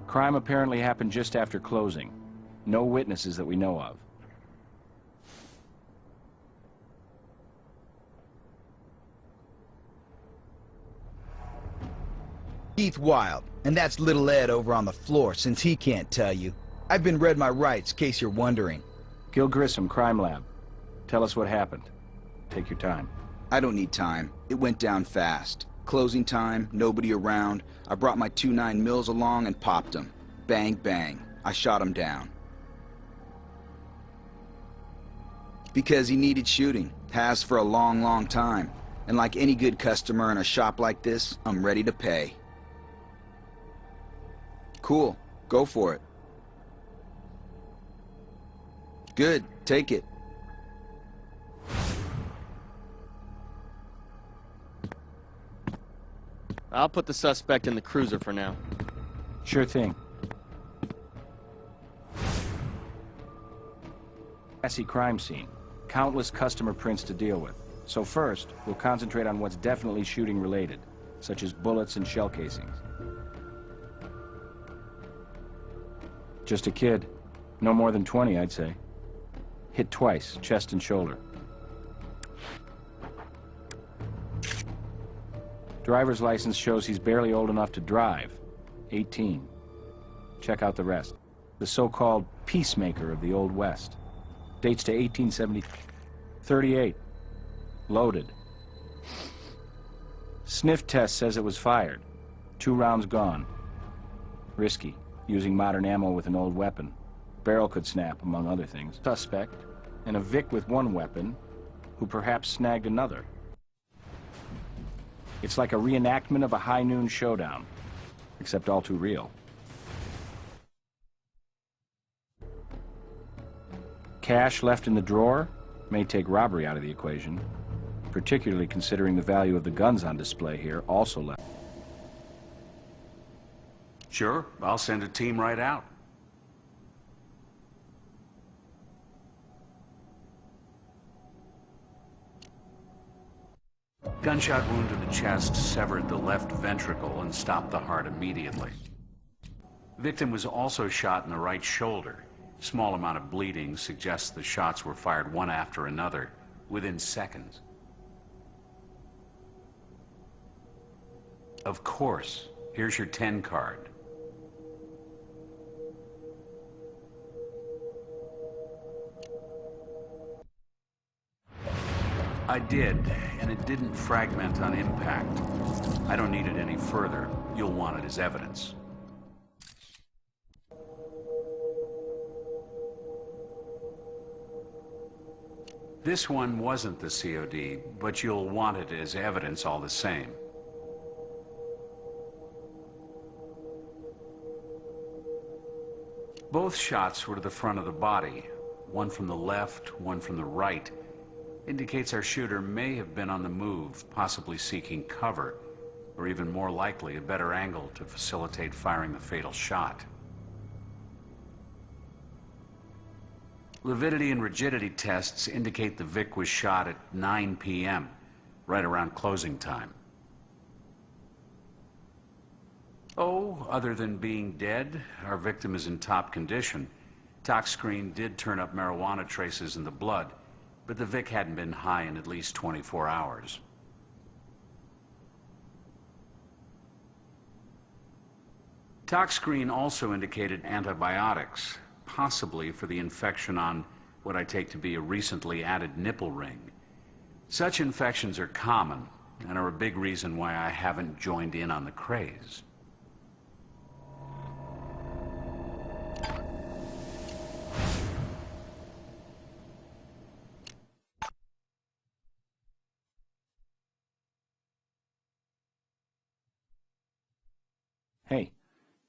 Crime apparently happened just after closing. No witnesses that we know of. Keith Wild, and that's little Ed over on the floor, since he can't tell you. I've been read my rights, case you're wondering. Gil Grissom, Crime Lab. Tell us what happened. Take your time. I don't need time. It went down fast. Closing time, nobody around. I brought my 2.9 mils along and popped him. Bang, bang. I shot him down. Because he needed shooting. Has for a long, long time. And like any good customer in a shop like this, I'm ready to pay. Cool. Go for it. Good. Take it. I'll put the suspect in the cruiser for now. Sure thing. Messy crime scene. Countless customer prints to deal with. So first, we'll concentrate on what's definitely shooting related, such as bullets and shell casings. Just a kid. No more than 20, I'd say. Hit twice, chest and shoulder. Driver's license shows he's barely old enough to drive. 18. Check out the rest. The so-called peacemaker of the Old West. Dates to 1870. 38. Loaded. Sniff test says it was fired. 2 rounds gone. Risky, using modern ammo with an old weapon. Barrel could snap, among other things. Suspect, and a Vic with 1 weapon, who perhaps snagged another. It's like a reenactment of a high noon showdown, except all too real. Cash left in the drawer may take robbery out of the equation, particularly considering the value of the guns on display here also left. Sure, I'll send a team right out. Gunshot wound to the chest severed the left ventricle and stopped the heart immediately. Victim was also shot in the right shoulder. Small amount of bleeding suggests the shots were fired one after another, within seconds. Of course, here's your 10 card. I did, and it didn't fragment on impact. I don't need it any further. You'll want it as evidence. This one wasn't the COD, but you'll want it as evidence all the same. Both shots were to the front of the body. One from the left, one from the right. Indicates our shooter may have been on the move, possibly seeking cover, or even more likely, a better angle to facilitate firing the fatal shot. Lividity and rigidity tests indicate the Vic was shot at 9 p.m., right around closing time. Oh, other than being dead, our victim is in top condition. Tox screen did turn up marijuana traces in the blood, but the Vic hadn't been high in at least 24 hours. Tox screen also indicated antibiotics, possibly for the infection on what I take to be a recently added nipple ring. Such infections are common and are a big reason why I haven't joined in on the craze. Hey,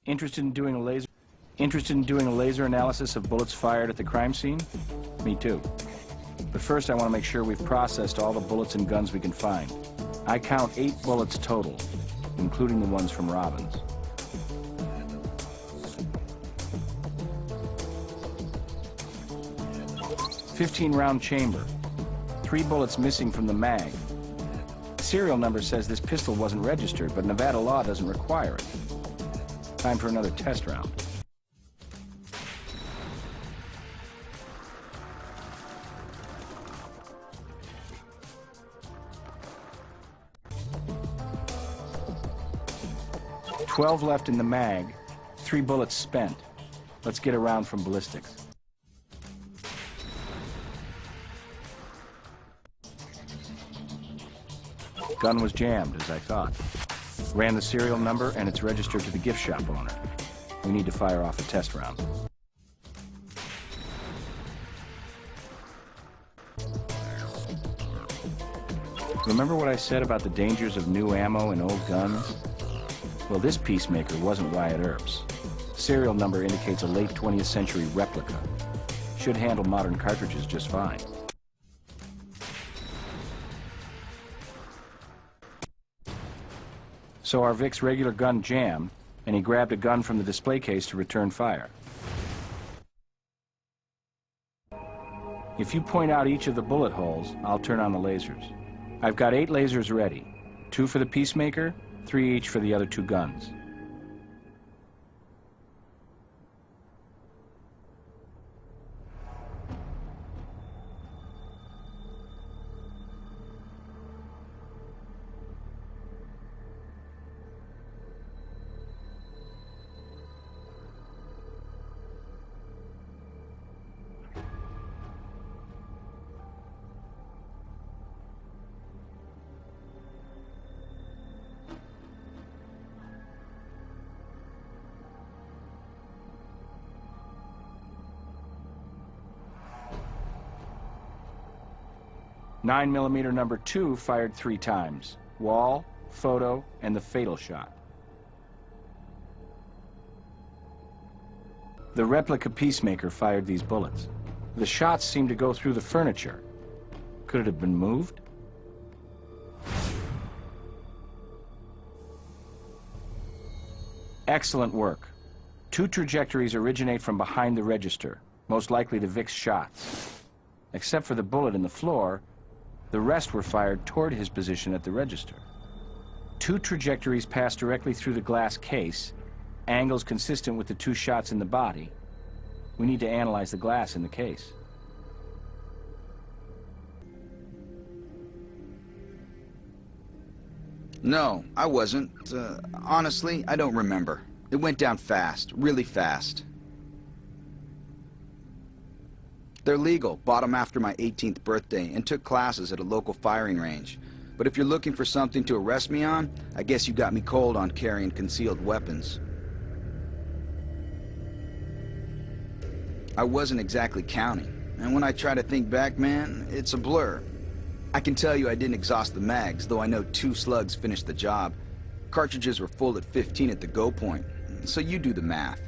interested in doing a laser analysis of bullets fired at the crime scene? Me too. But first I want to make sure we've processed all the bullets and guns we can find. I count 8 bullets total, including the ones from Robbins. .15-round chamber. 3 bullets missing from the mag. Serial number says this pistol wasn't registered, but Nevada law doesn't require it. Time for another test round. .12 left in the mag, 3 bullets spent. Let's get around from ballistics. Gun was jammed, as I thought. Ran the serial number, and it's registered to the gift shop owner. We need to fire off a test round. Remember what I said about the dangers of new ammo and old guns? Well, this peacemaker wasn't Wyatt Earp's. Serial number indicates a late 20th century replica. Should handle modern cartridges just fine. So our Vic's regular gun jammed, and he grabbed a gun from the display case to return fire. If you point out each of the bullet holes, I'll turn on the lasers. I've got 8 lasers ready. 2 for the peacemaker, 3 each for the other 2 guns. .9mm number 2 fired 3 times. Wall, photo, and the fatal shot. The replica peacemaker fired these bullets. The shots seemed to go through the furniture. Could it have been moved? Excellent work. 2 trajectories originate from behind the register, most likely the Vic's shots. Except for the bullet in the floor, the rest were fired toward his position at the register. 2 trajectories passed directly through the glass case, angles consistent with the 2 shots in the body. We need to analyze the glass in the case. No, I wasn't. Honestly, I don't remember. It went down fast, really fast. They're legal, bought them after my 18th birthday, and took classes at a local firing range. But if you're looking for something to arrest me on, I guess you got me cold on carrying concealed weapons. I wasn't exactly counting, and when I try to think back, man, it's a blur. I can tell you I didn't exhaust the mags, though I know 2 slugs finished the job. Cartridges were full at 15 at the go point, so you do the math.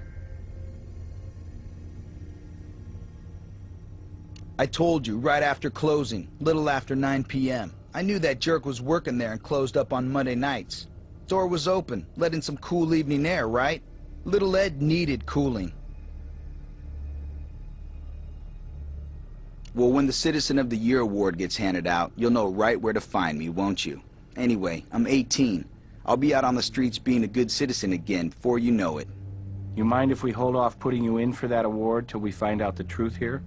I told you, right after closing, little after 9 p.m. I knew that jerk was working there and closed up on Monday nights. Door was open, let in some cool evening air, right? Little Ed needed cooling. Well, when the Citizen of the Year award gets handed out, you'll know right where to find me, won't you? Anyway, I'm 18. I'll be out on the streets being a good citizen again before you know it. You mind if we hold off putting you in for that award till we find out the truth here?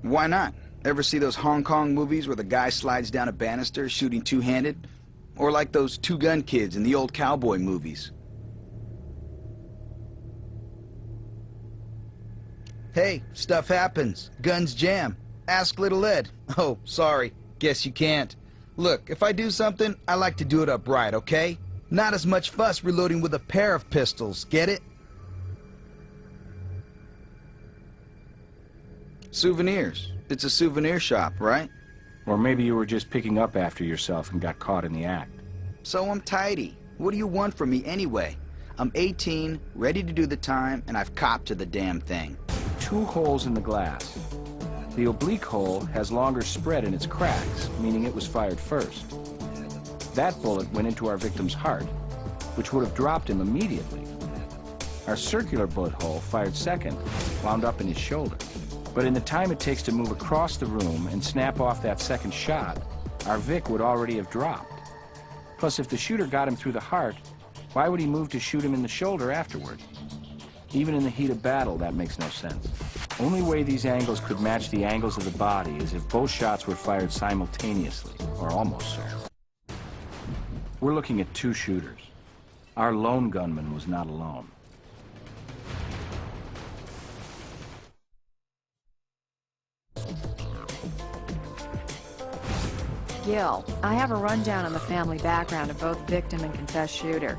Why not? Ever see those Hong Kong movies where the guy slides down a banister shooting two-handed? Or like those two-gun kids in the old cowboy movies? Hey, stuff happens. Guns jam. Ask Little Ed. Oh, sorry. Guess you can't. Look, if I do something, I like to do it upright, okay? Not as much fuss reloading with a pair of pistols, get it? Souvenirs. It's a souvenir shop, right? Or maybe you were just picking up after yourself and got caught in the act. So I'm tidy. What do you want from me anyway? I'm 18, ready to do the time, and I've copped to the damn thing. 2 holes in the glass. The oblique hole has longer spread in its cracks, meaning it was fired first. That bullet went into our victim's heart, which would have dropped him immediately. Our circular bullet hole, fired second, wound up in his shoulder. But in the time it takes to move across the room and snap off that second shot, our Vic would already have dropped. Plus, if the shooter got him through the heart, why would he move to shoot him in the shoulder afterward? Even in the heat of battle, that makes no sense. Only way these angles could match the angles of the body is if both shots were fired simultaneously, or almost so. We're looking at 2 shooters. Our lone gunman was not alone. Gil, I have a rundown on the family background of both victim and confessed shooter.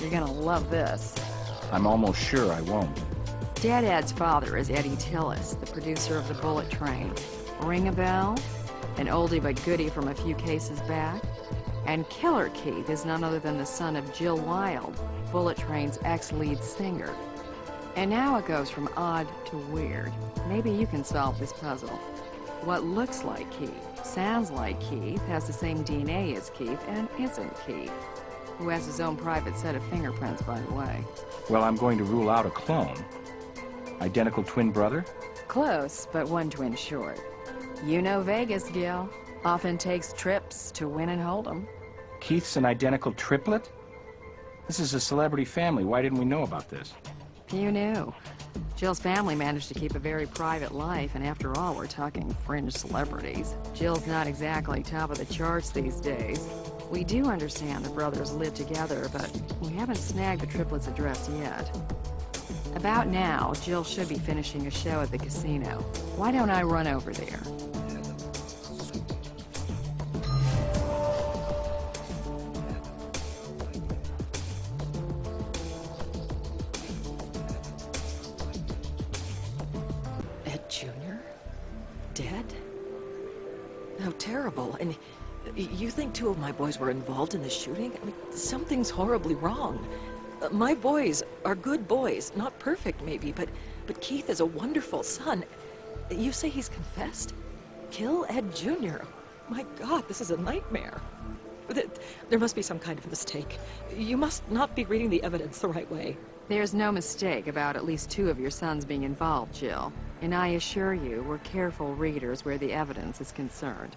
You're gonna love this. I'm almost sure I won't. Dead Ed's father is Eddie Tillis, the producer of The Bullet Train. Ring a bell? An oldie but goodie from a few cases back? And Killer Keith is none other than the son of Jill Wilde, Bullet Train's ex-lead singer. And now it goes from odd to weird. Maybe you can solve this puzzle. What looks like Keith, sounds like Keith, has the same DNA as Keith, and isn't Keith. Who has his own private set of fingerprints, by the way. Well, I'm going to rule out a clone. Identical twin brother? Close, but one twin short. You know Vegas, Gil. Often takes trips to win and hold 'em. Keith's an identical triplet? This is a celebrity family. Why didn't we know about this? You knew. Jill's family managed to keep a very private life, and after all, we're talking fringe celebrities. Jill's not exactly top of the charts these days. We do understand the brothers live together, but we haven't snagged the triplets' address yet. About now, Jill should be finishing a show at the casino. Why don't I run over there? Ed Jr.? Dead? How terrible. And you think two of my boys were involved in the shooting? I mean, something's horribly wrong. My boys are good boys. Not perfect, maybe, but Keith is a wonderful son. You say he's confessed? Kill Ed Jr.? My God, this is a nightmare. There must be some kind of mistake. You must not be reading the evidence the right way. There's no mistake about at least two of your sons being involved, Jill. And I assure you, we're careful readers where the evidence is concerned.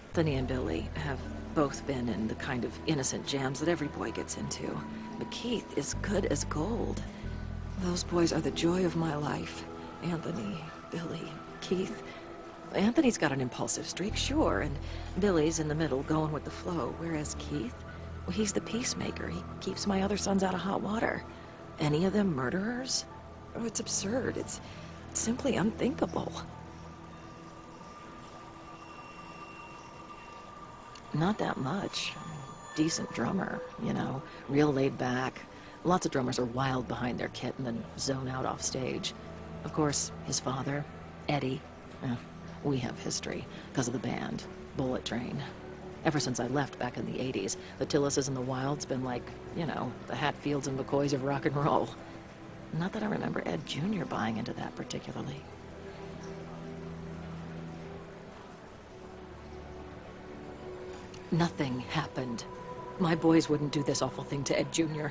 Anthony and Billy have both been in the kind of innocent jams that every boy gets into. But Keith is good as gold. Those boys are the joy of my life. Anthony, Billy, Keith. Anthony's got an impulsive streak, sure, and Billy's in the middle going with the flow, whereas Keith, well, he's the peacemaker. He keeps my other sons out of hot water. Any of them murderers? Oh, it's absurd. It's simply unthinkable. Not that much. Decent drummer, you know, real laid back. Lots of drummers are wild behind their kit and then zone out off stage. Of course, his father, Eddie, we have history because of the band, Bullet Train. Ever since I left back in the 80s, the Tillises and the Wilds been like, you know, the Hatfields and McCoys of rock and roll. Not that I remember Ed Jr. buying into that particularly. Nothing happened. My boys wouldn't do this awful thing to Ed Jr.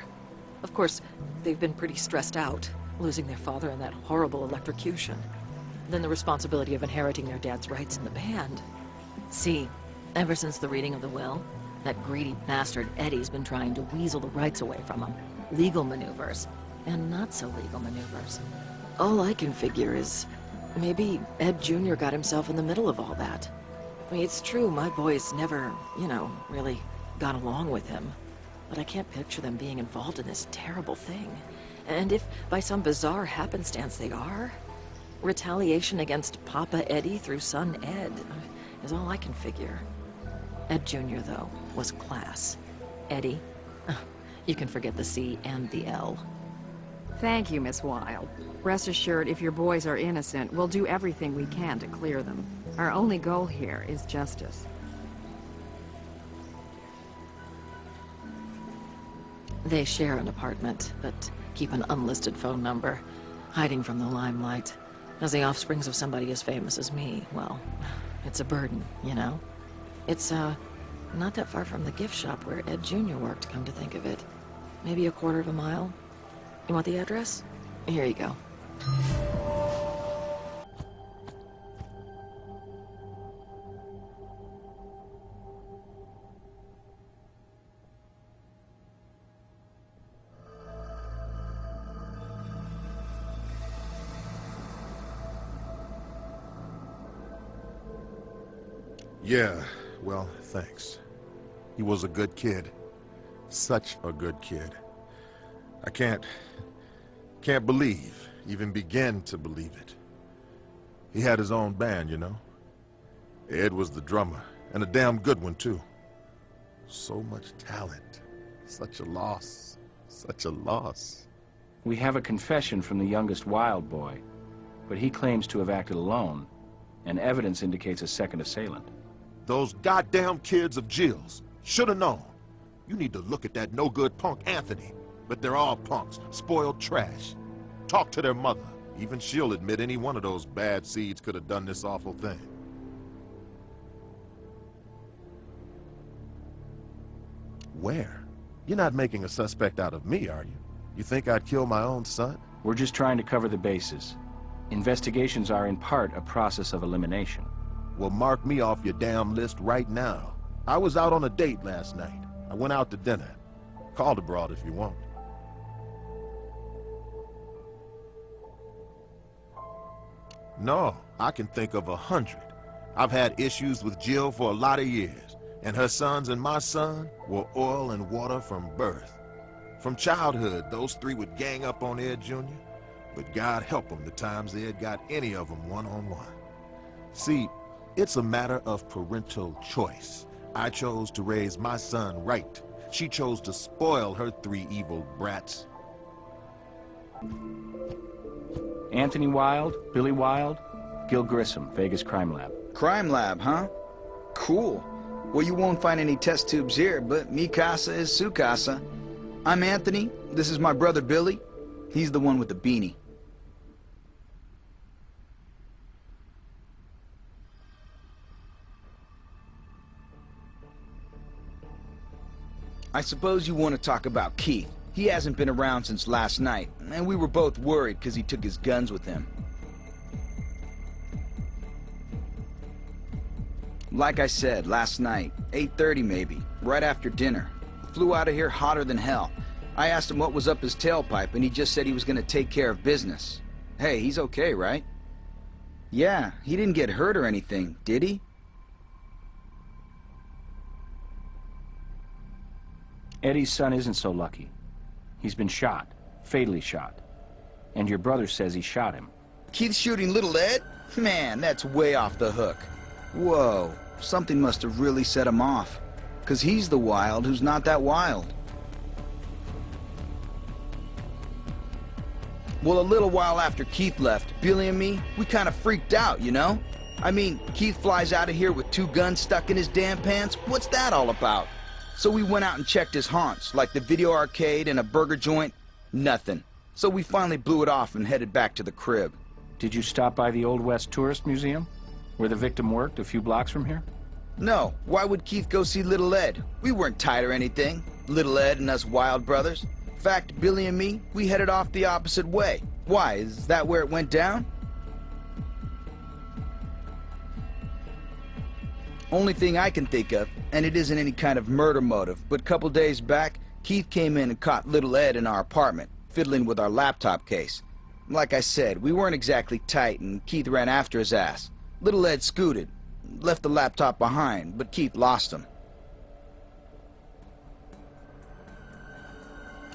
Of course, they've been pretty stressed out, losing their father in that horrible electrocution. Then the responsibility of inheriting their dad's rights in the band. See, ever since the reading of the will, that greedy bastard Eddie's been trying to weasel the rights away from them. Legal maneuvers, and not so legal maneuvers. All I can figure is maybe Ed Jr. got himself in the middle of all that. I mean, it's true, my boys never, you know, really got along with him. But I can't picture them being involved in this terrible thing. And if by some bizarre happenstance they are, retaliation against Papa Eddie through son Ed is all I can figure. Ed Jr., though, was class. Eddie, you can forget the C and the L. Thank you, Miss Wilde. Rest assured, if your boys are innocent, we'll do everything we can to clear them. Our only goal here is justice. They share an apartment, but keep an unlisted phone number, hiding from the limelight. As the offsprings of somebody as famous as me, well, it's a burden, you know? It's, not that far from the gift shop where Ed Jr. worked, come to think of it. Maybe a quarter of a mile. You want the address? Here you go. Yeah, well, thanks. He was a good kid. Such a good kid. I can't believe, even begin to believe it. He had his own band, you know. Ed was the drummer, and a damn good one, too. So much talent. Such a loss. Such a loss. We have a confession from the youngest Wild boy, but he claims to have acted alone, and evidence indicates a second assailant. Those goddamn kids of Jill's should have known. You need to look at that no-good punk Anthony. But they're all punks, spoiled trash. Talk to their mother. Even she'll admit any one of those bad seeds could have done this awful thing. Where? You're not making a suspect out of me, are you? You think I'd kill my own son? We're just trying to cover the bases. Investigations are in part a process of elimination. Well, mark me off your damn list right now. I was out on a date last night. I went out to dinner. Call the broad if you want. No, I can think of 100. I've had issues with Jill for a lot of years, and her sons and my son were oil and water from birth. From childhood, those three would gang up on Ed Jr., but God help them the times Ed got any of them one-on-one. See, it's a matter of parental choice. I chose to raise my son right. She chose to spoil her three evil brats. Anthony Wilde, Billy Wilde, Gil Grissom, Vegas Crime Lab. Crime Lab, huh? Cool. Well, you won't find any test tubes here, but mi casa is su casa. I'm Anthony. This is my brother Billy. He's the one with the beanie. I suppose you want to talk about Keith. He hasn't been around since last night, and we were both worried because he took his guns with him. Like I said, last night, 8:30 maybe, right after dinner. Flew out of here hotter than hell. I asked him what was up his tailpipe, and he just said he was going to take care of business. Hey, he's okay, right? Yeah, he didn't get hurt or anything, did he? Eddie's son isn't so lucky. He's been shot, fatally shot. And your brother says he shot him. Keith shooting little Ed? Man, that's way off the hook. Whoa, something must have really set him off. 'Cause he's the wild who's not that wild. Well, a little while after Keith left, Billy and me, we kind of freaked out, you know? I mean, Keith flies out of here with 2 guns stuck in his damn pants. What's that all about? So we went out and checked his haunts, like the video arcade and a burger joint. Nothing. So we finally blew it off and headed back to the crib. Did you stop by the Old West Tourist Museum, where the victim worked, a few blocks from here? No, why would Keith go see Little Ed? We weren't tight or anything. Little Ed and us Wild brothers. In fact, Billy and me, we headed off the opposite way. Why, is that where it went down? Only thing I can think of, and it isn't any kind of murder motive, but a couple days back, Keith came in and caught Little Ed in our apartment, fiddling with our laptop case. Like I said, we weren't exactly tight, and Keith ran after his ass. Little Ed scooted, left the laptop behind, but Keith lost him.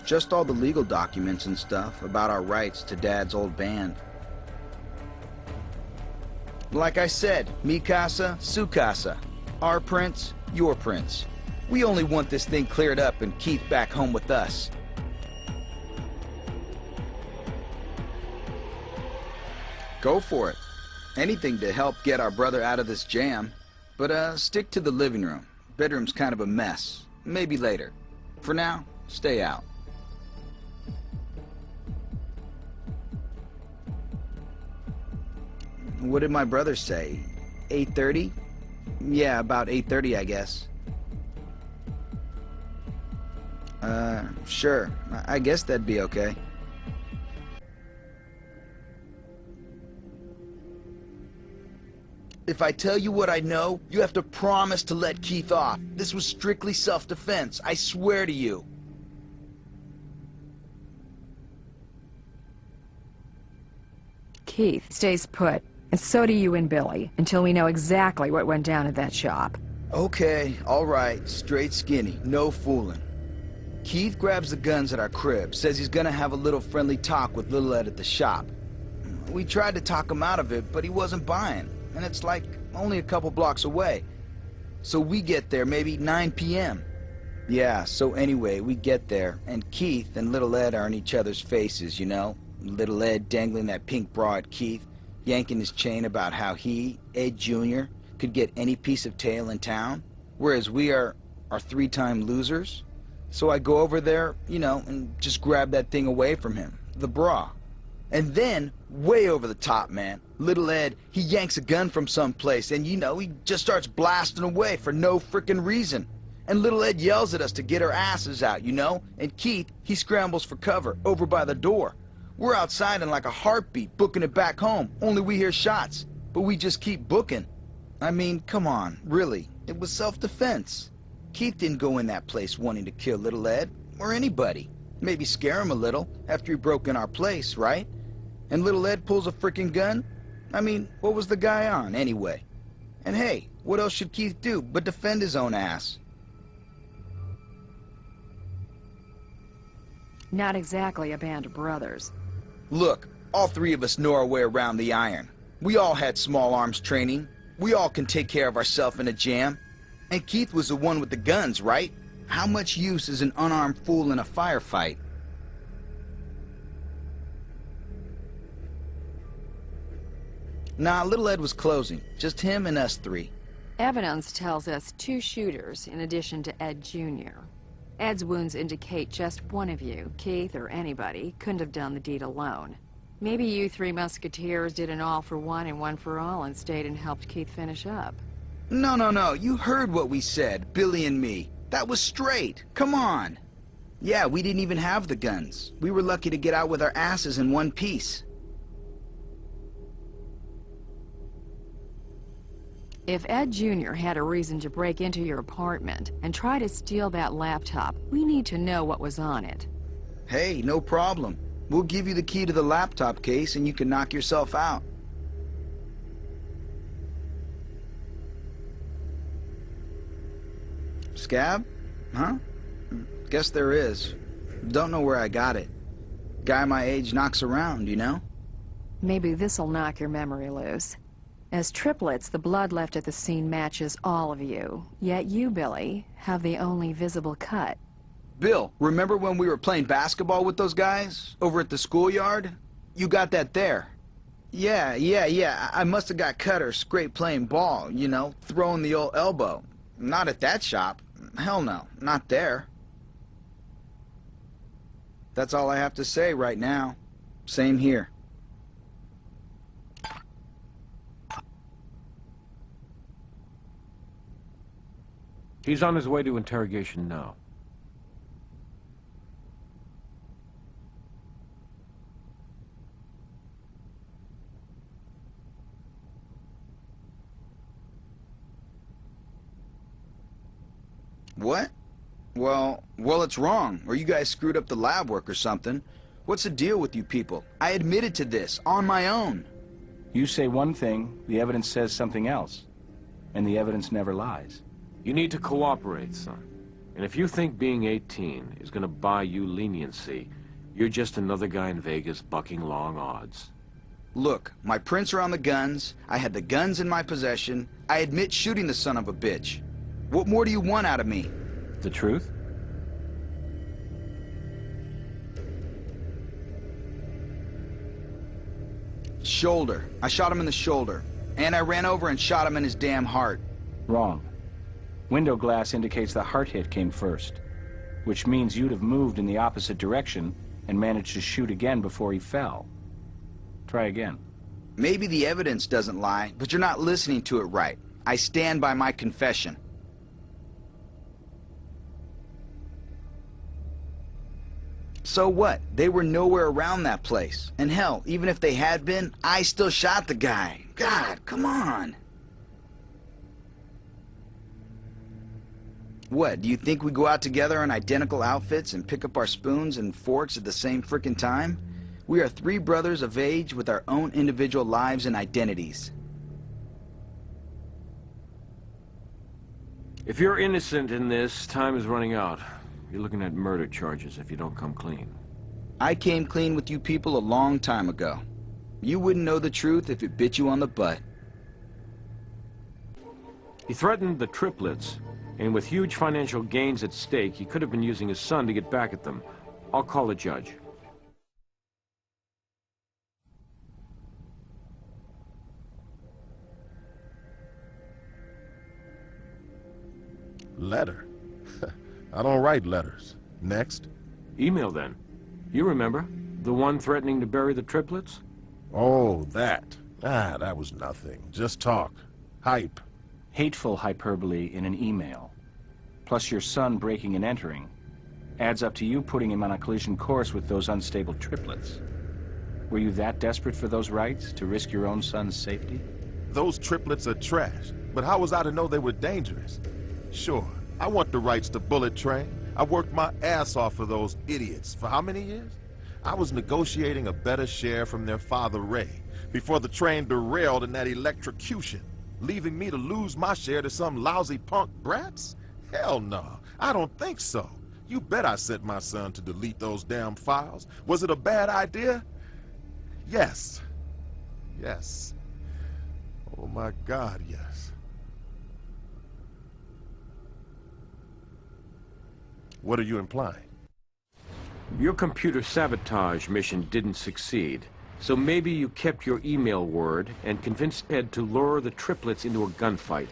Just all the legal documents and stuff about our rights to Dad's old band. Like I said, mi casa, su casa. Our prince, your prince. We only want this thing cleared up and Keith back home with us. Go for it. Anything to help get our brother out of this jam. But stick to the living room. Bedroom's kind of a mess. Maybe later. For now, stay out. What did my brother say? 8:30? Yeah, about 8:30, I guess. Sure. I guess that'd be okay. If I tell you what I know, you have to promise to let Keith off. This was strictly self-defense. I swear to you. Keith stays put. And so do you and Billy, until we know exactly what went down at that shop. Okay, all right. Straight skinny. No fooling. Keith grabs the guns at our crib, says he's gonna have a little friendly talk with Little Ed at the shop. We tried to talk him out of it, but he wasn't buying, and it's like only a couple blocks away. So we get there maybe 9 p.m. Yeah, so anyway, we get there, and Keith and Little Ed are in each other's faces, you know? Little Ed dangling that pink bra at Keith, yanking his chain about how he, Ed Jr., could get any piece of tail in town, whereas we are 3-time losers. So I go over there, you know, and just grab that thing away from him, the bra. And then, way over the top, man, Little Ed, he yanks a gun from someplace, and you know, he just starts blasting away for no frickin' reason. And Little Ed yells at us to get our asses out, you know? And Keith, he scrambles for cover, over by the door. We're outside in like a heartbeat, booking it back home, only we hear shots. But we just keep booking. I mean, come on, really, it was self-defense. Keith didn't go in that place wanting to kill Little Ed, or anybody. Maybe scare him a little, after he broke in our place, right? And Little Ed pulls a frickin' gun? I mean, what was the guy on, anyway? And hey, what else should Keith do but defend his own ass? Not exactly a band of brothers. Look, all three of us know our way around the iron. We all had small arms training. We all can take care of ourselves in a jam. And Keith was the one with the guns, right? How much use is an unarmed fool in a firefight? Nah, Little Ed was closing. Just him and us three. Evidence tells us 2 shooters in addition to Ed Jr. Ed's wounds indicate just one of you, Keith or anybody, couldn't have done the deed alone. Maybe you 3 musketeers did an all for one and one for all and stayed and helped Keith finish up. No, you heard what we said, Billy and me. That was straight. Come on. Yeah, we didn't even have the guns. We were lucky to get out with our asses in one piece. If Ed Jr. had a reason to break into your apartment and try to steal that laptop, we need to know what was on it. Hey, no problem. We'll give you the key to the laptop case and you can knock yourself out. Scab? Huh? Guess there is. Don't know where I got it. Guy my age knocks around, you know? Maybe this'll knock your memory loose. As triplets, the blood left at the scene matches all of you. Yet you, Billy, have the only visible cut. Bill, remember when we were playing basketball with those guys over at the schoolyard? You got that there. Yeah. I must have got cut or scraped playing ball, you know, throwing the old elbow. Not at that shop. Hell no, not there. That's all I have to say right now. Same here. He's on his way to interrogation now. What? Well, it's wrong, or you guys screwed up the lab work or something. What's the deal with you people? I admitted to this, on my own. You say one thing, the evidence says something else. And the evidence never lies. You need to cooperate, son. And if you think being 18 is gonna buy you leniency, you're just another guy in Vegas bucking long odds. Look, my prints are on the guns, I had the guns in my possession, I admit shooting the son of a bitch. What more do you want out of me? The truth? Shoulder. I shot him in the shoulder. And I ran over and shot him in his damn heart. Wrong. Window glass indicates the heart hit came first, which means you'd have moved in the opposite direction and managed to shoot again before he fell. Try again. Maybe the evidence doesn't lie, but you're not listening to it right. I stand by my confession. So what? They were nowhere around that place. And hell, even if they had been, I still shot the guy. God, come on. What, do you think we go out together in identical outfits and pick up our spoons and forks at the same frickin' time? We are 3 brothers of age with our own individual lives and identities. If you're innocent in this, time is running out. You're looking at murder charges if you don't come clean. I came clean with you people a long time ago. You wouldn't know the truth if it bit you on the butt. He threatened the triplets, and with huge financial gains at stake, he could have been using his son to get back at them. I'll call the judge. Letter? I don't write letters. Next. Email, then. You remember? The one threatening to bury the triplets? Oh, that. That was nothing. Just talk. Hype. Hateful hyperbole in an email, plus your son breaking and entering, adds up to you putting him on a collision course with those unstable triplets. Were you that desperate for those rights, to risk your own son's safety? Those triplets are trash, but how was I to know they were dangerous? Sure, I want the rights to Bullet Train. I worked my ass off for those idiots. For how many years? I was negotiating a better share from their father, Ray, before the train derailed in that electrocution, leaving me to lose my share to some lousy punk brats? Hell no, I don't think so. You bet I sent my son to delete those damn files. Was it a bad idea? Yes. Yes. Oh my God, yes. What are you implying? Your computer sabotage mission didn't succeed, so maybe you kept your email word and convinced Ed to lure the triplets into a gunfight.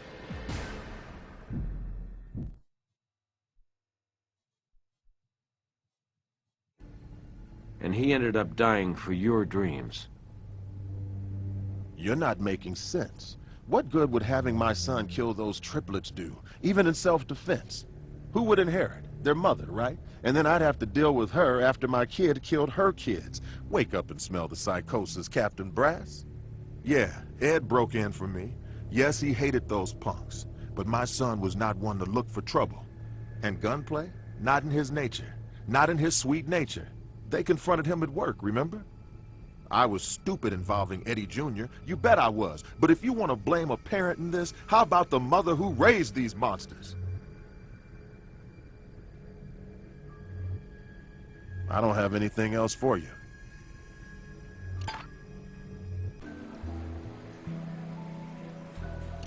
And he ended up dying for your dreams. You're not making sense. What good would having my son kill those triplets do, even in self-defense? Who would inherit? Their mother, right? And then I'd have to deal with her after my kid killed her kids. Wake up and smell the psychosis, Captain Brass. Yeah, Ed broke in for me. Yes, he hated those punks. But my son was not one to look for trouble. And gunplay? Not in his nature. Not in his sweet nature. They confronted him at work, remember? I was stupid involving Eddie Jr. You bet I was. But if you want to blame a parent in this, how about the mother who raised these monsters? I don't have anything else for you.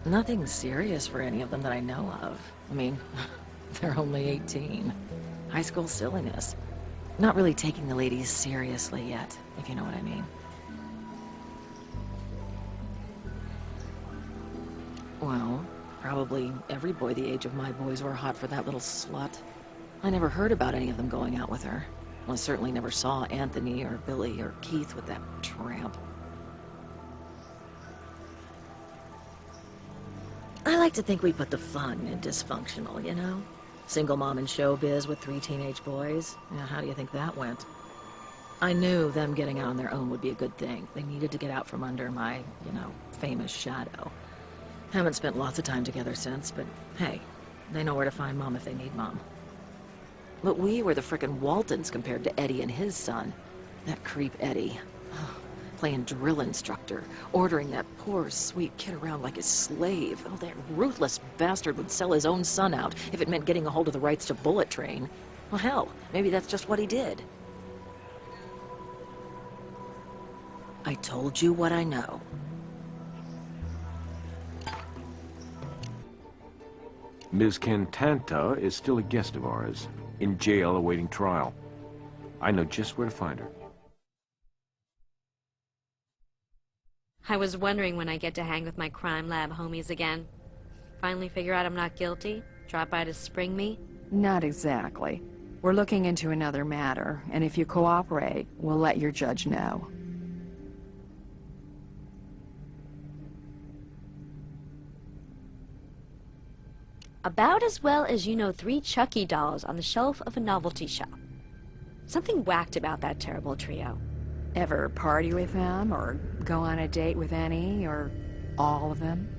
Nothing serious for any of them that I know of. I mean, they're only 18. High school silliness. Not really taking the ladies seriously yet, if you know what I mean. Well, probably every boy the age of my boys were hot for that little slut. I never heard about any of them going out with her. Well, I certainly never saw Anthony or Billy or Keith with that tramp. I like to think we put the fun in dysfunctional, you know? Single mom in showbiz with 3 teenage boys. Yeah, how do you think that went? I knew them getting out on their own would be a good thing. They needed to get out from under my, famous shadow. Haven't spent lots of time together since, but hey, they know where to find Mom if they need Mom. But we were the frickin' Waltons compared to Eddie and his son. That creep Eddie. Playing drill instructor, ordering that poor, sweet kid around like his slave. Oh, that ruthless bastard would sell his own son out if it meant getting a hold of the rights to Bullet Train. Well, hell, maybe that's just what he did. I told you what I know. Ms. Cantanta is still a guest of ours, in jail awaiting trial. I know just where to find her. I was wondering when I get to hang with my crime lab homies again. Finally figure out I'm not guilty? Drop by to spring me? Not exactly. We're looking into another matter, and if you cooperate, we'll let your judge know. About as well as you know 3 Chucky dolls on the shelf of a novelty shop. Something whacked about that terrible trio. Ever party with them, or go on a date with any, or all of them?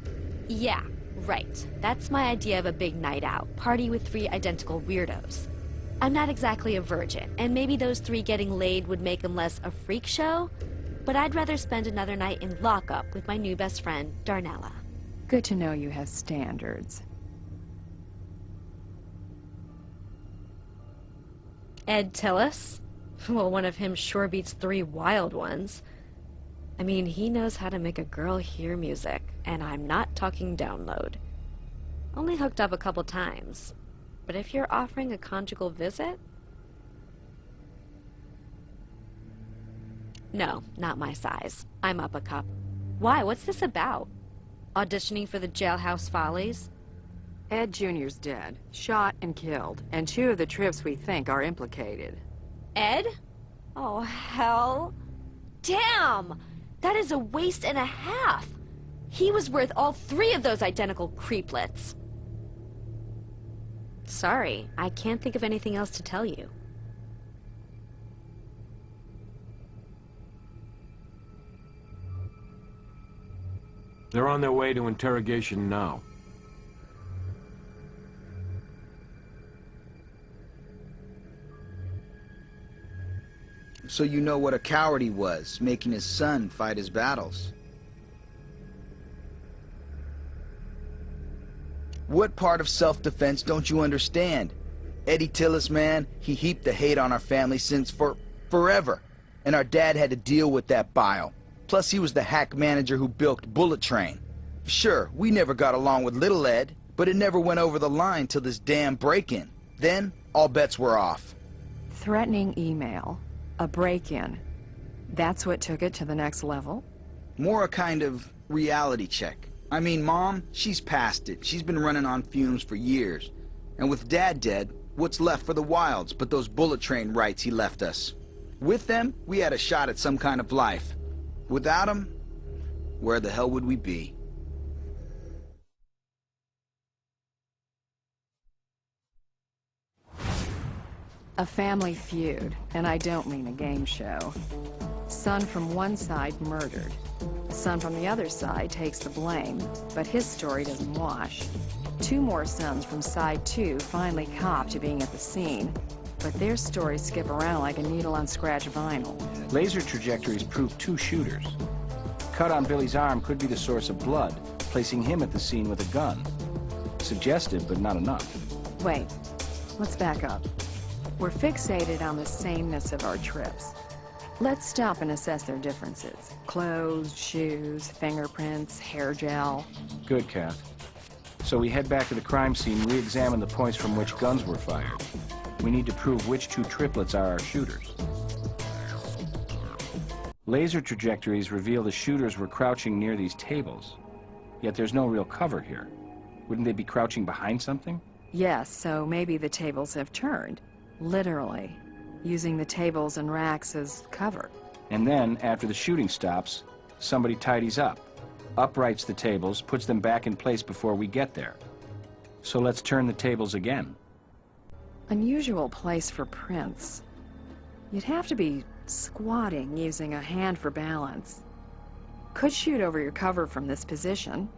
Yeah, right. That's my idea of a big night out. Party with 3 identical weirdos. I'm not exactly a virgin, and maybe those 3 getting laid would make them less a freak show, but I'd rather spend another night in lockup with my new best friend, Darnella. Good to know you have standards. Ed Tillis? Well, one of him sure beats 3 wild ones. I mean, he knows how to make a girl hear music, and I'm not talking download. Only hooked up a couple times. But if you're offering a conjugal visit? No, not my size. I'm up a cup. Why? What's this about? Auditioning for the Jailhouse Follies? Ed Jr.'s dead, shot and killed, and 2 of the trips we think are implicated. Ed? Oh, hell. Damn! That is a waste and a half! He was worth all 3 of those identical creeplets. Sorry, I can't think of anything else to tell you. They're on their way to interrogation now. So you know what a coward he was, making his son fight his battles. What part of self-defense don't you understand? Eddie Tillis, man, he heaped the hate on our family since forever. And our dad had to deal with that bile. Plus he was the hack manager who bilked Bullet Train. Sure, we never got along with Little Ed, but it never went over the line till this damn break-in. Then, all bets were off. Threatening email. A break-in. That's what took it to the next level? More a kind of reality check. I mean, Mom, she's past it. She's been running on fumes for years. And with Dad dead, what's left for the Wilds but those Bullet Train rights he left us? With them, we had a shot at some kind of life. Without them, where the hell would we be? A family feud, and I don't mean a game show. Son from one side murdered. Son from the other side takes the blame, but his story doesn't wash. 2 more sons from side 2 finally cop to being at the scene, but their stories skip around like a needle on scratch vinyl. Laser trajectories prove 2 shooters. Cut on Billy's arm could be the source of blood, placing him at the scene with a gun. Suggestive, but not enough. Wait, let's back up. We're fixated on the sameness of our trips. Let's stop and assess their differences. Clothes, shoes, fingerprints, hair gel. Good, Kath. So we head back to the crime scene, re-examine the points from which guns were fired. We need to prove which 2 triplets are our shooters. Laser trajectories reveal the shooters were crouching near these tables. Yet there's no real cover here. Wouldn't they be crouching behind something? Yes, so maybe the tables have turned. Literally. Using the tables and racks as cover. And then, after the shooting stops, somebody tidies up, uprights the tables, puts them back in place before we get there. So let's turn the tables again. Unusual place for prints. You'd have to be squatting using a hand for balance. Could shoot over your cover from this position.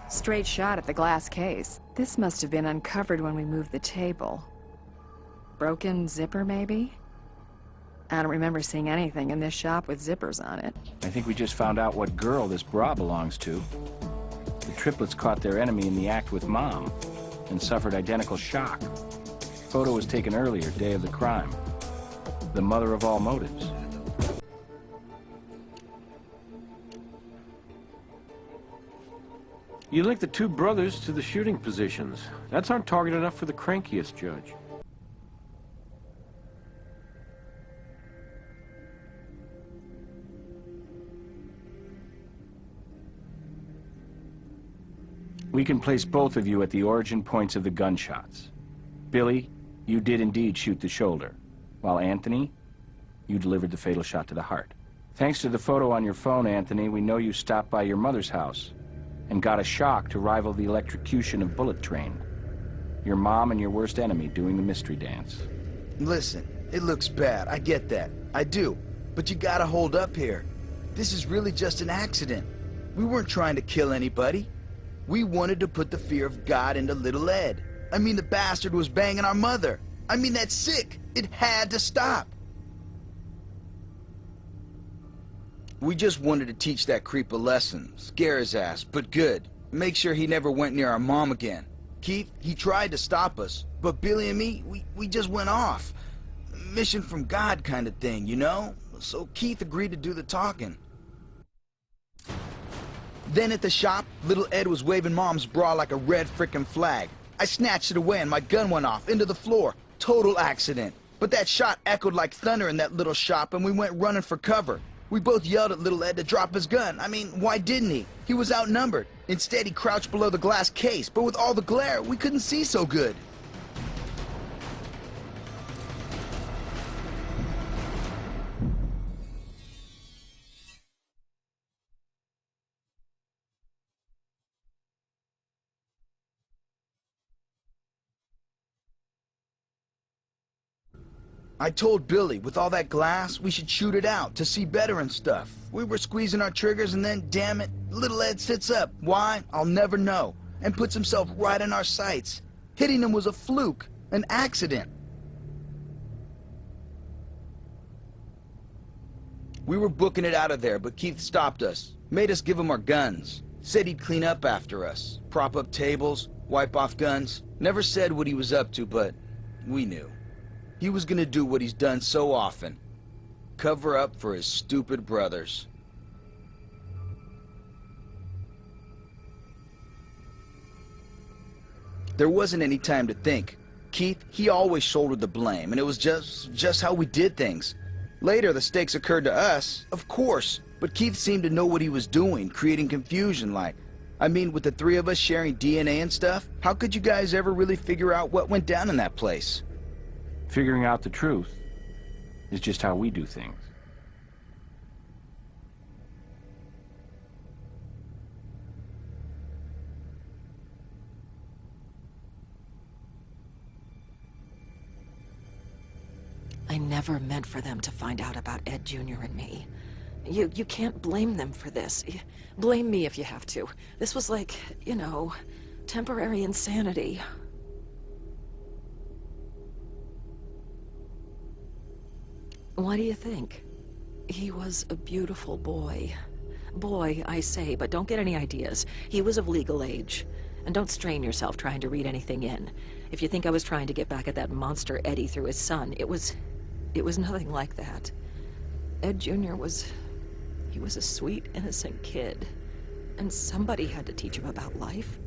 Straight shot at the glass case. This must have been uncovered when we moved the table. Broken zipper, maybe? I don't remember seeing anything in this shop with zippers on it. I think we just found out what girl this bra belongs to. The triplets caught their enemy in the act with Mom and suffered identical shock. Photo was taken earlier, day of the crime. The mother of all motives. You linked the 2 brothers to the shooting positions. That's on target enough for the crankiest judge. We can place both of you at the origin points of the gunshots. Billy, you did indeed shoot the shoulder, while Anthony, you delivered the fatal shot to the heart. Thanks to the photo on your phone, Anthony, we know you stopped by your mother's house and got a shock to rival the electrocution of Bullet Train. Your mom and your worst enemy doing the mystery dance. Listen, it looks bad, I get that. I do. But you gotta hold up here. This is really just an accident. We weren't trying to kill anybody. We wanted to put the fear of God into Little Ed. I mean, the bastard was banging our mother. I mean, that's sick. It had to stop. We just wanted to teach that creep a lesson. Scare his ass, but good. Make sure he never went near our mom again. Keith, he tried to stop us, but Billy and me, we just went off. mission from God kind of thing, you know? So Keith agreed to do the talking. Then at the shop, little Ed was waving Mom's bra like a red frickin' flag. I snatched it away and my gun went off into the floor. Total accident. But that shot echoed like thunder in that little shop and we went running for cover. We both yelled at little Ed to drop his gun. I mean, why didn't he? He was outnumbered. Instead, he crouched below the glass case, but with all the glare, we couldn't see so good. I told Billy, with all that glass, we should shoot it out to see better and stuff. We were squeezing our triggers and then, damn it, little Ed sits up. Why? I'll never know. And puts himself right in our sights. Hitting him was a fluke, an accident. We were booking it out of there, but Keith stopped us. Made us give him our guns. Said he'd clean up after us. Prop up tables, wipe off guns. Never said what he was up to, but we knew. He was gonna do what he's done so often. Cover up for his stupid brothers. There wasn't any time to think. Keith, he always shouldered the blame, and it was just how we did things. Later, the stakes occurred to us, of course, but Keith seemed to know what he was doing, creating confusion like. I mean, with the three of us sharing DNA and stuff, how could you guys ever really figure out what went down in that place? Figuring out the truth is just how we do things. I never meant for them to find out about Ed Jr. and me. You can't blame them for this. Blame me if you have to. This was like, you know, temporary insanity. What do you think? He was a beautiful boy. Boy, I say, but don't get any ideas. He was of legal age. And don't strain yourself trying to read anything in. If you think I was trying to get back at that monster Eddie through his son, it was nothing like that. Ed Jr. he was a sweet, innocent kid. And somebody had to teach him about life.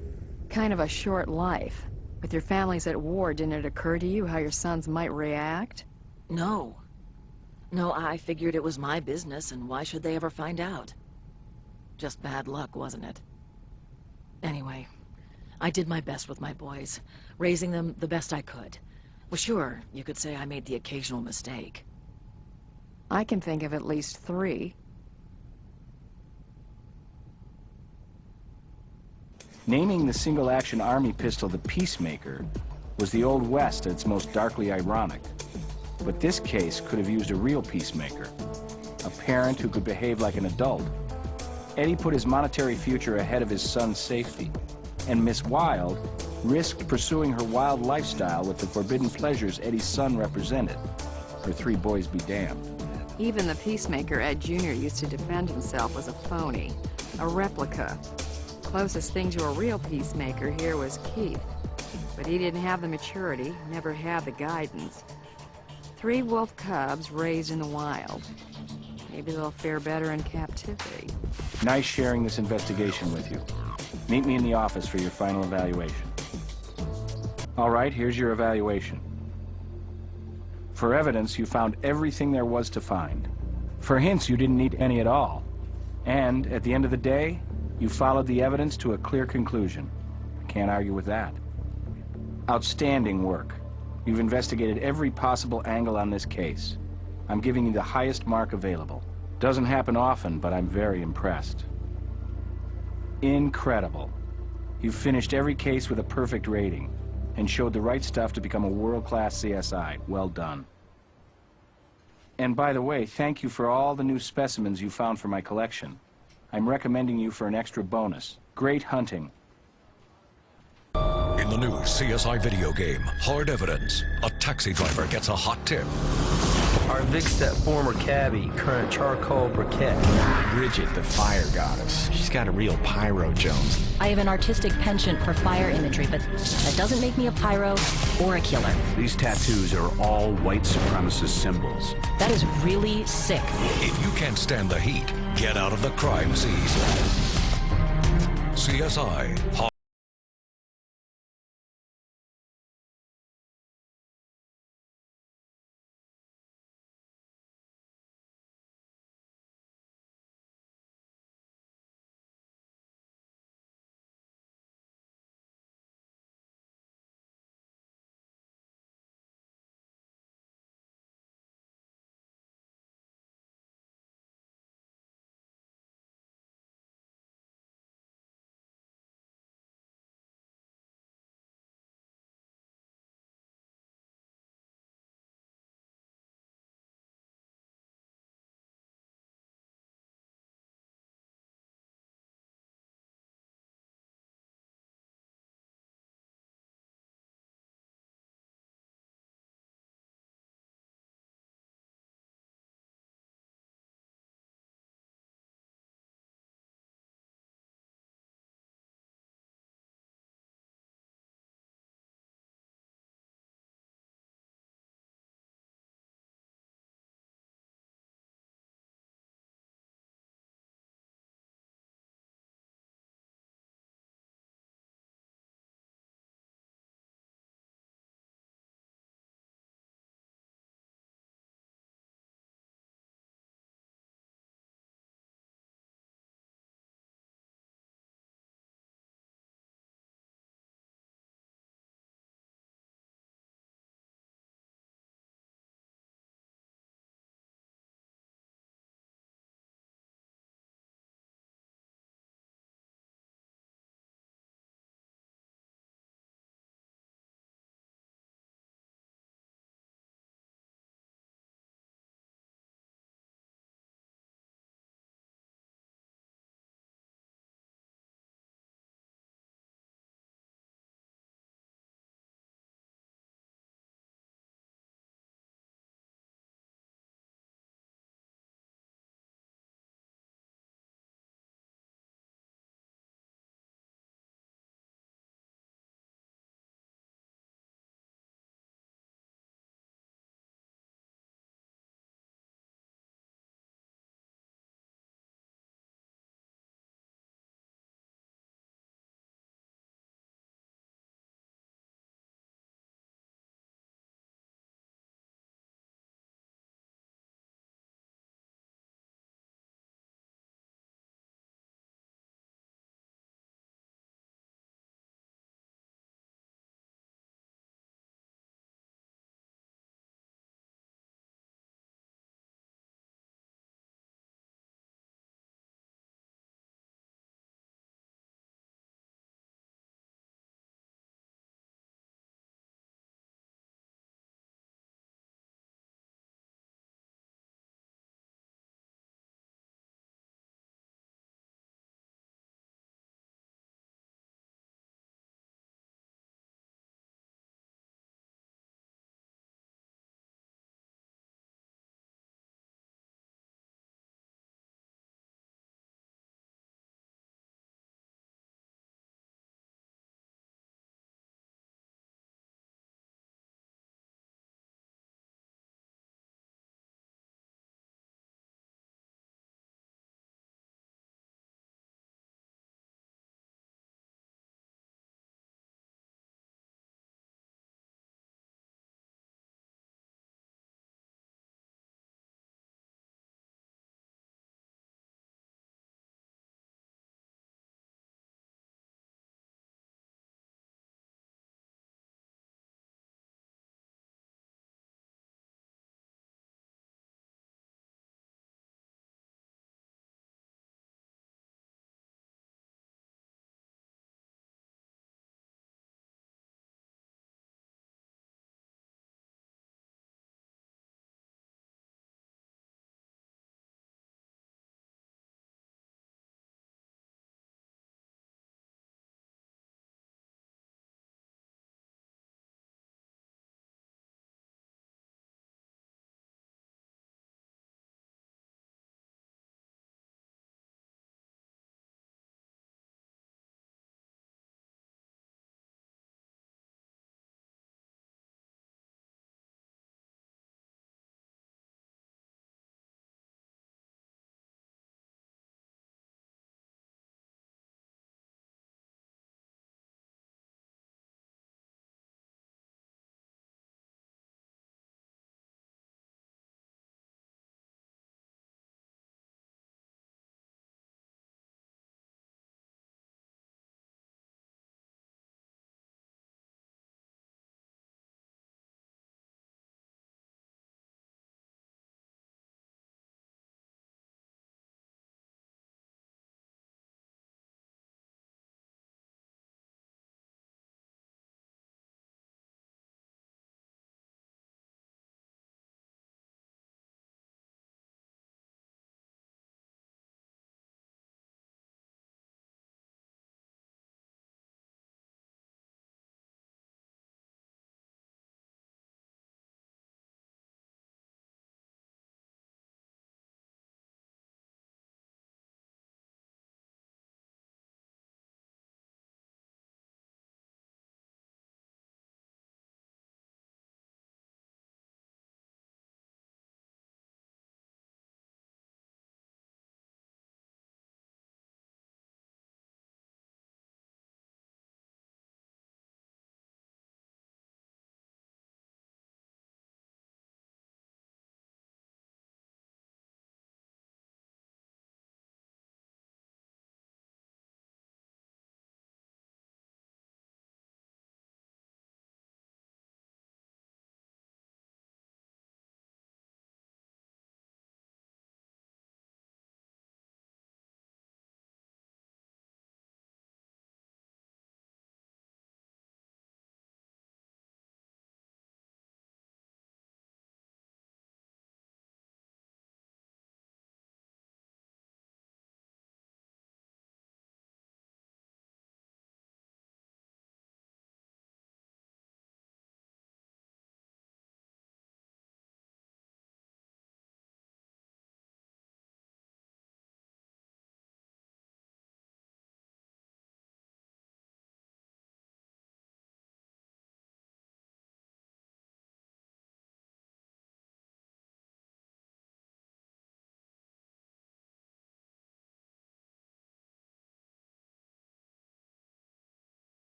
Kind of a short life. With your families at war, didn't it occur to you how your sons might react? No. No, I figured it was my business, and why should they ever find out? Just bad luck, wasn't it? Anyway, I did my best with my boys, raising them the best I could. Well, sure, you could say I made the occasional mistake. I can think of at least 3. Naming the single-action army pistol the Peacemaker was the Old West at its most darkly ironic. But this case could have used a real peacemaker, a parent who could behave like an adult. Eddie put his monetary future ahead of his son's safety, and Miss Wilde risked pursuing her wild lifestyle with the forbidden pleasures Eddie's son represented. Her 3 boys be damned. Even the Peacemaker Ed Jr. used to defend himself was a phony, a replica. Closest thing to a real peacemaker here was Keith, but he didn't have the maturity, never had the guidance. 3 wolf cubs raised in the wild. Maybe they'll fare better in captivity. Nice sharing this investigation with you. Meet me in the office for your final evaluation. All right, here's your evaluation. For evidence, you found everything there was to find. For hints, you didn't need any at all. And, at the end of the day, you followed the evidence to a clear conclusion. Can't argue with that. Outstanding work. You've investigated every possible angle on this case. I'm giving you the highest mark available. Doesn't happen often, but I'm very impressed. Incredible. You've finished every case with a perfect rating, and showed the right stuff to become a world-class CSI. Well done. And by the way, thank you for all the new specimens you found for my collection. I'm recommending you for an extra bonus. Great hunting. In the new CSI video game, Hard Evidence, a taxi driver gets a hot tip. Our Vic's that former cabbie, current charcoal briquette. Bridget, the fire goddess. She's got a real pyro Jones. I have an artistic penchant for fire imagery, but that doesn't make me a pyro or a killer. These tattoos are all white supremacist symbols. That is really sick. If you can't stand the heat, get out of the crime scene. CSI.